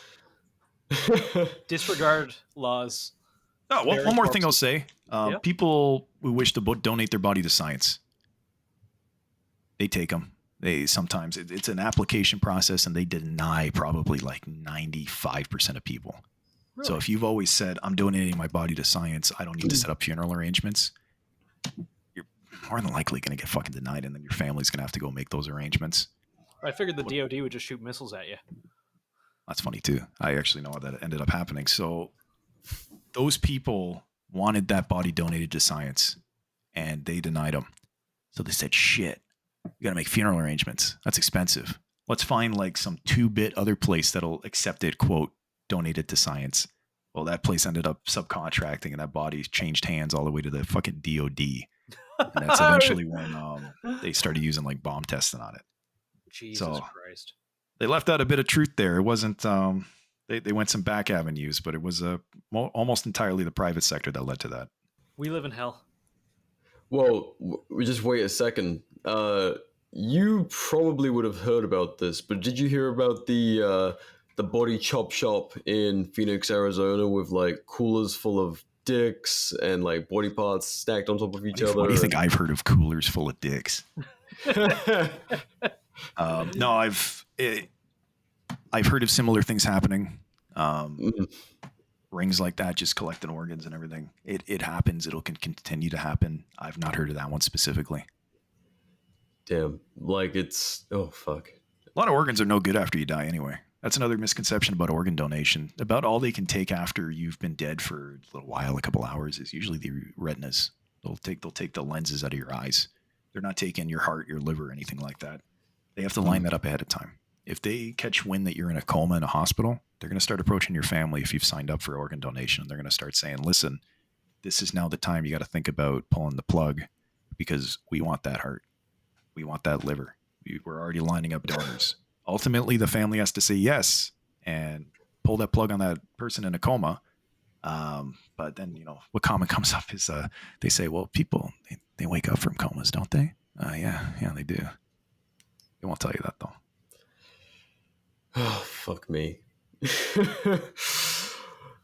Disregard laws. Oh, one more thing I'll say. People who wish to donate their body to science, they take them. Sometimes it's an application process, and they deny probably like 95% of people. Really? So if you've always said, I'm donating my body to science, I don't need to set up funeral arrangements, you're more than likely going to get fucking denied, and then your family's going to have to go make those arrangements. I figured the DOD would just shoot missiles at you. That's funny too. I actually know that ended up happening. So those people wanted that body donated to science, and they denied them. So they said, shit, you got to make funeral arrangements. That's expensive. Let's find like some 2-bit other place that'll accept it, quote, donated to science. Well, that place ended up subcontracting, and that body changed hands all the way to the fucking DOD. And that's eventually when they started using like bomb testing on it. Jesus Christ. They left out a bit of truth there. It wasn't, they went some back avenues, but it was almost entirely the private sector that led to that. We live in hell. Well, just wait a second. You probably would have heard about this, but did you hear about the body chop shop in Phoenix, Arizona, with like coolers full of dicks and like body parts stacked on top of each other? What do you think I've heard of coolers full of dicks? No, I've heard of similar things happening. Rings like that, just collecting organs and everything. It happens. It'll continue to happen. I've not heard of that one specifically. Damn, like it's, oh fuck. A lot of organs are no good after you die anyway. That's another misconception about organ donation. About all they can take after you've been dead for a little while, a couple hours, is usually the retinas. They'll take the lenses out of your eyes. They're not taking your heart, your liver, anything like that. They have to line that up ahead of time. If they catch wind that you're in a coma in a hospital, they're going to start approaching your family if you've signed up for organ donation. They're going to start saying, listen, this is now the time you got to think about pulling the plug. because we want that heart. We want that liver. We're already lining up donors. Ultimately, the family has to say yes and pull that plug on that person in a coma. But then, what comment comes up is they say, well, people, they wake up from comas, don't they? Yeah, they do. They won't tell you that, though. Oh, fuck me.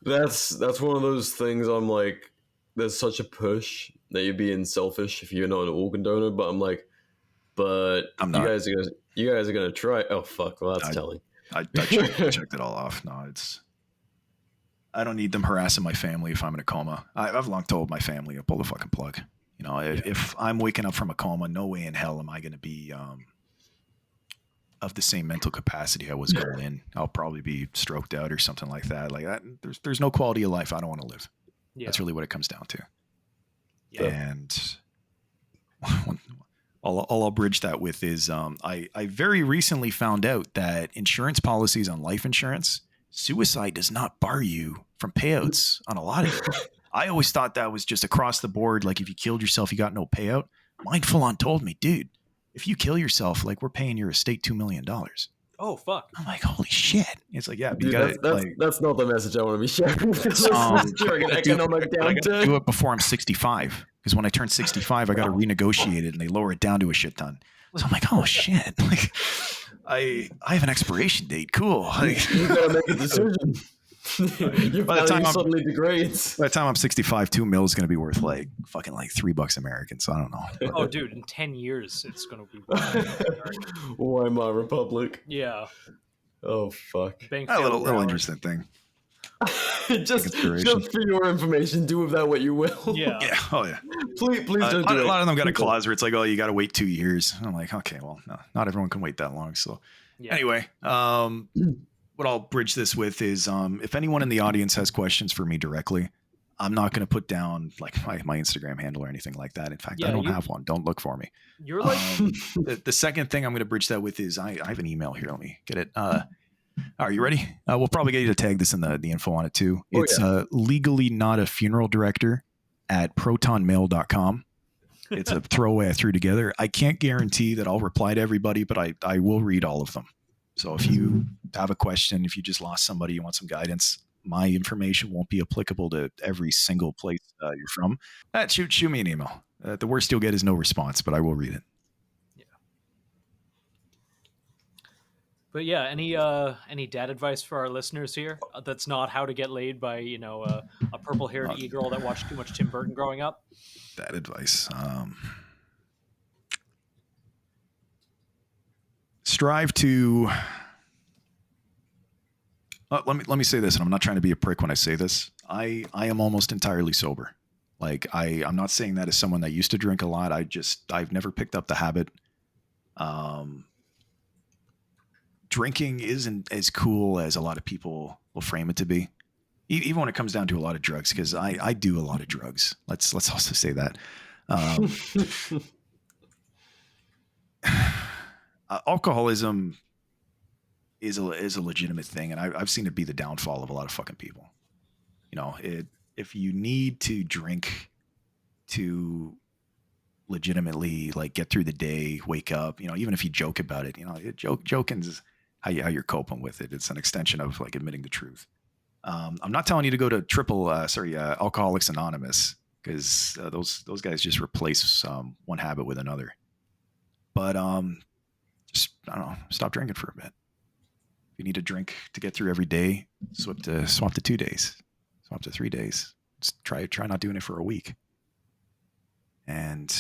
That's one of those things I'm like, there's such a push that you're being selfish if you're not an organ donor, but I'm like, but I'm not. You guys are gonna try. Oh fuck! Well, that's telling. I checked it all off. No, I don't need them harassing my family if I'm in a coma. I've long told my family to pull the fucking plug. If I'm waking up from a coma, no way in hell am I going to be of the same mental capacity I was going in. I'll probably be stroked out or something like that. Like that, there's no quality of life I don't want to live. Yeah. That's really what it comes down to. Yeah. And all I'll bridge that with is I very recently found out that insurance policies on life insurance, suicide does not bar you from payouts on a lot of it. I always thought that was just across the board. Like if you killed yourself, you got no payout. Mine full on told me, dude, if you kill yourself, like we're paying your estate $2 million. Oh, fuck. I'm like, holy shit. It's like, yeah, dude, that's not the message I want to be sharing. During an economic downturn. I gotta do it before I'm 65. Because when I turn 65, I got to renegotiate it and they lower it down to a shit ton. So I'm like, oh shit. Like I have an expiration date. Cool. Like, you gotta make a decision. By the time suddenly degrades. By the time I'm 65, $2 million is going to be worth like fucking like $3 American. So I don't know. Oh, dude, in 10 years, it's going to be. Weimar Republic. Yeah. Oh fuck. A little interesting thing. just for your information, do with that what you will. Yeah. Yeah. Oh yeah. Please don't do it. A lot of them got a clause where it's like, oh, you got to wait 2 years. I'm like, okay, well, no, not everyone can wait that long. So anyway, what I'll bridge this with is if anyone in the audience has questions for me directly, I'm not going to put down like my Instagram handle or anything like that. In fact, I don't have one. Don't look for me. You're like the second thing I'm going to bridge that with is I have an email here. Let me get it. Are you ready? We'll probably get you to tag this in the info on it too. It's legally not a funeral director at protonmail.com. It's a throwaway I threw together. I can't guarantee that I'll reply to everybody, but I will read all of them. So if you have a question, if you just lost somebody, you want some guidance, my information won't be applicable to every single place you're from. Shoot me an email. The worst you'll get is no response, but I will read it. Yeah. But yeah, any dad advice for our listeners here? That's not how to get laid by a purple-haired e-girl that watched too much Tim Burton growing up. Dad advice. Strive to let me say this, and I'm not trying to be a prick when I say this. I am almost entirely sober. Like I'm not saying that as someone that used to drink a lot. I've never picked up the habit. Drinking isn't as cool as a lot of people will frame it to be, even when it comes down to a lot of drugs, because I do a lot of drugs. Let's also say that. Alcoholism is a legitimate thing, and I've seen it be the downfall of a lot of fucking people. If you need to drink to legitimately like get through the day, wake up, even if you joke about it, joking is how you're coping with it. It's an extension of like admitting the truth. I'm not telling you to go to Alcoholics Anonymous, because those guys just replace one habit with another. But just, I don't know, stop drinking for a bit. If you need to drink to get through every day, swap to 2 days, swap to 3 days. Just try not doing it for a week. And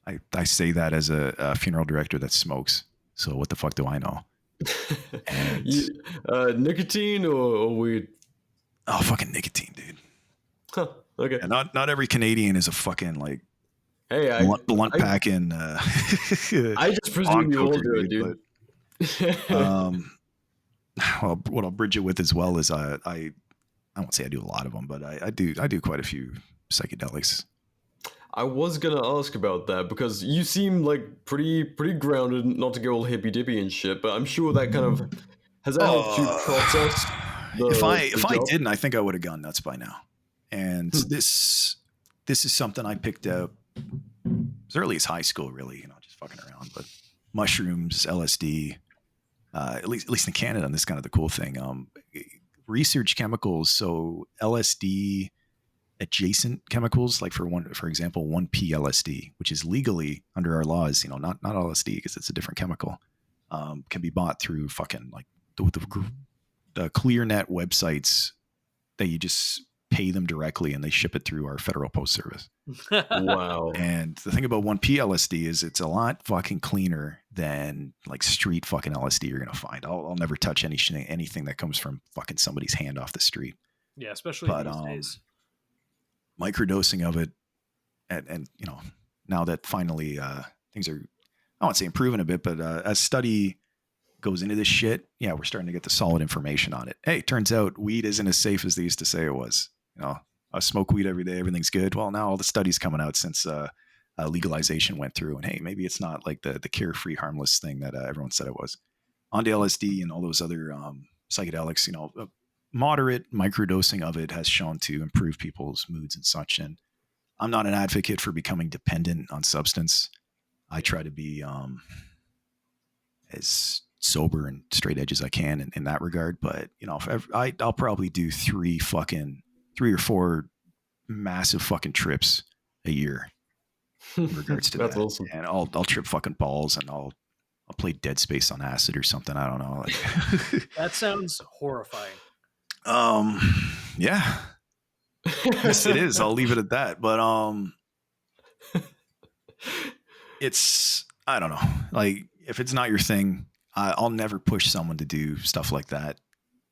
I say that as a funeral director that smokes. So what the fuck do I know? And, nicotine or weed? Oh, fucking nicotine, dude. Huh, okay. And not every Canadian is a fucking like hey, blunt packing. I just presume you all do it, dude. Well, what I'll bridge it with as well is I won't say I do a lot of them, but I do quite a few psychedelics. I was gonna ask about that because you seem like pretty grounded, not to go all hippy dippy and shit. But I'm sure that kind of has that helped you process. If I didn't, I think I would have gone nuts by now. And this is something I picked up as early as high school, really, just fucking around. But mushrooms, LSD, at least in Canada, and this is kind of the cool thing. Research chemicals, so LSD adjacent chemicals, like for example, 1P LSD, which is legally under our laws, not LSD because it's a different chemical, can be bought through fucking like the ClearNet websites that you just pay them directly and they ship it through our federal post service. Wow. And the thing about 1P LSD is it's a lot fucking cleaner than like street fucking LSD you're gonna find. I'll never touch anything that comes from fucking somebody's hand off the street. Yeah, especially these days. Microdosing of it, and now that finally things are, I won't say improving a bit, but as study goes into this shit, we're starting to get the solid information on it. Hey, turns out weed isn't as safe as they used to say it was. I smoke weed every day, everything's good. Well, now all the studies coming out since legalization went through, and hey, maybe it's not like the carefree, harmless thing that everyone said it was. On to LSD and all those other psychedelics, moderate microdosing of it has shown to improve people's moods and such. And I'm not an advocate for becoming dependent on substance. I try to be as sober and straight edge as I can in that regard. But I'll probably do 3 or 4 massive fucking trips a year in regards to That's that. awesome. And I'll trip fucking balls and I'll play Dead Space on acid or something. I don't know. That sounds horrifying. Yeah. Yes, it is. I'll leave it at that. But I don't know. Like, if it's not your thing, I'll never push someone to do stuff like that.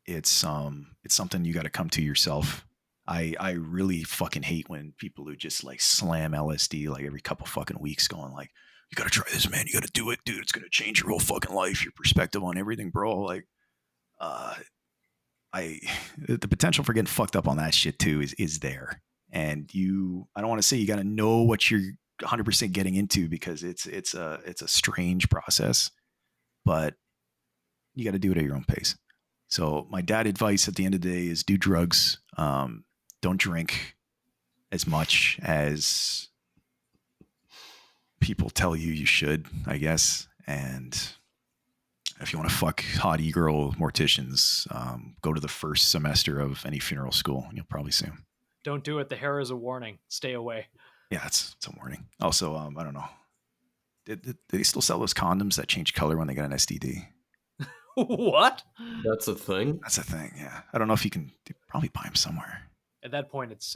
It's something you got to come to yourself. I really fucking hate when people who just like slam LSD like every couple fucking weeks, going like, you got to try this, man. You got to do it, dude. It's going to change your whole fucking life, your perspective on everything, bro. Like, the potential for getting fucked up on that shit too is there. And I don't want to say you got to know what you're 100% getting into, because it's a strange process, but you got to do it at your own pace. So my dad advice at the end of the day is do drugs. Don't drink as much as people tell you should, I guess. And if you want to fuck hot e-girl morticians, go to the first semester of any funeral school and you'll probably see them. Don't do it. The hair is a warning. Stay away. Yeah, it's a warning. Also, I don't know. Did they still sell those condoms that change color when they got an STD? What? That's a thing? That's a thing, yeah. I don't know if you can probably buy them somewhere. At that point, it's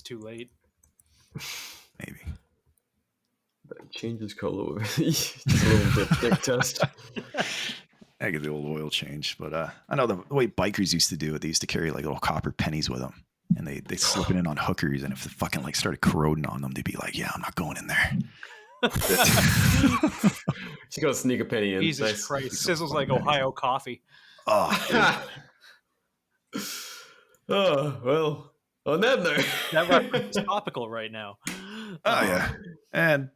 too late. Maybe. That changes color. It's a little bit dick test. I get the old oil change, but I know the way bikers used to do it. They used to carry like little copper pennies with them, and they slip it in on hookers. And if the fucking like started corroding on them, they'd be like, "Yeah, I'm not going in there." She gotta sneak a penny in. Jesus Nice. Christ! Sizzles like Ohio coffee. Oh, Oh, well, on that note. That reference is topical right now. oh yeah, and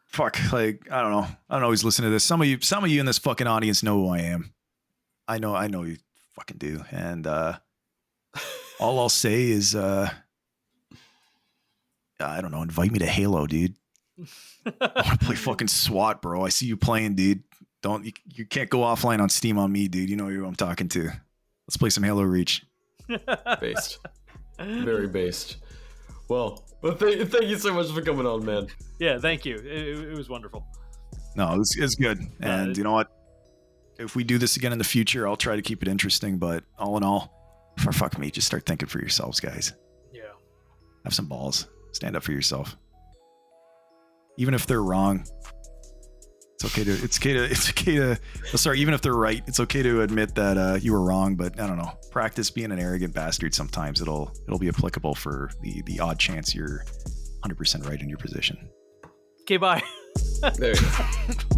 fuck, like I don't know. I don't always listen to this. Some of you in this fucking audience know who I am. I know you fucking do. And all I'll say is, I don't know. Invite me to Halo, dude. I want to play fucking SWAT, bro. I see you playing, dude. You can't go offline on Steam on me, dude. You know who I'm talking to. Let's play some Halo Reach. Based. Very based. Well, thank you so much for coming on, man. Yeah, thank you. It was wonderful. No, it's good. And you know what? If we do this again in the future, I'll try to keep it interesting. But all in all, for fuck me, just start thinking for yourselves, guys. Yeah. Have some balls. Stand up for yourself. Even if they're wrong, it's okay to sorry, even if they're right, it's okay to admit that you were wrong. But I don't know. Practice being an arrogant bastard sometimes. It'll be applicable for the odd chance you're 100% right in your position. Okay, bye. There you go.